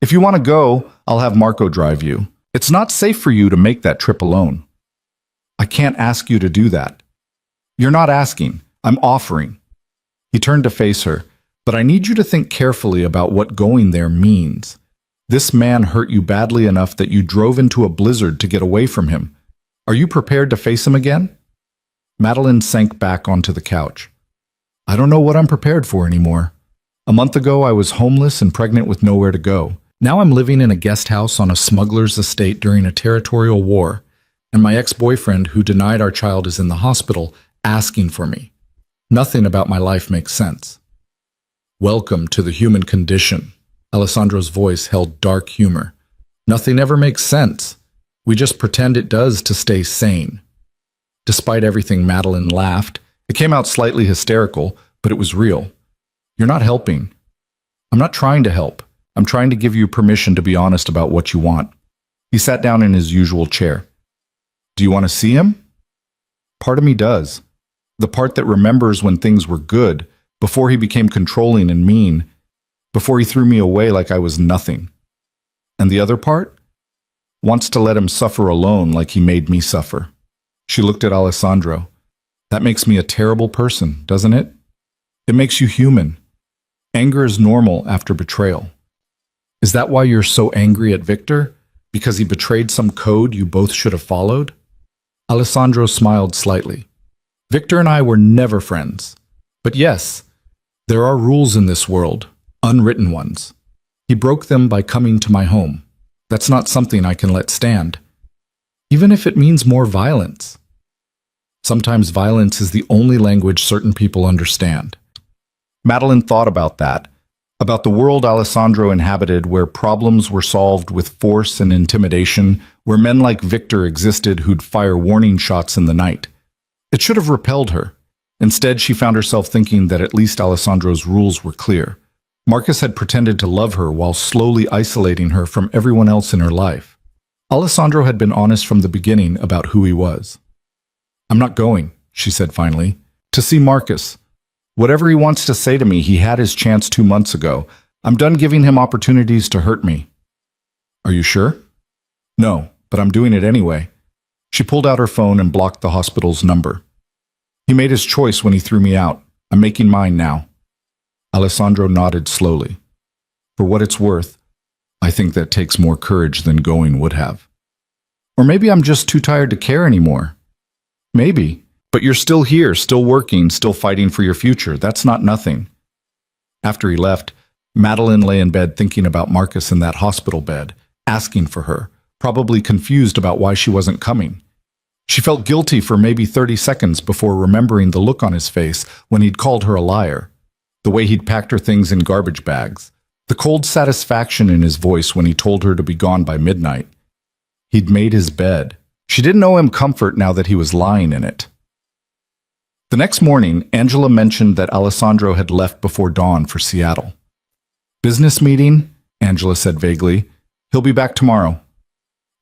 If you want to go, I'll have Marco drive you. It's not safe for you to make that trip alone. I can't ask you to do that. You're not asking. I'm offering. He turned to face her. But I need you to think carefully about what going there means. This man hurt you badly enough that you drove into a blizzard to get away from him. Are you prepared to face him again? Madeline sank back onto the couch. I don't know what I'm prepared for anymore. A month ago, I was homeless and pregnant with nowhere to go. Now I'm living in a guest house on a smuggler's estate during a territorial war, and my ex-boyfriend, who denied our child, is in the hospital asking for me. Nothing about my life makes sense. Welcome to the human condition. Alessandro's voice held dark humor. Nothing ever makes sense. We just pretend it does to stay sane. Despite everything, Madeline laughed. It came out slightly hysterical, but it was real. You're not helping. I'm not trying to help. I'm trying to give you permission to be honest about what you want. He sat down in his usual chair. Do you want to see him? Part of me does. The part that remembers when things were good, before he became controlling and mean, before he threw me away like I was nothing. And the other part? Wants to let him suffer alone like he made me suffer. She looked at Alessandro. That makes me a terrible person, doesn't it? It makes you human. Anger is normal after betrayal. Is that why you're so angry at Victor? Because he betrayed some code you both should have followed? Alessandro smiled slightly. Victor and I were never friends. But yes, there are rules in this world, unwritten ones. He broke them by coming to my home. That's not something I can let stand. Even if it means more violence. Sometimes violence is the only language certain people understand. Madeline thought about that, about the world Alessandro inhabited where problems were solved with force and intimidation, where men like Victor existed who'd fire warning shots in the night. It should have repelled her. Instead, she found herself thinking that at least Alessandro's rules were clear. Marcus had pretended to love her while slowly isolating her from everyone else in her life. Alessandro had been honest from the beginning about who he was. "I'm not going," she said finally, "to see Marcus. Whatever he wants to say to me, he had his chance 2 months ago. I'm done giving him opportunities to hurt me." "Are you sure?" "No, but I'm doing it anyway." She pulled out her phone and blocked the hospital's number. "He made his choice when he threw me out. I'm making mine now." Alessandro nodded slowly. "For what it's worth, I think that takes more courage than going would have. Or maybe I'm just too tired to care anymore. Maybe, but you're still here, still working, still fighting for your future. That's not nothing." After he left, Madeline lay in bed thinking about Marcus in that hospital bed, asking for her, probably confused about why she wasn't coming. She felt guilty for maybe 30 seconds before remembering the look on his face when he'd called her a liar, the way he'd packed her things in garbage bags, the cold satisfaction in his voice when he told her to be gone by midnight. He'd made his bed. She didn't owe him comfort now that he was lying in it. The next morning, Angela mentioned that Alessandro had left before dawn for Seattle. "Business meeting?" Angela said vaguely. "He'll be back tomorrow."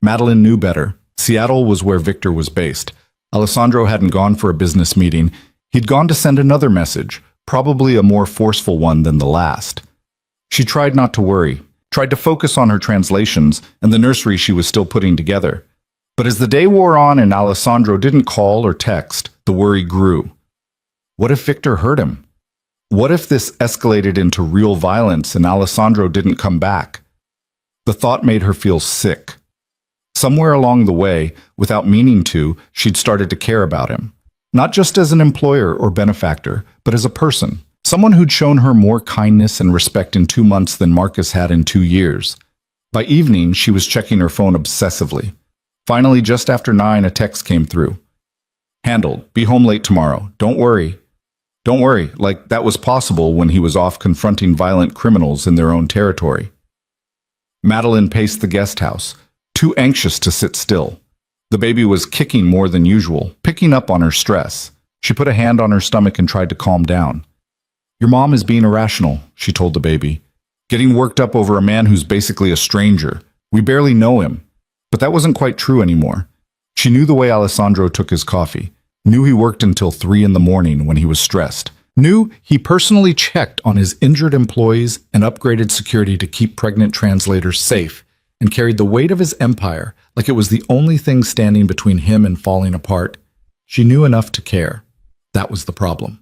Madeline knew better. Seattle was where Victor was based. Alessandro hadn't gone for a business meeting. He'd gone to send another message, probably a more forceful one than the last. She tried not to worry, tried to focus on her translations and the nursery she was still putting together. But as the day wore on and Alessandro didn't call or text, the worry grew. What if Victor hurt him? What if this escalated into real violence and Alessandro didn't come back? The thought made her feel sick. Somewhere along the way, without meaning to, she'd started to care about him. Not just as an employer or benefactor, but as a person. Someone who'd shown her more kindness and respect in 2 months than Marcus had in 2 years. By evening, she was checking her phone obsessively. Finally, just after 9, a text came through. "Handled. Be home late tomorrow. Don't worry." Don't worry, like that was possible when he was off confronting violent criminals in their own territory. Madeline paced the guest house, too anxious to sit still. The baby was kicking more than usual, picking up on her stress. She put a hand on her stomach and tried to calm down. "Your mom is being irrational," she told the baby. "Getting worked up over a man who's basically a stranger. We barely know him." But that wasn't quite true anymore. She knew the way Alessandro took his coffee. Knew he worked until 3 in the morning when he was stressed. Knew he personally checked on his injured employees and upgraded security to keep pregnant translators safe, and carried the weight of his empire like it was the only thing standing between him and falling apart. She knew enough to care. That was the problem.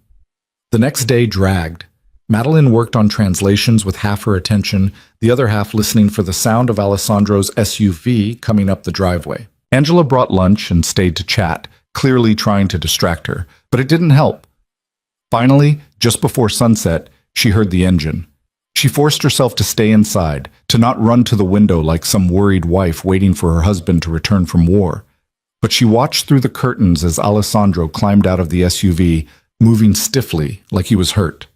The next day dragged. Madeline worked on translations with half her attention, the other half listening for the sound of Alessandro's SUV coming up the driveway. Angela brought lunch and stayed to chat, clearly trying to distract her, but it didn't help. Finally, just before sunset, she heard the engine. She forced herself to stay inside, to not run to the window like some worried wife waiting for her husband to return from war. But she watched through the curtains as Alessandro climbed out of the SUV, moving stiffly like he was hurt.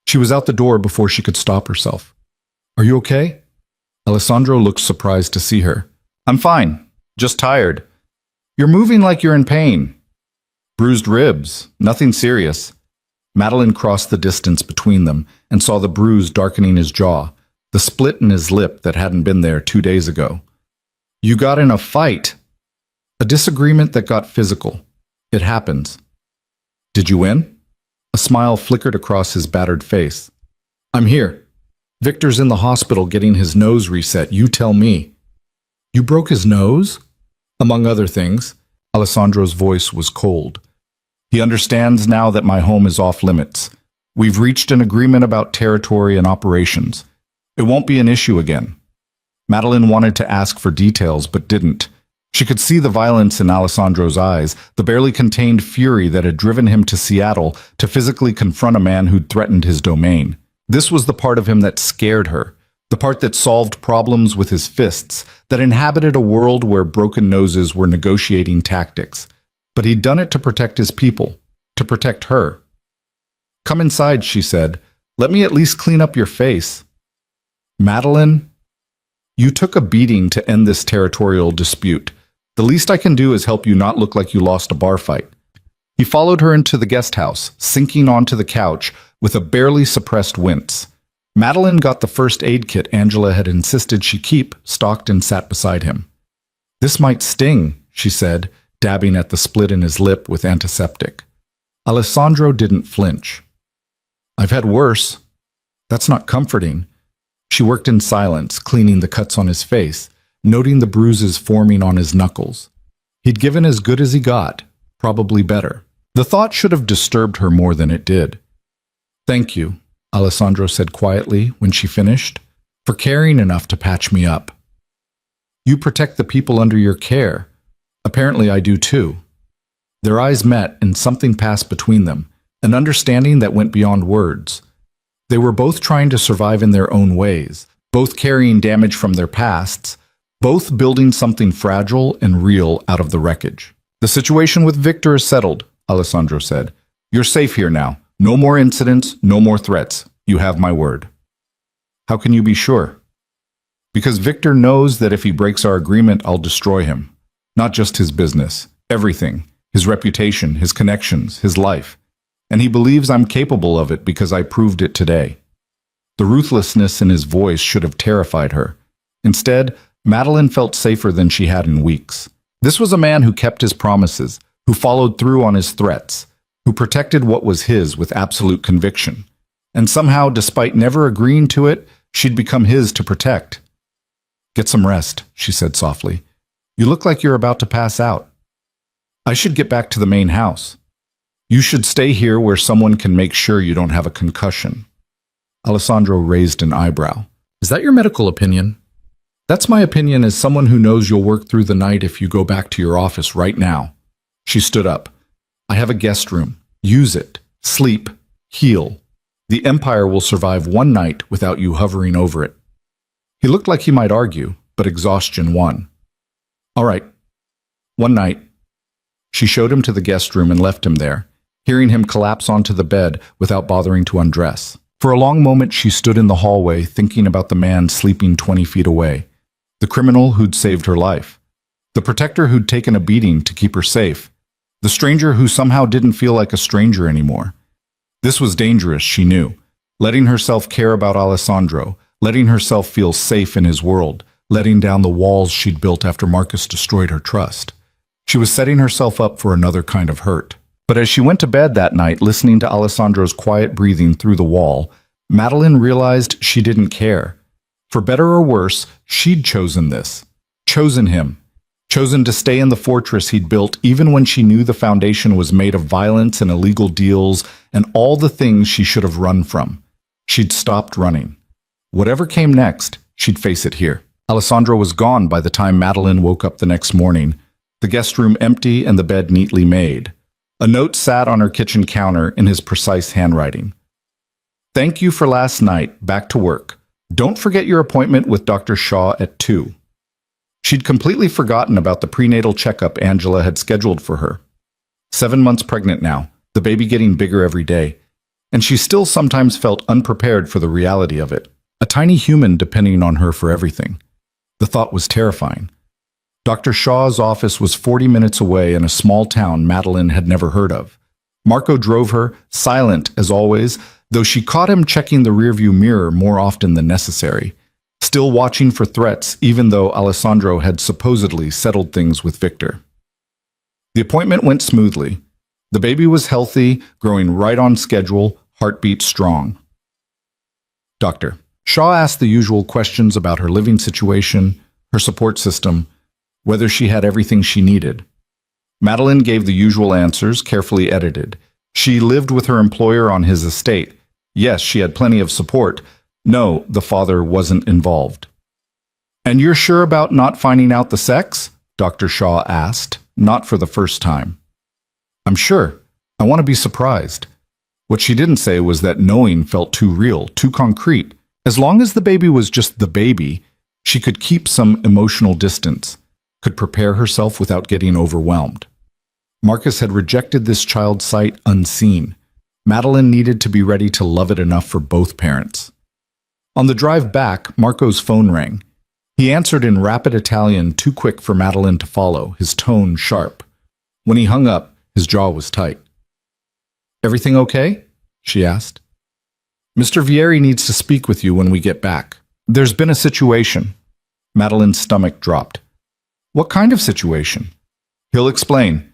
She was out the door before she could stop herself. "Are you okay?" Alessandro looked surprised to see her. "I'm fine, just tired." "You're moving like you're in pain." "Bruised ribs, nothing serious." Madeline crossed the distance between them and saw the bruise darkening his jaw, the split in his lip that hadn't been there 2 days ago. "You got in a fight." "A disagreement that got physical. It happens." "Did you win?" A smile flickered across his battered face. "I'm here. Victor's in the hospital getting his nose reset. You tell me." "You broke his nose?" "Among other things." Alessandro's voice was cold. "He understands now that my home is off limits. We've reached an agreement about territory and operations. It won't be an issue again." Madeline wanted to ask for details, but didn't. She could see the violence in Alessandro's eyes, the barely contained fury that had driven him to Seattle to physically confront a man who'd threatened his domain. This was the part of him that scared her, the part that solved problems with his fists, that inhabited a world where broken noses were negotiating tactics. But he'd done it to protect his people, to protect her. "Come inside," she said. "Let me at least clean up your face." "Madeline, you took a beating to end this territorial dispute. The least I can do is help you not look like you lost a bar fight." He followed her into the guest house, sinking onto the couch with a barely suppressed wince. Madeline got the first aid kit Angela had insisted she keep, stocked and sat beside him. This might sting, she said, dabbing at the split in his lip with antiseptic. Alessandro didn't flinch. I've had worse. That's not comforting. She worked in silence, cleaning the cuts on his face, noting the bruises forming on his knuckles. He'd given as good as he got, probably better. The thought should have disturbed her more than it did. Thank you, Alessandro said quietly when she finished, for caring enough to patch me up. You protect the people under your care. Apparently I do too. Their eyes met and something passed between them, an understanding that went beyond words. They were both trying to survive in their own ways, both carrying damage from their pasts, both building something fragile and real out of the wreckage. The situation with Victor is settled, Alessandro said. You're safe here now. No more incidents, no more threats. You have my word. How can you be sure? Because Victor knows that if he breaks our agreement, I'll destroy him. Not just his business, everything, his reputation, his connections, his life. And he believes I'm capable of it because I proved it today. The ruthlessness in his voice should have terrified her. Instead, Madeline felt safer than she had in weeks. This was a man who kept his promises, who followed through on his threats, who protected what was his with absolute conviction. And somehow, despite never agreeing to it, she'd become his to protect. Get some rest, she said softly. You look like you're about to pass out. I should get back to the main house. You should stay here where someone can make sure you don't have a concussion. Alessandro raised an eyebrow. Is that your medical opinion? That's my opinion as someone who knows you'll work through the night if you go back to your office right now. She stood up. I have a guest room. Use it. Sleep. Heal. The Empire will survive one night without you hovering over it. He looked like he might argue, but exhaustion won. All right. One night. She showed him to the guest room and left him there, hearing him collapse onto the bed without bothering to undress. For a long moment she stood in the hallway thinking about the man sleeping 20 feet away, the criminal who'd saved her life, the protector who'd taken a beating to keep her safe, the stranger who somehow didn't feel like a stranger anymore. This was dangerous, she knew, letting herself care about Alessandro, letting herself feel safe in his world, letting down the walls she'd built after Marcus destroyed her trust. She was setting herself up for another kind of hurt. But as she went to bed that night, listening to Alessandro's quiet breathing through the wall, Madeline realized she didn't care. For better or worse, she'd chosen this. Chosen him. Chosen to stay in the fortress he'd built even when she knew the foundation was made of violence and illegal deals and all the things she should have run from. She'd stopped running. Whatever came next, she'd face it here. Alessandro was gone by the time Madeline woke up the next morning, the guest room empty and the bed neatly made. A note sat on her kitchen counter in his precise handwriting. Thank you for last night. Back to work. Don't forget your appointment with Dr. Shaw at 2. She'd completely forgotten about the prenatal checkup Angela had scheduled for her. 7 months pregnant now, the baby getting bigger every day, and she still sometimes felt unprepared for the reality of it. A tiny human depending on her for everything. The thought was terrifying. Dr. Shaw's office was 40 minutes away in a small town Madeline had never heard of. Marco drove her, silent as always, though she caught him checking the rearview mirror more often than necessary, still watching for threats even though Alessandro had supposedly settled things with Victor. The appointment went smoothly. The baby was healthy, growing right on schedule, heartbeat strong. Doctor. Shaw asked the usual questions about her living situation, her support system, whether she had everything she needed. Madeline gave the usual answers, carefully edited. She lived with her employer on his estate. Yes, she had plenty of support. No, the father wasn't involved. And you're sure about not finding out the sex? Dr. Shaw asked, not for the first time. I'm sure. I want to be surprised. What she didn't say was that knowing felt too real, too concrete. As long as the baby was just the baby, she could keep some emotional distance, could prepare herself without getting overwhelmed. Marcus had rejected this child's sight unseen. Madeline needed to be ready to love it enough for both parents. On the drive back, Marco's phone rang. He answered in rapid Italian, too quick for Madeline to follow, his tone sharp. When he hung up, his jaw was tight. Everything okay? She asked. Mr. Vieri needs to speak with you when we get back. There's been a situation. Madeline's stomach dropped. What kind of situation? He'll explain.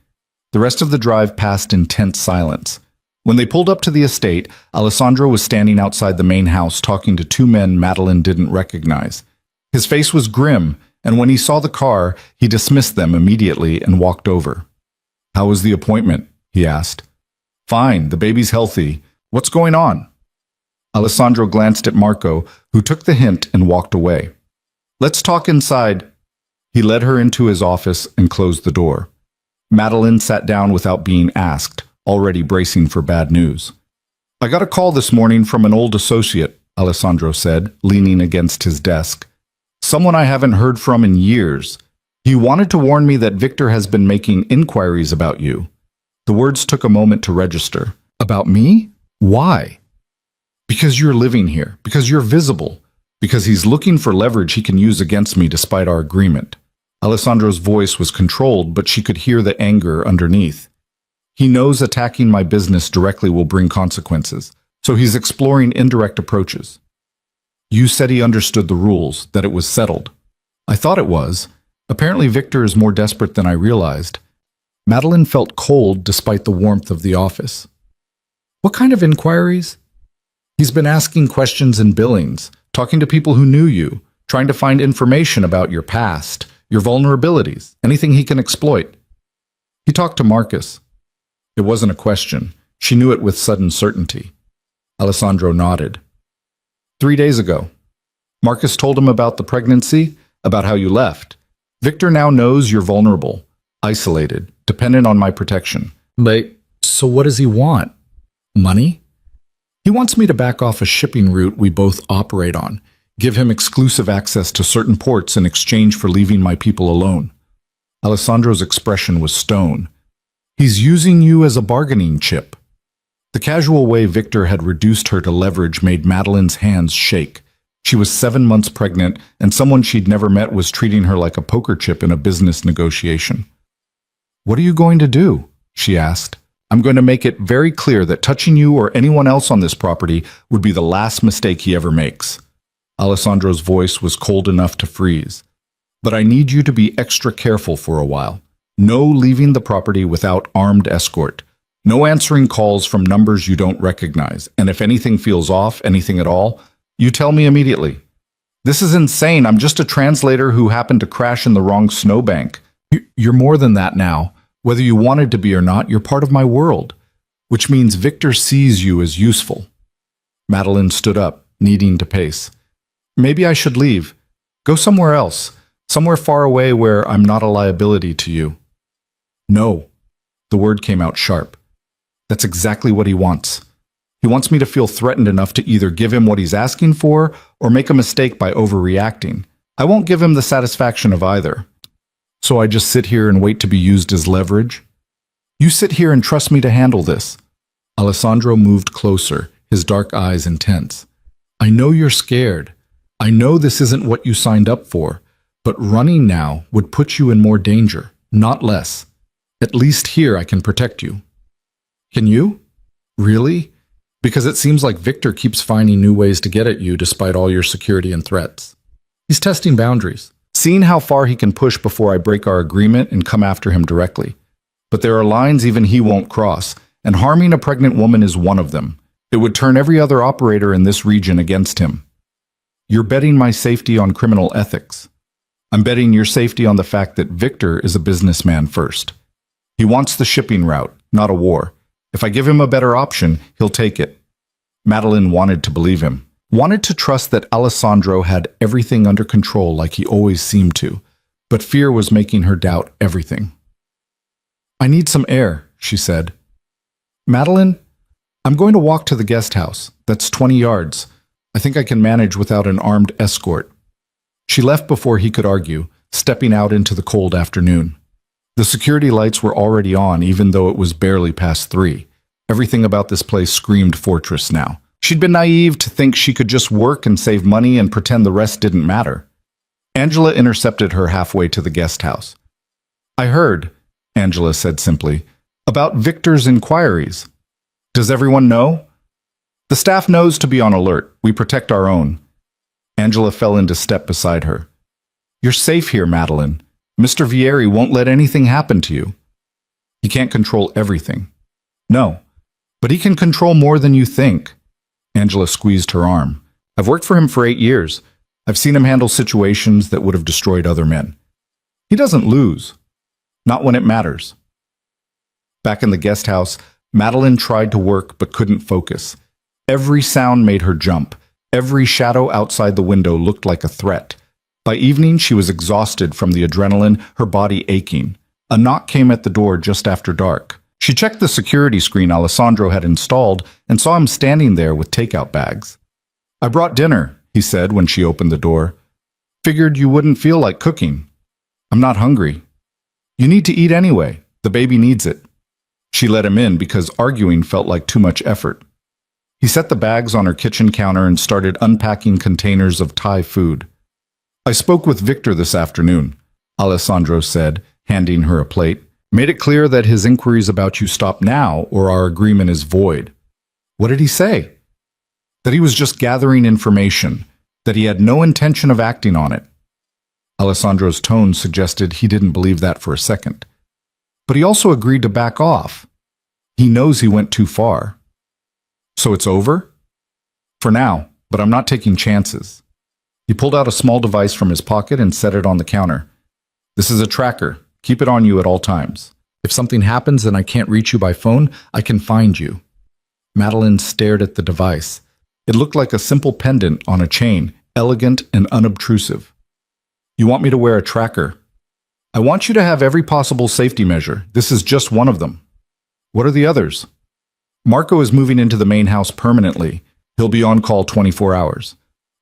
The rest of the drive passed in tense silence. When they pulled up to the estate, Alessandro was standing outside the main house talking to two men Madeline didn't recognize. His face was grim, and when he saw the car, he dismissed them immediately and walked over. "How was the appointment?" he asked. "Fine, the baby's healthy. What's going on?" Alessandro glanced at Marco, who took the hint and walked away. "Let's talk inside." He led her into his office and closed the door. Madeline sat down without being asked, already bracing for bad news. "I got a call this morning from an old associate," Alessandro said, leaning against his desk. "Someone I haven't heard from in years. He wanted to warn me that Victor has been making inquiries about you." The words took a moment to register. "About me? Why?" "Because you're living here, because you're visible, because he's looking for leverage he can use against me despite our agreement." Alessandro's voice was controlled, but she could hear the anger underneath. "He knows attacking my business directly will bring consequences, so he's exploring indirect approaches." "You said he understood the rules, that it was settled." "I thought it was. Apparently Victor is more desperate than I realized." Madeline felt cold despite the warmth of the office. "What kind of inquiries?" "He's been asking questions in billings, talking to people who knew you, trying to find information about your past, your vulnerabilities, anything he can exploit." He talked to Marcus. It wasn't a question. She knew it with sudden certainty. Alessandro nodded. 3 days ago. Marcus told him about the pregnancy, about how you left. Victor now knows you're vulnerable, isolated, dependent on my protection. But, so what does he want? Money? He wants me to back off a shipping route we both operate on, give him exclusive access to certain ports in exchange for leaving my people alone. Alessandro's expression was stone. He's using you as a bargaining chip. The casual way Victor had reduced her to leverage made Madeline's hands shake. She was 7 months pregnant, and someone she'd never met was treating her like a poker chip in a business negotiation. "What are you going to do?" she asked. "I'm going to make it very clear that touching you or anyone else on this property would be the last mistake he ever makes." Alessandro's voice was cold enough to freeze. "But I need you to be extra careful for a while. No leaving the property without armed escort. No answering calls from numbers you don't recognize. And if anything feels off, anything at all, you tell me immediately." "This is insane. I'm just a translator who happened to crash in the wrong snowbank." You're more than that now. Whether you wanted to be or not, you're part of my world. Which means Victor sees you as useful." Madeline stood up, needing to pace. "Maybe I should leave. Go somewhere else. Somewhere far away where I'm not a liability to you." "No." The word came out sharp. "That's exactly what he wants. He wants me to feel threatened enough to either give him what he's asking for or make a mistake by overreacting. I won't give him the satisfaction of either. So I just sit here and wait to be used as leverage? You sit here and trust me to handle this." Alessandro moved closer, his dark eyes intense. "I know you're scared. I know this isn't what you signed up for, but running now would put you in more danger, not less. At least here I can protect you." "Can you? Really? Because it seems like Victor keeps finding new ways to get at you despite all your security and threats. He's testing boundaries, seeing how far he can push before I break our agreement and come after him directly. But there are lines even he won't cross, and harming a pregnant woman is one of them. It would turn every other operator in this region against him. You're betting my safety on criminal ethics. I'm betting your safety on the fact that Victor is a businessman first. He wants the shipping route, not a war. If I give him a better option, he'll take it." Madeline wanted to believe him, wanted to trust that Alessandro had everything under control like he always seemed to, but fear was making her doubt everything. "I need some air," she said. "Madeline, I'm going to walk to the guest house. That's 20 yards. I think I can manage without an armed escort." She left before he could argue, stepping out into the cold afternoon. The security lights were already on, even though it was barely past 3. Everything about this place screamed fortress now. She'd been naive to think she could just work and save money and pretend the rest didn't matter. Angela intercepted her halfway to the guest house. "I heard," Angela said simply, "about Victor's inquiries. Does everyone know?" "The staff knows to be on alert. We protect our own." Angela fell into step beside her. "You're safe here, Madeline. Mr. Vieri won't let anything happen to you. He can't control everything. No, but he can control more than you think. Angela squeezed her arm. I've worked for him for 8 years. I've seen him handle situations that would have destroyed other men. He doesn't lose. Not when it matters. Back in the guest house, Madeline tried to work but couldn't focus. Every sound made her jump. Every shadow outside the window looked like a threat. By evening, she was exhausted from the adrenaline, her body aching. A knock came at the door just after dark. She checked the security screen Alessandro had installed and saw him standing there with takeout bags. I brought dinner, he said when she opened the door. Figured you wouldn't feel like cooking. I'm not hungry. You need to eat anyway. The baby needs it. She let him in because arguing felt like too much effort. He set the bags on her kitchen counter and started unpacking containers of Thai food. I spoke with Victor this afternoon, Alessandro said, handing her a plate. Made it clear that his inquiries about you stop now or our agreement is void. What did he say? That he was just gathering information, that he had no intention of acting on it. Alessandro's tone suggested he didn't believe that for a second. But he also agreed to back off. He knows he went too far. So it's over? For now, but I'm not taking chances. He pulled out a small device from his pocket and set it on the counter. This is a tracker. Keep it on you at all times. If something happens and I can't reach you by phone, I can find you. Madeline stared at the device. It looked like a simple pendant on a chain, elegant and unobtrusive. You want me to wear a tracker? I want you to have every possible safety measure. This is just one of them. What are the others? Marco is moving into the main house permanently. He'll be on call 24 hours.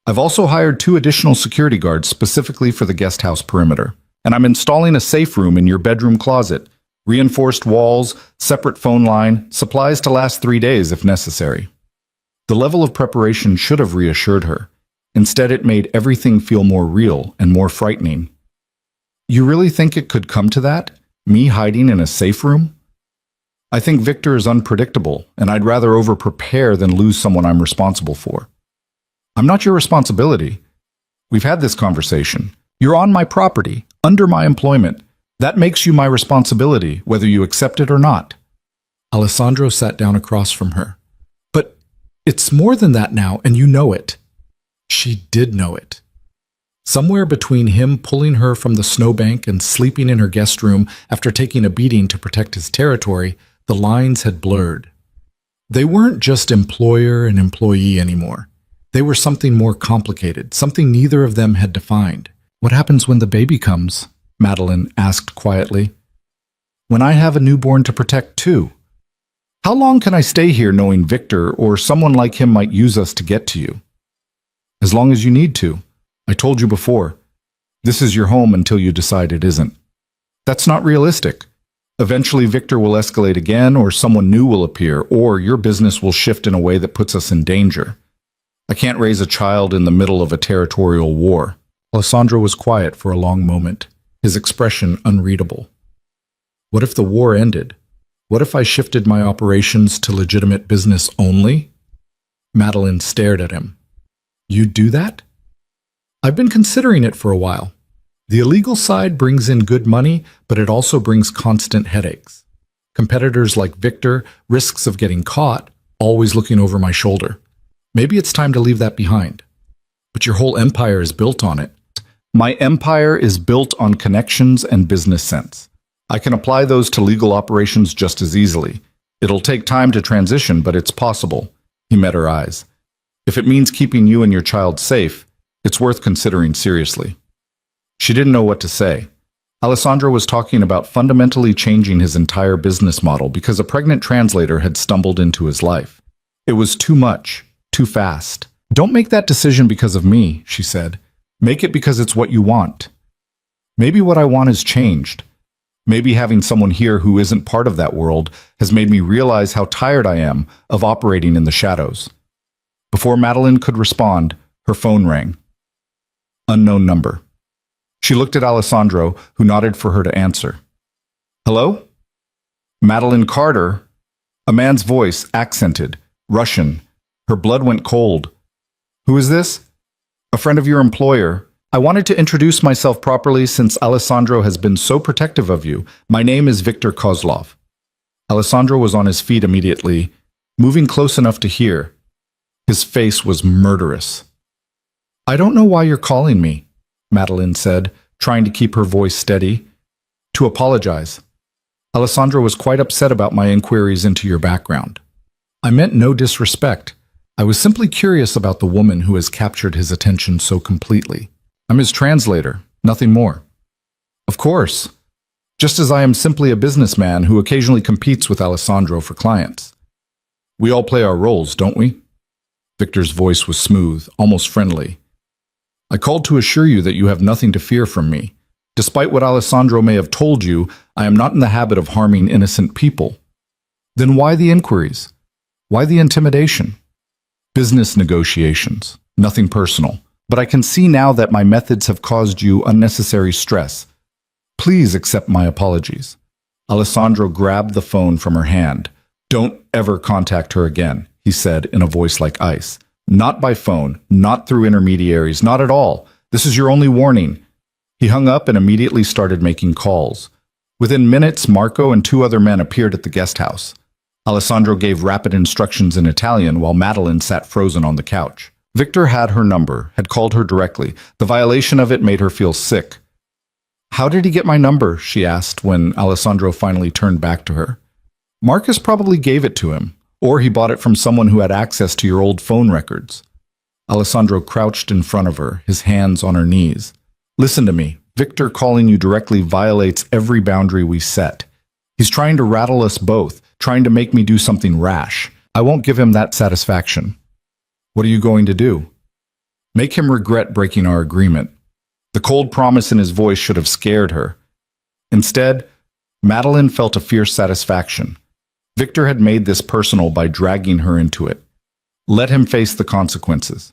I've also hired 2 additional security guards specifically for the guest house perimeter. And I'm installing a safe room in your bedroom closet. Reinforced walls, separate phone line, supplies to last 3 days if necessary. The level of preparation should have reassured her. Instead, it made everything feel more real and more frightening. You really think it could come to that? Me hiding in a safe room? I think Victor is unpredictable, and I'd rather over-prepare than lose someone I'm responsible for. I'm not your responsibility. We've had this conversation. You're on my property, under my employment. That makes you my responsibility, whether you accept it or not. Alessandro sat down across from her. But it's more than that now, and you know it. She did know it. Somewhere between him pulling her from the snowbank and sleeping in her guest room after taking a beating to protect his territory, the lines had blurred. They weren't just employer and employee anymore. They were something more complicated, something neither of them had defined. What happens when the baby comes? Madeline asked quietly. When I have a newborn to protect too. How long can I stay here knowing Victor or someone like him might use us to get to you? As long as you need to. I told you before. This is your home until you decide it isn't. That's not realistic. Eventually Victor will escalate again, or someone new will appear, or your business will shift in a way that puts us in danger. I can't raise a child in the middle of a territorial war. Alessandro was quiet for a long moment, his expression unreadable. What if the war ended? What if I shifted my operations to legitimate business only? Madeline stared at him. You'd do that? I've been considering it for a while. The illegal side brings in good money, but it also brings constant headaches. Competitors like Victor, risks of getting caught, always looking over my shoulder. Maybe it's time to leave that behind. But your whole empire is built on it. My empire is built on connections and business sense. I can apply those to legal operations just as easily. It'll take time to transition, but it's possible. He met her eyes. If it means keeping you and your child safe, it's worth considering seriously. She didn't know what to say. Alessandro was talking about fundamentally changing his entire business model because a pregnant translator had stumbled into his life. It was too much, too fast. Don't make that decision because of me, she said. Make it because it's what you want. Maybe what I want has changed. Maybe having someone here who isn't part of that world has made me realize how tired I am of operating in the shadows. Before Madeline could respond, her phone rang. Unknown number. She looked at Alessandro, who nodded for her to answer. Hello? Madeline Carter? A man's voice, accented, Russian. Her blood went cold. Who is this? A friend of your employer. I wanted to introduce myself properly since Alessandro has been so protective of you. My name is Victor Kozlov. Alessandro was on his feet immediately, moving close enough to hear. His face was murderous. I don't know why you're calling me, Madeline said, trying to keep her voice steady. To apologize. Alessandro was quite upset about my inquiries into your background. I meant no disrespect. I was simply curious about the woman who has captured his attention so completely. I'm his translator, nothing more. Of course. Just as I am simply a businessman who occasionally competes with Alessandro for clients. We all play our roles, don't we? Victor's voice was smooth, almost friendly. I called to assure you that you have nothing to fear from me. Despite what Alessandro may have told you, I am not in the habit of harming innocent people. Then why the inquiries? Why the intimidation? Business negotiations, nothing personal. But I can see now that my methods have caused you unnecessary stress. Please accept my apologies. Alessandro grabbed the phone from her hand. Don't ever contact her again, he said in a voice like ice. Not by phone, not through intermediaries, not at all. This is your only warning. He hung up and immediately started making calls. Within minutes, Marco and 2 other men appeared at the guest house. Alessandro gave rapid instructions in Italian while Madeline sat frozen on the couch. Victor had her number, had called her directly. The violation of it made her feel sick. How did he get my number? She asked when Alessandro finally turned back to her. Marcus probably gave it to him, or he bought it from someone who had access to your old phone records. Alessandro crouched in front of her, his hands on her knees. Listen to me. Victor calling you directly violates every boundary we set. He's trying to rattle us both, trying to make me do something rash. I won't give him that satisfaction. What are you going to do? Make him regret breaking our agreement. The cold promise in his voice should have scared her. Instead, Madeline felt a fierce satisfaction. Victor had made this personal by dragging her into it. Let him face the consequences.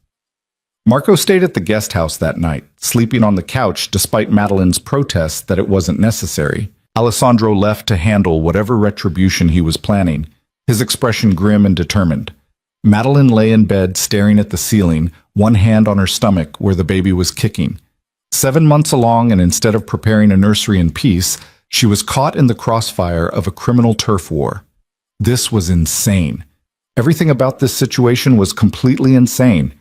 Marco stayed at the guest house that night, sleeping on the couch despite Madeline's protests that it wasn't necessary. Alessandro left to handle whatever retribution he was planning, his expression grim and determined. Madeline lay in bed staring at the ceiling, one hand on her stomach where the baby was kicking. 7 months along, and instead of preparing a nursery in peace, she was caught in the crossfire of a criminal turf war. This was insane. Everything about this situation was completely insane.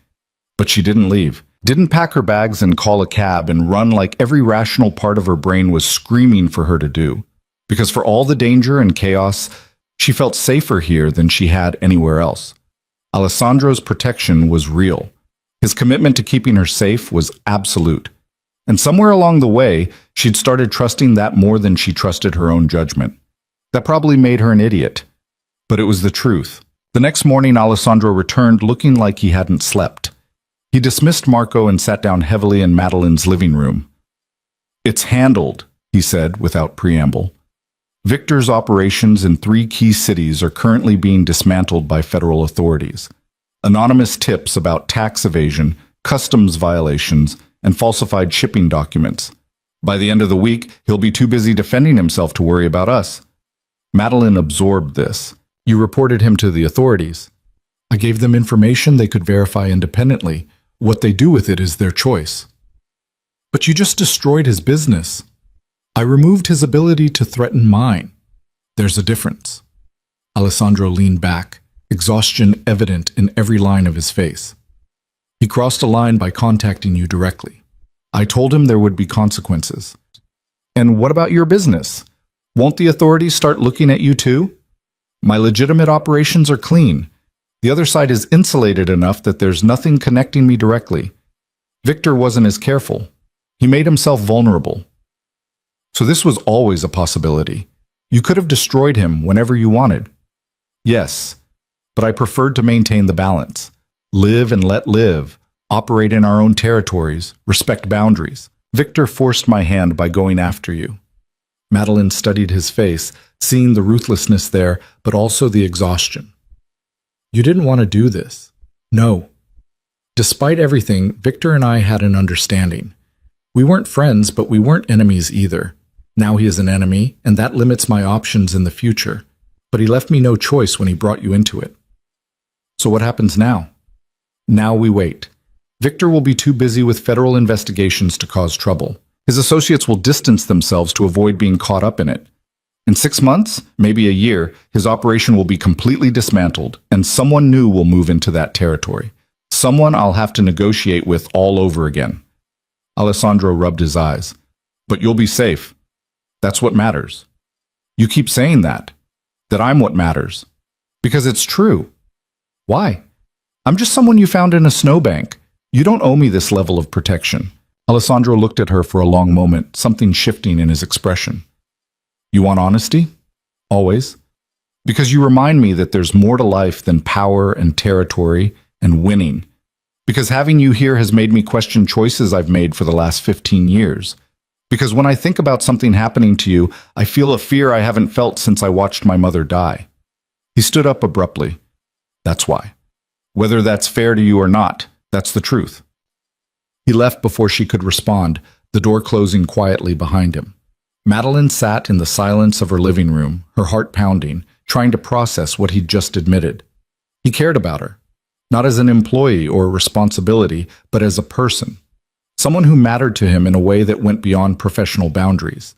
But she didn't leave, didn't pack her bags and call a cab and run like every rational part of her brain was screaming for her to do. Because for all the danger and chaos, she felt safer here than she had anywhere else. Alessandro's protection was real. His commitment to keeping her safe was absolute. And somewhere along the way, she'd started trusting that more than she trusted her own judgment. That probably made her an idiot. But it was the truth. The next morning, Alessandro returned looking like he hadn't slept. He dismissed Marco and sat down heavily in Madeline's living room. It's handled, he said without preamble. Victor's operations in 3 key cities are currently being dismantled by federal authorities. Anonymous tips about tax evasion, customs violations, and falsified shipping documents. By the end of the week, he'll be too busy defending himself to worry about us. Madeline absorbed this. You reported him to the authorities. I gave them information they could verify independently. What they do with it is their choice. But you just destroyed his business. I removed his ability to threaten mine. There's a difference. Alessandro leaned back, exhaustion evident in every line of his face. He crossed a line by contacting you directly. I told him there would be consequences. And what about your business? Won't the authorities start looking at you too? My legitimate operations are clean. The other side is insulated enough that there's nothing connecting me directly. Victor wasn't as careful. He made himself vulnerable. So this was always a possibility. You could have destroyed him whenever you wanted. Yes, but I preferred to maintain the balance. Live and let live. Operate in our own territories. Respect boundaries. Victor forced my hand by going after you. Madeline studied his face, seeing the ruthlessness there, but also the exhaustion. You didn't want to do this. No. Despite everything, Victor and I had an understanding. We weren't friends, but we weren't enemies either. Now he is an enemy, and that limits my options in the future. But he left me no choice when he brought you into it. So what happens now? Now we wait. Victor will be too busy with federal investigations to cause trouble. His associates will distance themselves to avoid being caught up in it. In 6 months, maybe a year, his operation will be completely dismantled, and someone new will move into that territory. Someone I'll have to negotiate with all over again. Alessandro rubbed his eyes. But you'll be safe. That's what matters. You keep saying that I'm what matters. Because it's true. Why? I'm just someone you found in a snowbank. You don't owe me this level of protection. Alessandro looked at her for a long moment, something shifting in his expression. You want honesty? Always. Because you remind me that there's more to life than power and territory and winning. Because having you here has made me question choices I've made for the last 15 years. Because when I think about something happening to you, I feel a fear I haven't felt since I watched my mother die. He stood up abruptly. That's why. Whether that's fair to you or not, that's the truth. He left before she could respond, the door closing quietly behind him. Madeline sat in the silence of her living room, her heart pounding, trying to process what he'd just admitted. He cared about her, not as an employee or a responsibility, but as a person. Someone who mattered to him in a way that went beyond professional boundaries.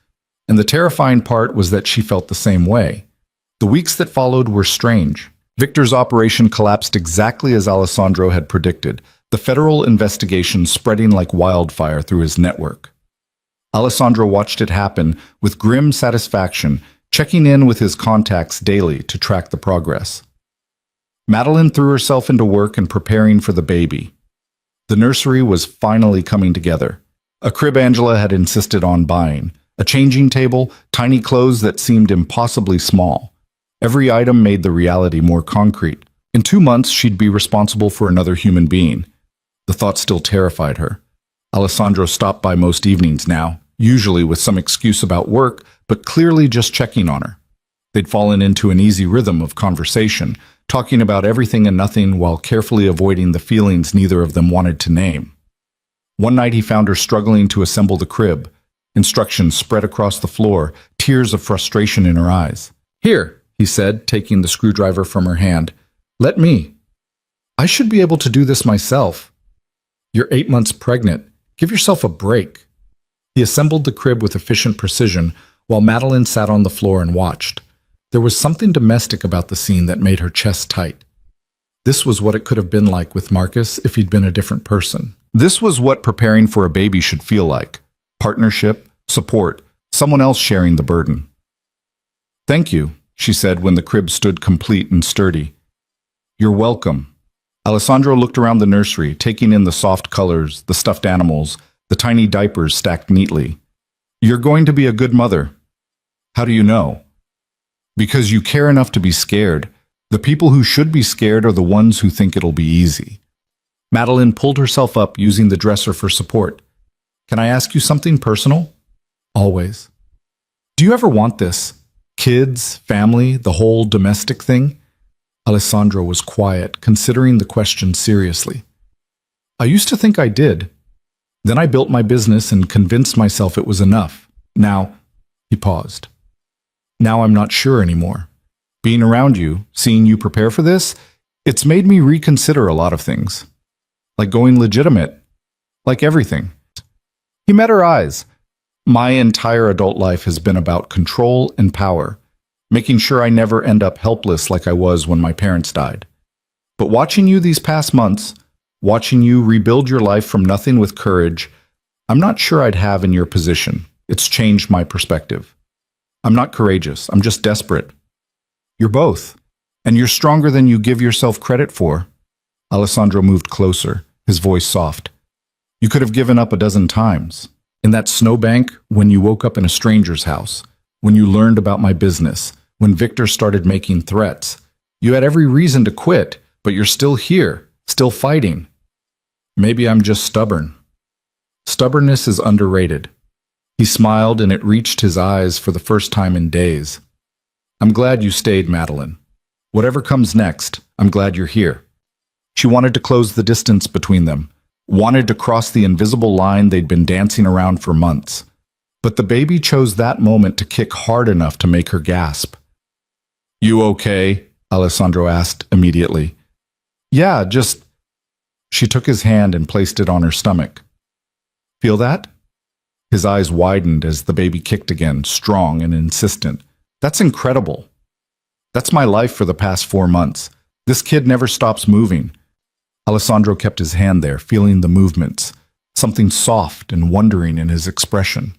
And the terrifying part was that she felt the same way. The weeks that followed were strange. Victor's operation collapsed exactly as Alessandro had predicted, the federal investigation spreading like wildfire through his network. Alessandro watched it happen with grim satisfaction, checking in with his contacts daily to track the progress. Madeline threw herself into work and preparing for the baby. The nursery was finally coming together. A crib Angela had insisted on buying, a changing table, tiny clothes that seemed impossibly small. Every item made the reality more concrete. In 2 months, she'd be responsible for another human being. The thought still terrified her. Alessandro stopped by most evenings now, usually with some excuse about work, but clearly just checking on her. They'd fallen into an easy rhythm of conversation, talking about everything and nothing while carefully avoiding the feelings neither of them wanted to name. One night he found her struggling to assemble the crib, instructions spread across the floor, tears of frustration in her eyes. Here, he said, taking the screwdriver from her hand. Let me. I should be able to do this myself. You're 8 months pregnant. Give yourself a break. He assembled the crib with efficient precision while Madeline sat on the floor and watched. There was something domestic about the scene that made her chest tight. This was what it could have been like with Marcus if he'd been a different person. This was what preparing for a baby should feel like. Partnership, support, someone else sharing the burden. Thank you, she said when the crib stood complete and sturdy. You're welcome. Alessandro looked around the nursery, taking in the soft colors, the stuffed animals, the tiny diapers stacked neatly. You're going to be a good mother. How do you know? Because you care enough to be scared. The people who should be scared are the ones who think it'll be easy. Madeline pulled herself up, using the dresser for support. Can I ask you something personal? Always. Do you ever want this? Kids, family, the whole domestic thing? Alessandro was quiet, considering the question seriously. I used to think I did. Then I built my business and convinced myself it was enough. Now, he paused. Now I'm not sure anymore. Being around you, seeing you prepare for this, it's made me reconsider a lot of things. Like going legitimate. Like everything. He met her eyes. My entire adult life has been about control and power, making sure I never end up helpless like I was when my parents died. But watching you these past months, watching you rebuild your life from nothing with courage, I'm not sure I'd have in your position. It's changed my perspective. I'm not courageous, I'm just desperate. You're both, and you're stronger than you give yourself credit for. Alessandro moved closer, his voice soft. You could have given up a dozen times. In that snowbank, when you woke up in a stranger's house, when you learned about my business, when Victor started making threats. You had every reason to quit, but you're still here, still fighting. Maybe I'm just stubborn. Stubbornness is underrated. He smiled, and it reached his eyes for the first time in days. I'm glad you stayed, Madeline. Whatever comes next, I'm glad you're here. She wanted to close the distance between them, wanted to cross the invisible line they'd been dancing around for months. But the baby chose that moment to kick hard enough to make her gasp. You okay? Alessandro asked immediately. Yeah, just... She took his hand and placed it on her stomach. Feel that? His eyes widened as the baby kicked again, strong and insistent. That's incredible. That's my life for the past 4 months. This kid never stops moving. Alessandro kept his hand there, feeling the movements, something soft and wondering in his expression.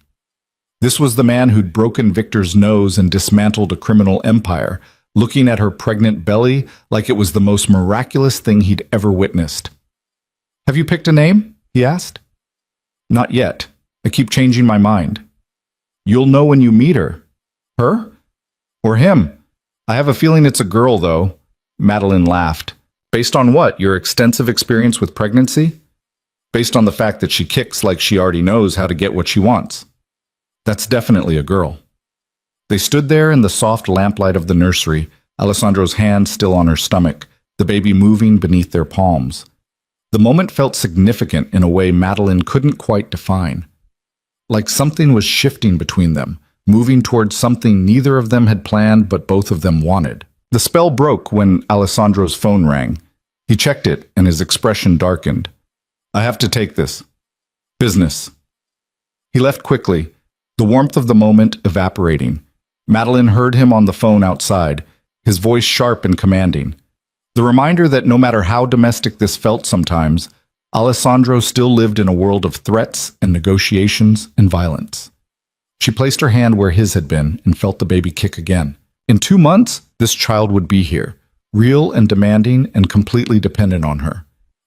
This was the man who'd broken Victor's nose and dismantled a criminal empire, looking at her pregnant belly like it was the most miraculous thing he'd ever witnessed. Have you picked a name? He asked. Not yet. I keep changing my mind. You'll know when you meet her. Her? Or him? I have a feeling it's a girl, though. Madeline laughed. Based on what? Your extensive experience with pregnancy? Based on the fact that she kicks like she already knows how to get what she wants. That's definitely a girl. They stood there in the soft lamplight of the nursery, Alessandro's hand still on her stomach, the baby moving beneath their palms. The moment felt significant in a way Madeline couldn't quite define. Like something was shifting between them, moving towards something neither of them had planned but both of them wanted. The spell broke when Alessandro's phone rang. He checked it and his expression darkened. I have to take this. Business. He left quickly, the warmth of the moment evaporating. Madeline heard him on the phone outside, his voice sharp and commanding. The reminder that no matter how domestic this felt sometimes, Alessandro still lived in a world of threats and negotiations and violence. She placed her hand where his had been and felt the baby kick again. In 2 months, this child would be here, real and demanding and completely dependent on her.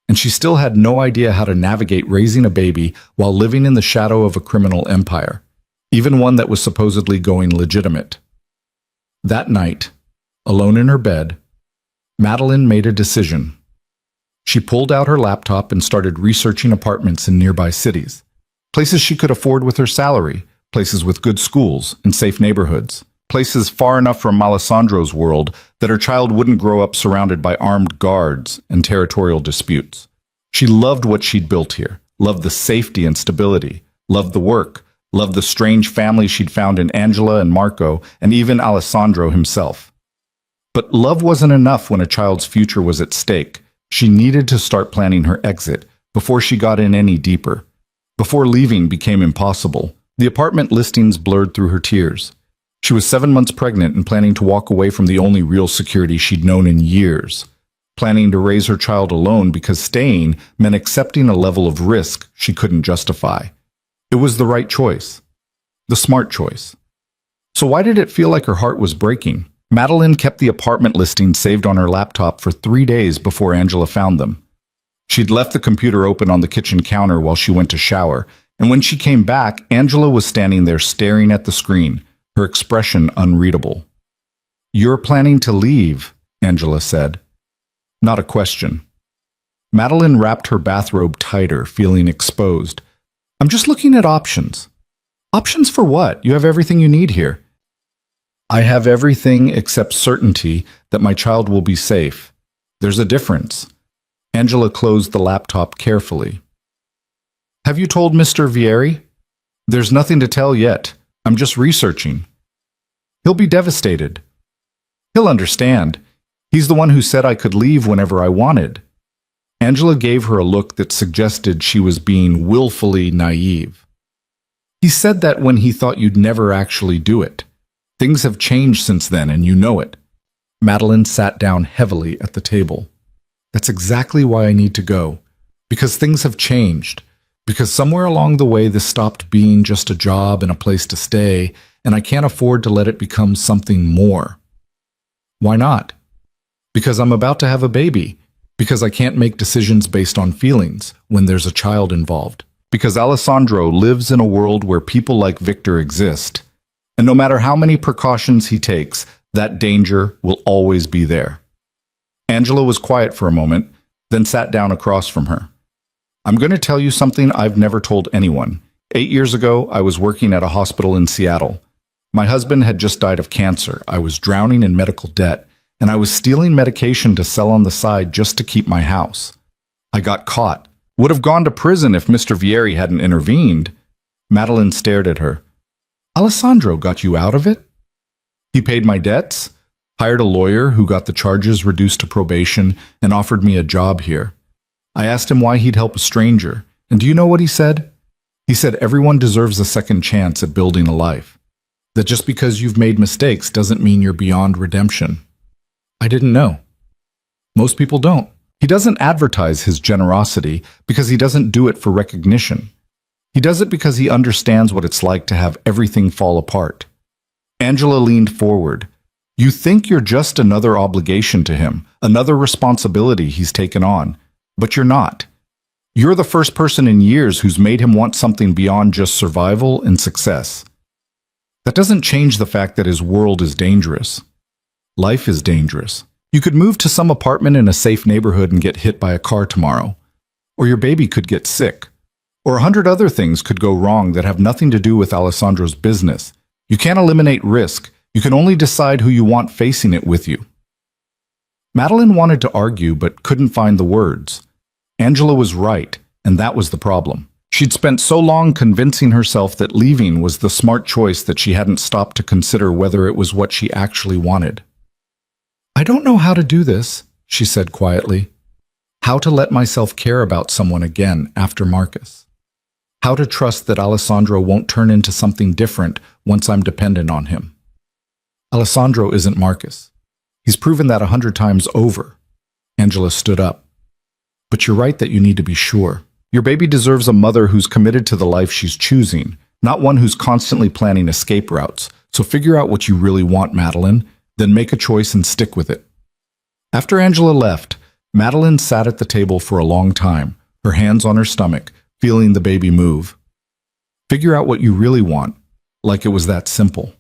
And she still had no idea how to navigate raising a baby while living in the shadow of a criminal empire, even one that was supposedly going legitimate. That night, alone in her bed, Madeline made a decision. She pulled out her laptop and started researching apartments in nearby cities, places she could afford with her salary, places with good schools and safe neighborhoods, places far enough from Alessandro's world that her child wouldn't grow up surrounded by armed guards and territorial disputes. She loved what she'd built here, loved the safety and stability, loved the work, loved the strange family she'd found in Angela and Marco, and even Alessandro himself. But love wasn't enough when a child's future was at stake. She needed to start planning her exit before she got in any deeper, before leaving became impossible. The apartment listings blurred through her tears. She was 7 months pregnant and planning to walk away from the only real security she'd known in years, planning to raise her child alone because staying meant accepting a level of risk she couldn't justify. It was the right choice, the smart choice. So why did it feel like her heart was breaking? Madeline kept the apartment listing saved on her laptop for 3 days before Angela found them. She'd left the computer open on the kitchen counter while she went to shower, and when she came back, Angela was standing there staring at the screen, her expression unreadable. "You're planning to leave," Angela said. Not a question. Madeline wrapped her bathrobe tighter, feeling exposed. "I'm just looking at options." "Options for what? You have everything you need here." "I have everything except certainty that my child will be safe. There's a difference." Angela closed the laptop carefully. "Have you told Mr. Vieri?" "There's nothing to tell yet. I'm just researching." "He'll be devastated." "He'll understand. He's the one who said I could leave whenever I wanted." Angela gave her a look that suggested she was being willfully naive. "He said that when he thought you'd never actually do it. Things have changed since then, and you know it." Madeline sat down heavily at the table. "That's exactly why I need to go. Because things have changed. Because somewhere along the way this stopped being just a job and a place to stay, and I can't afford to let it become something more." "Why not?" "Because I'm about to have a baby. Because I can't make decisions based on feelings when there's a child involved. Because Alessandro lives in a world where people like Victor exist. And no matter how many precautions he takes, that danger will always be there." Angela was quiet for a moment, then sat down across from her. "I'm going to tell you something I've never told anyone. 8 years ago, I was working at a hospital in Seattle. My husband had just died of cancer. I was drowning in medical debt, and I was stealing medication to sell on the side just to keep my house. I got caught. Would have gone to prison if Mr. Vieri hadn't intervened." Madeline stared at her. "Alessandro got you out of it?" "He paid my debts, hired a lawyer who got the charges reduced to probation, and offered me a job here. I asked him why he'd help a stranger, and do you know what he said? He said everyone deserves a second chance at building a life. That just because you've made mistakes doesn't mean you're beyond redemption. I didn't know. Most people don't. He doesn't advertise his generosity because he doesn't do it for recognition. He does it because he understands what it's like to have everything fall apart. Angela leaned forward. You think you're just another obligation to him, another responsibility he's taken on, but you're not. You're the first person in years who's made him want something beyond just survival and success. That doesn't change the fact that his world is dangerous. Life is dangerous. You could move to some apartment in a safe neighborhood and get hit by a car tomorrow. Or your baby could get sick. Or 100 other things could go wrong that have nothing to do with Alessandro's business. You can't eliminate risk. You can only decide who you want facing it with you. Madeline wanted to argue but couldn't find the words. Angela was right, and that was the problem. She'd spent so long convincing herself that leaving was the smart choice that she hadn't stopped to consider whether it was what she actually wanted. I don't know how to do this, she said quietly. How to let myself care about someone again after Marcus. How to trust that Alessandro won't turn into something different once I'm dependent on him. Alessandro isn't Marcus. He's proven that 100 times over. Angela stood up. But you're right that you need to be sure. Your baby deserves a mother who's committed to the life she's choosing, not one who's constantly planning escape routes. So figure out what you really want, Madeline, then make a choice and stick with it. After Angela left, Madeline sat at the table for a long time, her hands on her stomach, feeling the baby move. Figure out what you really want, like it was that simple.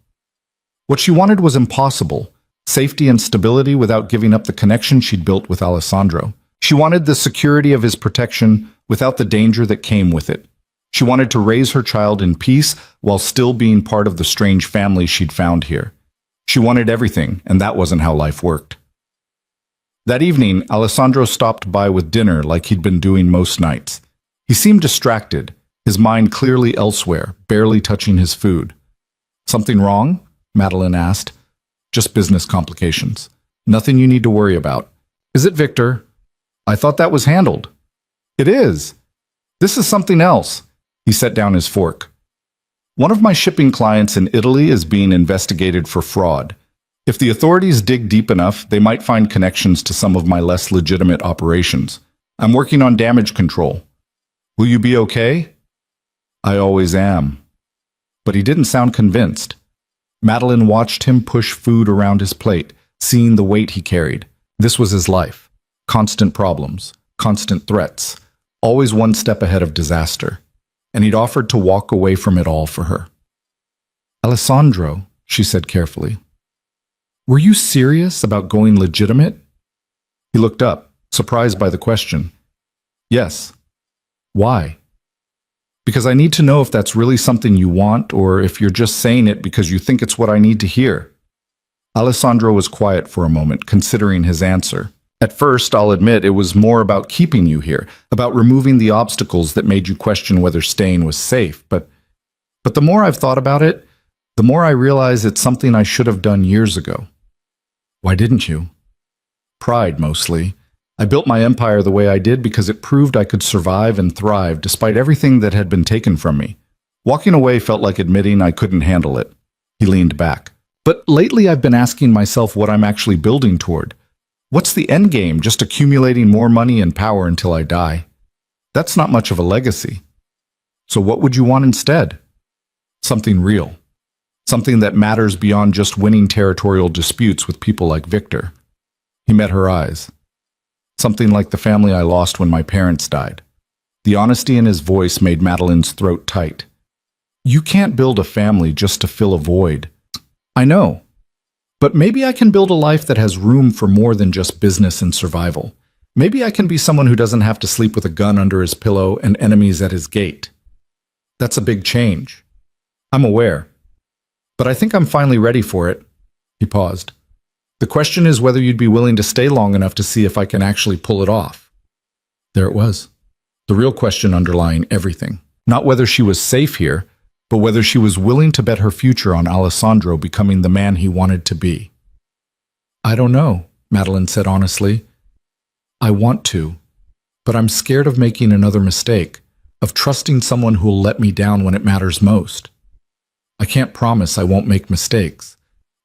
What she wanted was impossible, safety and stability without giving up the connection she'd built with Alessandro. She wanted the security of his protection without the danger that came with it. She wanted to raise her child in peace while still being part of the strange family she'd found here. She wanted everything, and that wasn't how life worked. That evening, Alessandro stopped by with dinner like he'd been doing most nights. He seemed distracted, his mind clearly elsewhere, barely touching his food. Something wrong? Madeline asked. Just business complications. Nothing you need to worry about. Is it Victor? I thought that was handled. It is. This is something else. He set down his fork. One of my shipping clients in Italy is being investigated for fraud. If the authorities dig deep enough, they might find connections to some of my less legitimate operations. I'm working on damage control. Will you be okay? I always am. But he didn't sound convinced. Madeline watched him push food around his plate, seeing the weight he carried. This was his life. Constant problems, constant threats, always one step ahead of disaster. And he'd offered to walk away from it all for her. Alessandro, she said carefully, were you serious about going legitimate? He looked up, surprised by the question. Yes. Why? Because I need to know if that's really something you want or if you're just saying it because you think it's what I need to hear. Alessandro was quiet for a moment, considering his answer. At first, I'll admit, it was more about keeping you here, about removing the obstacles that made you question whether staying was safe. But the more I've thought about it, the more I realize it's something I should have done years ago. Why didn't you? Pride, mostly. I built my empire the way I did because it proved I could survive and thrive despite everything that had been taken from me. Walking away felt like admitting I couldn't handle it. He leaned back. But lately I've been asking myself what I'm actually building toward. What's the end game, just accumulating more money and power until I die? That's not much of a legacy. So what would you want instead? Something real. Something that matters beyond just winning territorial disputes with people like Victor. He met her eyes. Something like the family I lost when my parents died. The honesty in his voice made Madeline's throat tight. You can't build a family just to fill a void. I know. But maybe I can build a life that has room for more than just business and survival. Maybe I can be someone who doesn't have to sleep with a gun under his pillow and enemies at his gate. That's a big change. I'm aware. But I think I'm finally ready for it. He paused. The question is whether you'd be willing to stay long enough to see if I can actually pull it off. There it was. The real question underlying everything. Not whether she was safe here, but whether she was willing to bet her future on Alessandro becoming the man he wanted to be. I don't know, Madeline said honestly. I want to. But I'm scared of making another mistake, of trusting someone who'll let me down when it matters most. I can't promise I won't make mistakes,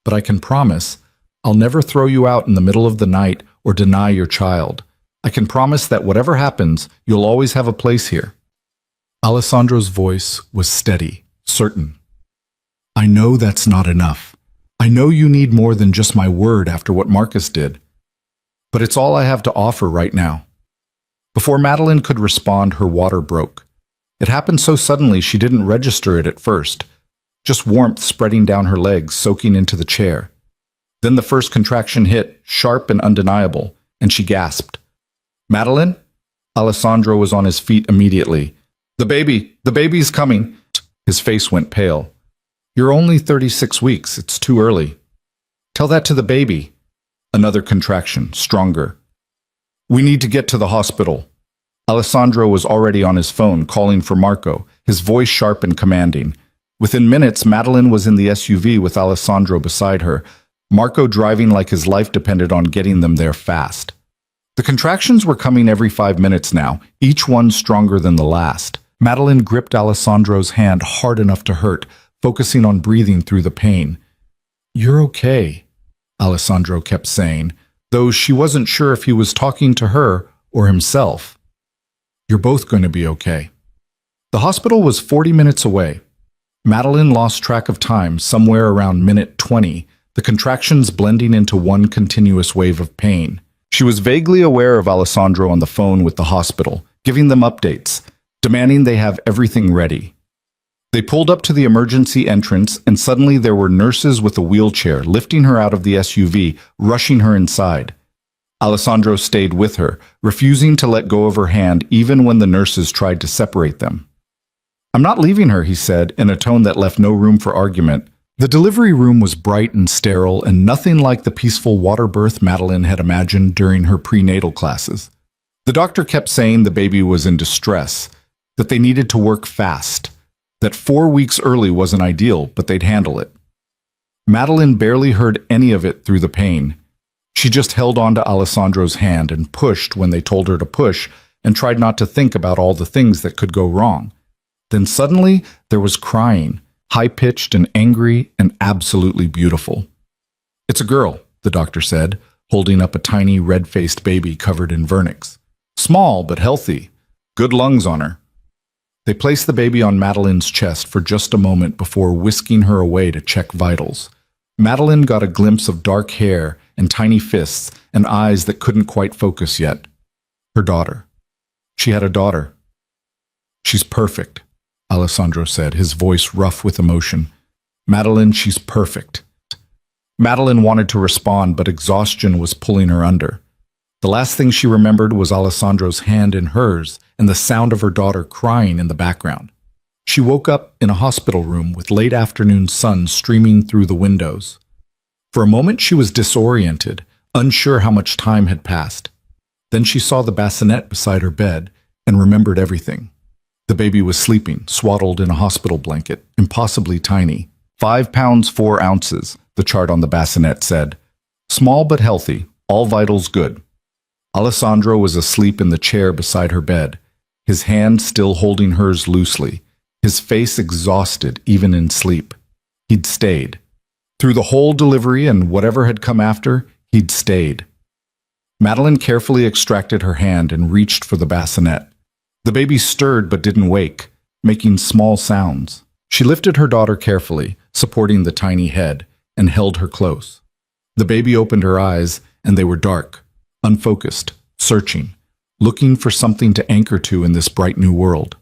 but I can promise I'll never throw you out in the middle of the night or deny your child. I can promise that whatever happens, you'll always have a place here." Alessandro's voice was steady, certain. "I know that's not enough. I know you need more than just my word after what Marcus did. But it's all I have to offer right now." Before Madeline could respond, her water broke. It happened so suddenly she didn't register it at first, just warmth spreading down her legs, soaking into the chair. Then the first contraction hit, sharp and undeniable, and she gasped. "Madeline?" Alessandro was on his feet immediately. The baby's coming." His face went pale. "You're only 36 weeks, it's too early." "Tell that to the baby." Another contraction, stronger. "We need to get to the hospital." Alessandro was already on his phone, calling for Marco, his voice sharp and commanding. Within minutes, Madeline was in the SUV with Alessandro beside her, Marco driving like his life depended on getting them there fast. The contractions were coming every 5 minutes now, each one stronger than the last. Madeline gripped Alessandro's hand hard enough to hurt, focusing on breathing through the pain. "You're okay," Alessandro kept saying, though she wasn't sure if he was talking to her or himself. "You're both going to be okay." The hospital was 40 minutes away. Madeline lost track of time somewhere around minute 20, the contractions blending into one continuous wave of pain. She was vaguely aware of Alessandro on the phone with the hospital, giving them updates, demanding they have everything ready. They pulled up to the emergency entrance, and suddenly there were nurses with a wheelchair lifting her out of the SUV, rushing her inside. Alessandro stayed with her, refusing to let go of her hand even when the nurses tried to separate them. "I'm not leaving her," he said, in a tone that left no room for argument. The delivery room was bright and sterile and nothing like the peaceful water birth Madeline had imagined during her prenatal classes. The doctor kept saying the baby was in distress, that they needed to work fast, that 4 weeks early wasn't ideal, but they'd handle it. Madeline barely heard any of it through the pain. She just held on to Alessandro's hand and pushed when they told her to push and tried not to think about all the things that could go wrong. Then suddenly there was crying, high-pitched and angry and absolutely beautiful. "It's a girl," the doctor said, holding up a tiny red-faced baby covered in vernix. "Small but healthy. Good lungs on her." They placed the baby on Madeline's chest for just a moment before whisking her away to check vitals. Madeline got a glimpse of dark hair and tiny fists and eyes that couldn't quite focus yet. Her daughter. She had a daughter. "She's perfect," Alessandro said, his voice rough with emotion. "Madeline, she's perfect." Madeline wanted to respond, but exhaustion was pulling her under. The last thing she remembered was Alessandro's hand in hers and the sound of her daughter crying in the background. She woke up in a hospital room with late afternoon sun streaming through the windows. For a moment she was disoriented, unsure how much time had passed. Then she saw the bassinet beside her bed and remembered everything. The baby was sleeping, swaddled in a hospital blanket, impossibly tiny. 5 pounds 4 ounces, the chart on the bassinet said. Small but healthy, all vitals good. Alessandro was asleep in the chair beside her bed, his hand still holding hers loosely, his face exhausted even in sleep. He'd stayed. Through the whole delivery and whatever had come after, he'd stayed. Madeline carefully extracted her hand and reached for the bassinet. The baby stirred but didn't wake, making small sounds. She lifted her daughter carefully, supporting the tiny head, and held her close. The baby opened her eyes, and they were dark, unfocused, searching, looking for something to anchor to in this bright new world.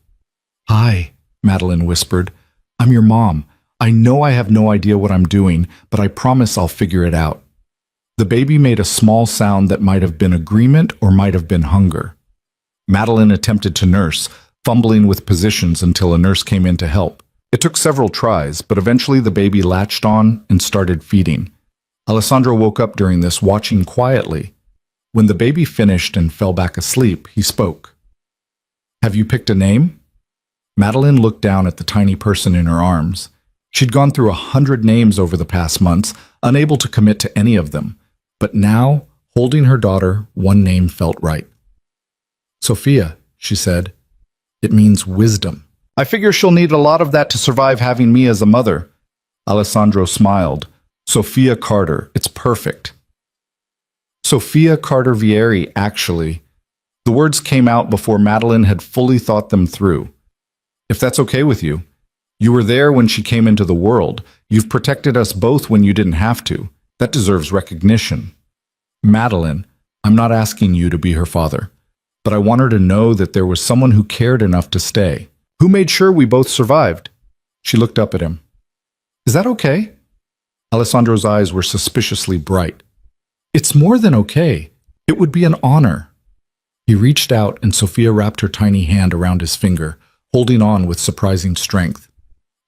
"Hi," Madeline whispered. "I'm your mom. I know I have no idea what I'm doing, but I promise I'll figure it out." The baby made a small sound that might have been agreement or might have been hunger. Madeline attempted to nurse, fumbling with positions until a nurse came in to help. It took several tries, but eventually the baby latched on and started feeding. Alessandro woke up during this, watching quietly. When the baby finished and fell back asleep, he spoke. "Have you picked a name?" Madeline looked down at the tiny person in her arms. She'd gone through 100 names over the past months, unable to commit to any of them. But now, holding her daughter, one name felt right. Sophia, she said. It means wisdom. I figure she'll need a lot of that to survive having me as a mother. Alessandro smiled. Sophia Carter, it's perfect. Sophia Carter Vieri, actually. The words came out before Madeline had fully thought them through. If that's okay with you. You were there when she came into the world. You've protected us both when you didn't have to. That deserves recognition. Madeline, I'm not asking you to be her father, but I want her to know that there was someone who cared enough to stay, who made sure we both survived. She looked up at him. Is that okay? Alessandro's eyes were suspiciously bright. It's more than okay. It would be an honor. He reached out and Sophia wrapped her tiny hand around his finger, holding on with surprising strength.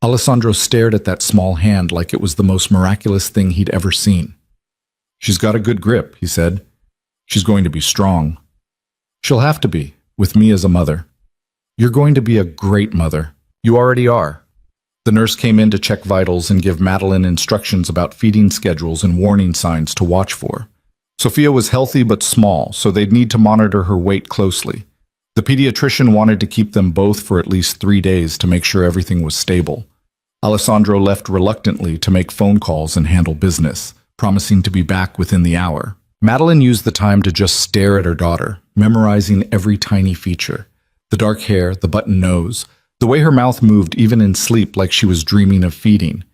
Alessandro stared at that small hand like it was the most miraculous thing he'd ever seen. She's got a good grip, he said. She's going to be strong. She'll have to be, with me as a mother. You're going to be a great mother. You already are. The nurse came in to check vitals and give Madeline instructions about feeding schedules and warning signs to watch for. Sophia was healthy but small, so they'd need to monitor her weight closely. The pediatrician wanted to keep them both for at least 3 days to make sure everything was stable. Alessandro left reluctantly to make phone calls and handle business, promising to be back within the hour. Madeline used the time to just stare at her daughter, memorizing every tiny feature. The dark hair, the button nose, the way her mouth moved even in sleep like she was dreaming of feeding.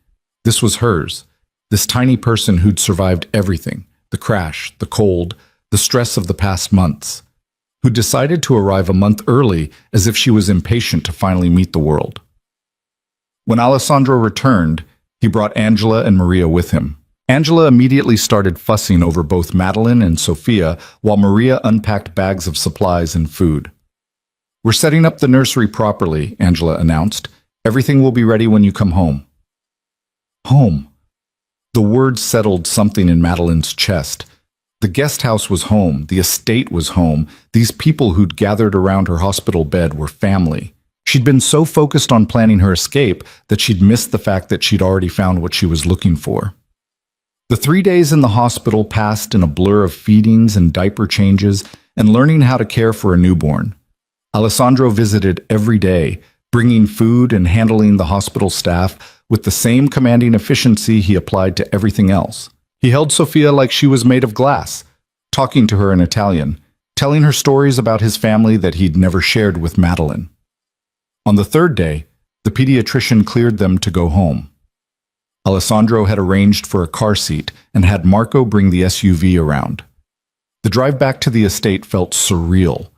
This was hers, this tiny person who'd survived everything, the crash, the cold, the stress of the past months, who decided to arrive a month early as if she was impatient to finally meet the world. When Alessandro returned, he brought Angela and Maria with him. Angela immediately started fussing over both Madeline and Sophia while Maria unpacked bags of supplies and food. We're setting up the nursery properly, Angela announced. Everything will be ready when you come home. Home. The word settled something in Madeline's chest. The guest house was home, the estate was home, these people who'd gathered around her hospital bed were family. She'd been so focused on planning her escape that she'd missed the fact that she'd already found what she was looking for. The 3 days in the hospital passed in a blur of feedings and diaper changes and learning how to care for a newborn. Alessandro visited every day, bringing food and handling the hospital staff with the same commanding efficiency he applied to everything else. He held Sophia like she was made of glass, talking to her in Italian, telling her stories about his family that he'd never shared with Madeline. On the 3rd day, the pediatrician cleared them to go home. Alessandro had arranged for a car seat and had Marco bring the SUV around. The drive back to the estate felt surreal.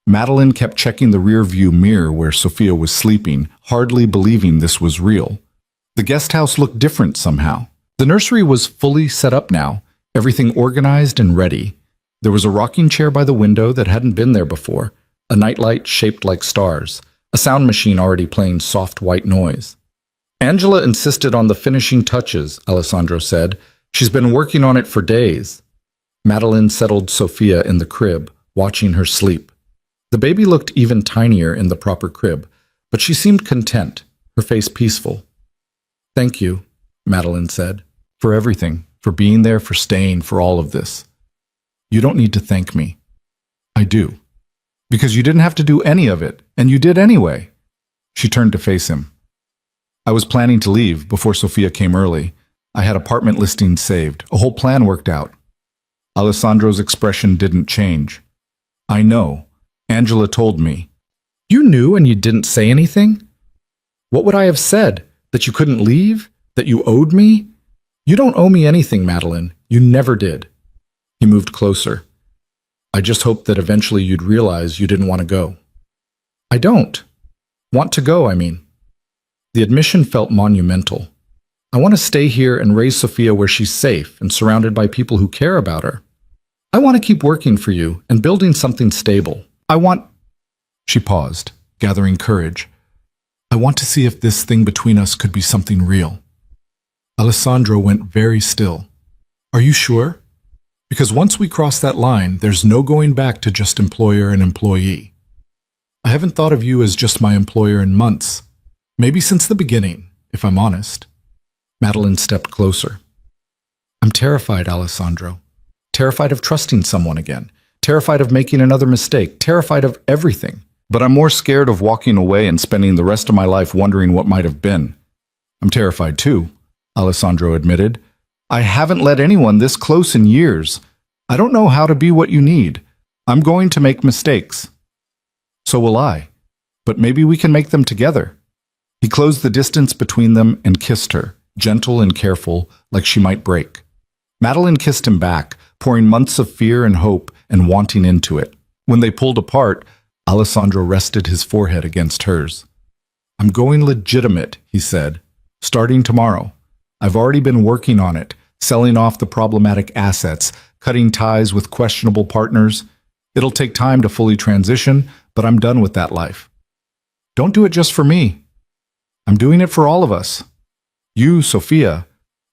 Madeline kept checking the rear-view mirror where Sophia was sleeping, hardly believing this was real. The guest house looked different somehow. The nursery was fully set up now, everything organized and ready. There was a rocking chair by the window that hadn't been there before, a nightlight shaped like stars, a sound machine already playing soft white noise. Angela insisted on the finishing touches, Alessandro said. She's been working on it for days. Madeline settled Sophia in the crib, watching her sleep. The baby looked even tinier in the proper crib, but she seemed content, her face peaceful. Thank you, Madeline said, for everything, for being there, for staying, for all of this. You don't need to thank me. I do. Because you didn't have to do any of it, and you did anyway. She turned to face him. I was planning to leave before Sophia came early. I had apartment listings saved, a whole plan worked out. Alessandro's expression didn't change. I know. Angela told me. You knew and you didn't say anything? What would I have said? That you couldn't leave? That you owed me? You don't owe me anything, Madeline. You never did. He moved closer. I just hoped that eventually you'd realize you didn't want to go. I don't. Want to go, I mean. The admission felt monumental. I want to stay here and raise Sophia where she's safe and surrounded by people who care about her. I want to keep working for you and building something stable. She paused, gathering courage. I want to see if this thing between us could be something real. Alessandro went very still. Are you sure? Because once we cross that line, there's no going back to just employer and employee. I haven't thought of you as just my employer in months. Maybe since the beginning, if I'm honest. Madeline stepped closer. I'm terrified, Alessandro. Terrified of trusting someone again. terrified of making another mistake, terrified of everything. But I'm more scared of walking away and spending the rest of my life wondering what might have been. I'm terrified too, Alessandro admitted. I haven't let anyone this close in years. I don't know how to be what you need. I'm going to make mistakes. So will I. But maybe we can make them together. He closed the distance between them and kissed her, gentle and careful, like she might break. Madeline kissed him back, pouring months of fear and hope and wanting into it. When they pulled apart, Alessandro rested his forehead against hers. I'm going legitimate, he said, starting tomorrow. I've already been working on it, selling off the problematic assets, cutting ties with questionable partners. It'll take time to fully transition, but I'm done with that life. Don't do it just for me. I'm doing it for all of us. You, Sophia,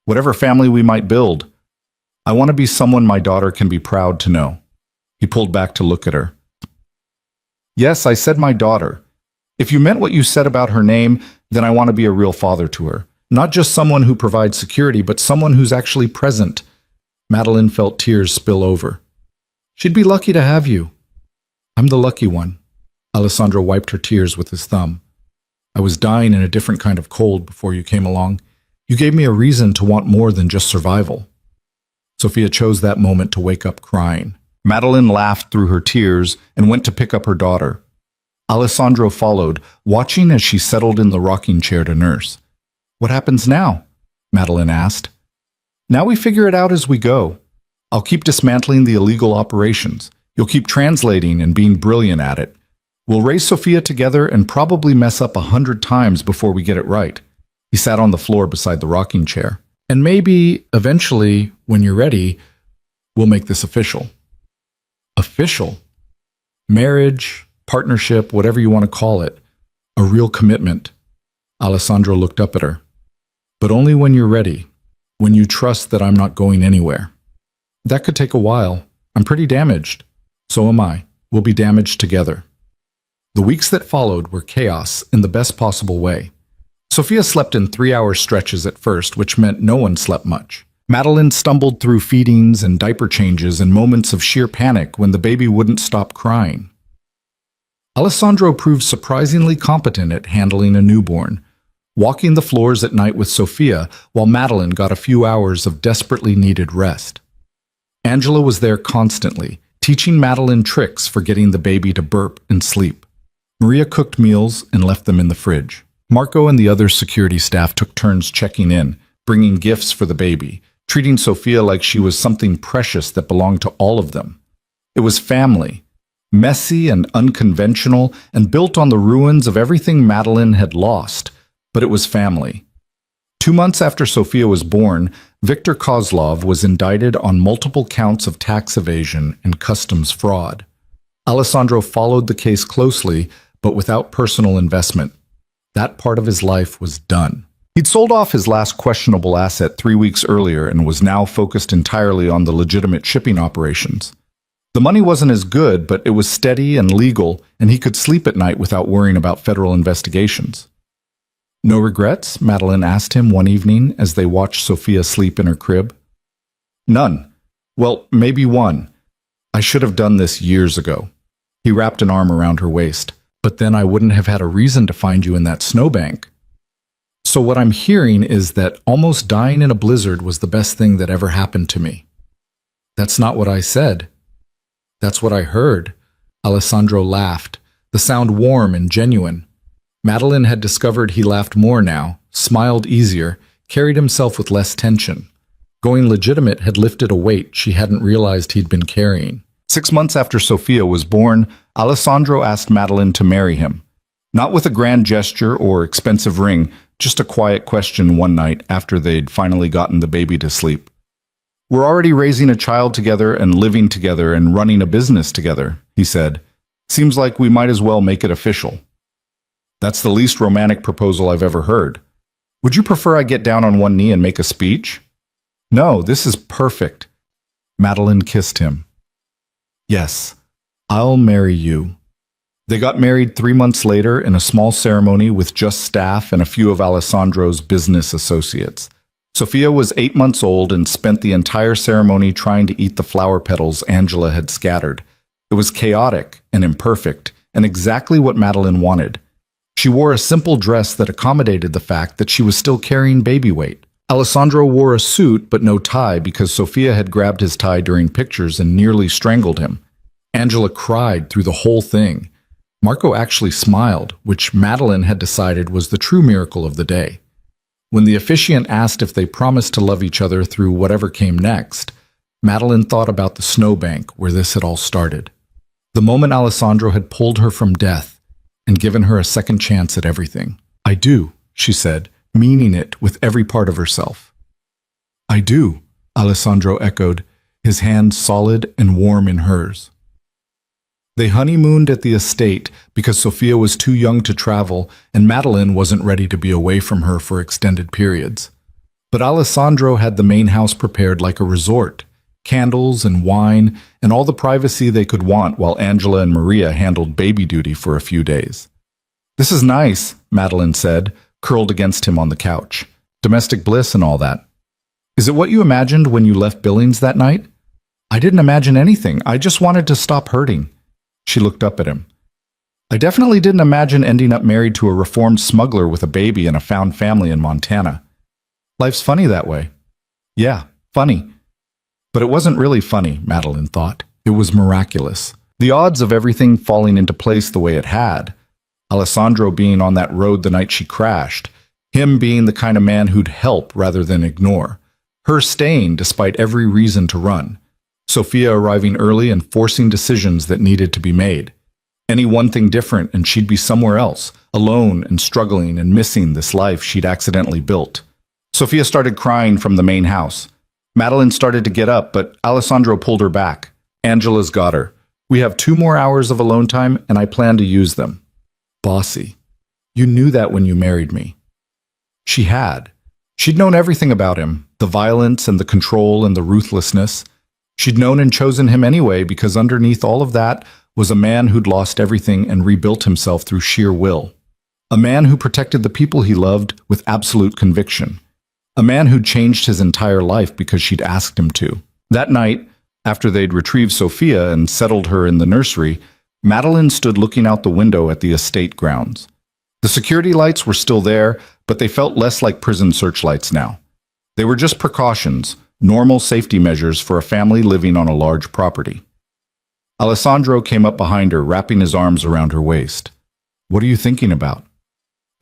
whatever family we might build. I want to be someone my daughter can be proud to know. He pulled back to look at her. Yes, I said my daughter. If you meant what you said about her name, then I want to be a real father to her. Not just someone who provides security, but someone who's actually present. Madeline felt tears spill over. She'd be lucky to have you. I'm the lucky one. Alessandro wiped her tears with his thumb. I was dying in a different kind of cold before you came along. You gave me a reason to want more than just survival. Sophia chose that moment to wake up crying. Madeline laughed through her tears and went to pick up her daughter. Alessandro followed, watching as she settled in the rocking chair to nurse. What happens now? Madeline asked. Now we figure it out as we go. I'll keep dismantling the illegal operations. You'll keep translating and being brilliant at it. We'll raise Sophia together and probably mess up 100 times before we get it right. He sat on the floor beside the rocking chair. And maybe, eventually, when you're ready, we'll make this official. Official? Marriage, partnership, whatever you want to call it. A real commitment. Alessandro looked up at her. But only when you're ready. When you trust that I'm not going anywhere. That could take a while. I'm pretty damaged. So am I. We'll be damaged together. The weeks that followed were chaos in the best possible way. Sophia slept in 3-hour stretches at first, which meant no one slept much. Madeline stumbled through feedings and diaper changes in moments of sheer panic when the baby wouldn't stop crying. Alessandro proved surprisingly competent at handling a newborn, walking the floors at night with Sophia while Madeline got a few hours of desperately needed rest. Angela was there constantly, teaching Madeline tricks for getting the baby to burp and sleep. Maria cooked meals and left them in the fridge. Marco and the other security staff took turns checking in, bringing gifts for the baby, treating Sophia like she was something precious that belonged to all of them. It was family, messy and unconventional and built on the ruins of everything Madeline had lost, but it was family. 2 months after Sophia was born, Viktor Kozlov was indicted on multiple counts of tax evasion and customs fraud. Alessandro followed the case closely, but without personal investment. That part of his life was done. He'd sold off his last questionable asset 3 weeks earlier and was now focused entirely on the legitimate shipping operations. The money wasn't as good, but it was steady and legal, and he could sleep at night without worrying about federal investigations. No regrets? Madeline asked him one evening as they watched Sophia sleep in her crib. None. Well, maybe one. I should have done this years ago. He wrapped an arm around her waist. But then I wouldn't have had a reason to find you in that snowbank. So what I'm hearing is that almost dying in a blizzard was the best thing that ever happened to me. That's not what I said. That's what I heard. Alessandro laughed, the sound warm and genuine. Madeline had discovered he laughed more now, smiled easier, carried himself with less tension. Going legitimate had lifted a weight she hadn't realized he'd been carrying. 6 months after Sophia was born, Alessandro asked Madeline to marry him. Not with a grand gesture or expensive ring, just a quiet question one night after they'd finally gotten the baby to sleep. We're already raising a child together and living together and running a business together, he said. Seems like we might as well make it official. That's the least romantic proposal I've ever heard. Would you prefer I get down on one knee and make a speech? No, this is perfect. Madeline kissed him. Yes, I'll marry you. They got married 3 months later in a small ceremony with just staff and a few of Alessandro's business associates. Sophia was 8 months old and spent the entire ceremony trying to eat the flower petals Angela had scattered. It was chaotic and imperfect, and exactly what Madeline wanted. She wore a simple dress that accommodated the fact that she was still carrying baby weight. Alessandro wore a suit but no tie because Sofia had grabbed his tie during pictures and nearly strangled him. Angela cried through the whole thing. Marco actually smiled, which Madeline had decided was the true miracle of the day. When the officiant asked if they promised to love each other through whatever came next, Madeline thought about the snowbank where this had all started. The moment Alessandro had pulled her from death and given her a second chance at everything. "I do," she said, meaning it with every part of herself. "I do," Alessandro echoed, his hand solid and warm in hers. They honeymooned at the estate because Sofia was too young to travel and Madeline wasn't ready to be away from her for extended periods. But Alessandro had the main house prepared like a resort, candles and wine and all the privacy they could want, while Angela and Maria handled baby duty for a few days. "This is nice," Madeline said, curled against him on the couch. "Domestic bliss and all that. Is it what you imagined when you left Billings that night?" "I didn't imagine anything. I just wanted to stop hurting." She looked up at him. "I definitely didn't imagine ending up married to a reformed smuggler with a baby and a found family in Montana. Life's funny that way." "Yeah, funny." But it wasn't really funny, Madeline thought. It was miraculous. The odds of everything falling into place the way it had. Alessandro being on that road the night she crashed. Him being the kind of man who'd help rather than ignore. Her staying despite every reason to run. Sofia arriving early and forcing decisions that needed to be made. Any one thing different and she'd be somewhere else, alone and struggling and missing this life she'd accidentally built. Sofia started crying from the main house. Madeline started to get up, but Alessandro pulled her back. "Angela's got her. We have 2 more hours of alone time, and I plan to use them." Bossy. "You knew that when you married me." She had. She'd known everything about him, the violence and the control and the ruthlessness. She'd known and chosen him anyway because underneath all of that was a man who'd lost everything and rebuilt himself through sheer will. A man who protected the people he loved with absolute conviction. A man who'd changed his entire life because she'd asked him to. That night, after they'd retrieved Sofia and settled her in the nursery, Madeline stood looking out the window at the estate grounds. The security lights were still there, but they felt less like prison searchlights now. They were just precautions, normal safety measures for a family living on a large property. Alessandro came up behind her, wrapping his arms around her waist. "What are you thinking about?"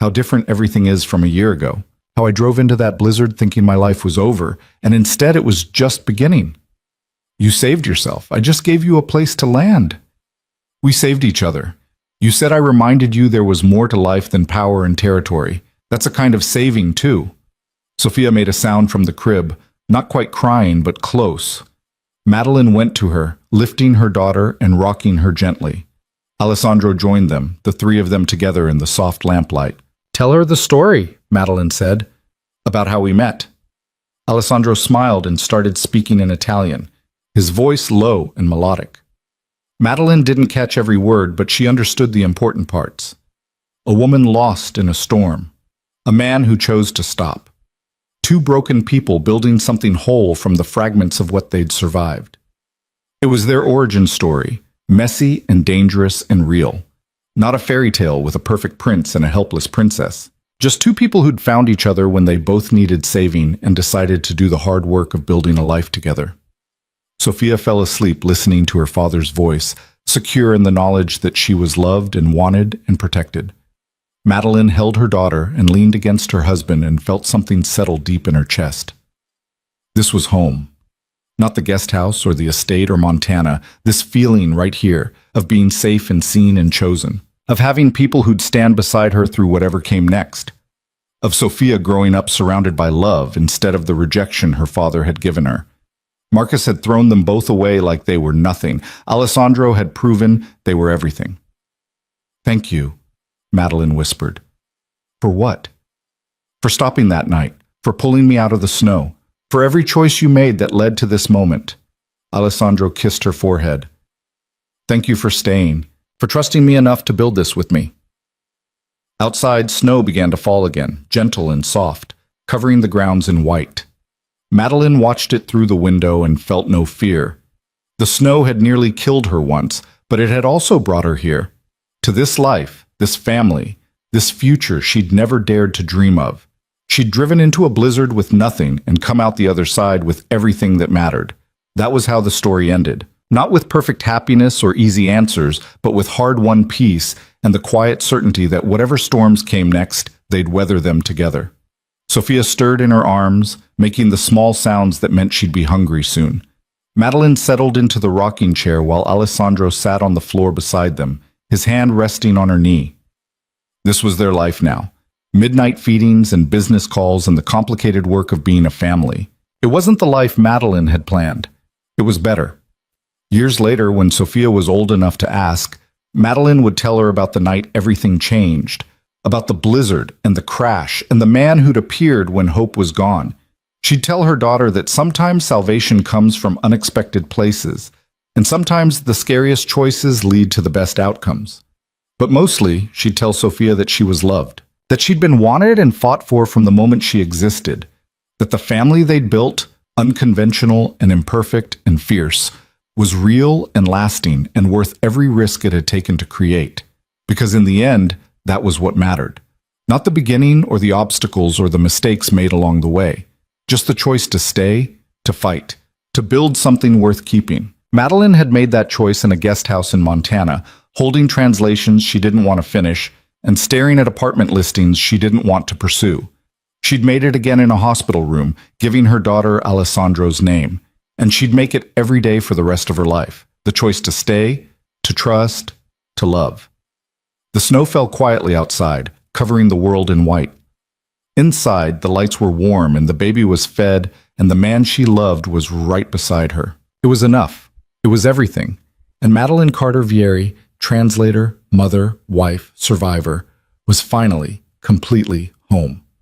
"How different everything is from a year ago. How I drove into that blizzard thinking my life was over, and instead it was just beginning." "You saved yourself. I just gave you a place to land." "We saved each other. You said I reminded you there was more to life than power and territory. That's a kind of saving, too." Sofia made a sound from the crib, not quite crying, but close. Madeline went to her, lifting her daughter and rocking her gently. Alessandro joined them, the 3 of them together in the soft lamplight. "Tell her the story," Madeline said, "about how we met." Alessandro smiled and started speaking in Italian, his voice low and melodic. Madeline didn't catch every word, but she understood the important parts. A woman lost in a storm. A man who chose to stop. 2 broken people building something whole from the fragments of what they'd survived. It was their origin story, messy and dangerous and real. Not a fairy tale with a perfect prince and a helpless princess. Just 2 people who'd found each other when they both needed saving and decided to do the hard work of building a life together. Sofia fell asleep listening to her father's voice, secure in the knowledge that she was loved and wanted and protected. Madeline held her daughter and leaned against her husband and felt something settle deep in her chest. This was home. Not the guest house or the estate or Montana, this feeling right here of being safe and seen and chosen, of having people who'd stand beside her through whatever came next, of Sofia growing up surrounded by love instead of the rejection her father had given her. Marcus had thrown them both away like they were nothing. Alessandro had proven they were everything. "Thank you," Madeline whispered. "For what?" "For stopping that night, for pulling me out of the snow, for every choice you made that led to this moment." Alessandro kissed her forehead. "Thank you for staying, for trusting me enough to build this with me." Outside, snow began to fall again, gentle and soft, covering the grounds in white. Madeline watched it through the window and felt no fear. The snow had nearly killed her once, But it had also brought her here, to this life, this family, this future she'd never dared to dream of. She'd driven into a blizzard with nothing and come out the other side with everything that mattered. That was how the story ended. Not with perfect happiness or easy answers, but with hard-won peace and the quiet certainty that whatever storms came next, they'd weather them together. Sophia stirred in her arms, making the small sounds that meant she'd be hungry soon. Madeline settled into the rocking chair while Alessandro sat on the floor beside them, his hand resting on her knee. This was their life now. Midnight feedings and business calls and the complicated work of being a family. It wasn't the life Madeline had planned. It was better. Years later, when Sophia was old enough to ask, Madeline would tell her about the night everything changed, about the blizzard and the crash and the man who'd appeared when hope was gone. She'd tell her daughter that sometimes salvation comes from unexpected places, and sometimes the scariest choices lead to the best outcomes. But mostly, she'd tell Sophia that she was loved, that she'd been wanted and fought for from the moment she existed, that the family they'd built, unconventional and imperfect and fierce, was real and lasting and worth every risk it had taken to create. Because in the end, that was what mattered. Not the beginning or the obstacles or the mistakes made along the way. Just the choice to stay, to fight, to build something worth keeping. Madeline had made that choice in a guest house in Montana, holding translations she didn't want to finish and staring at apartment listings she didn't want to pursue. She'd made it again in a hospital room, giving her daughter Alessandro's name. And she'd make it every day for the rest of her life. The choice to stay, to trust, to love. The snow fell quietly outside, covering the world in white. Inside, the lights were warm and the baby was fed and the man she loved was right beside her. It was enough. It was everything. And Madeline Carter Vieri, translator, mother, wife, survivor, was finally completely home.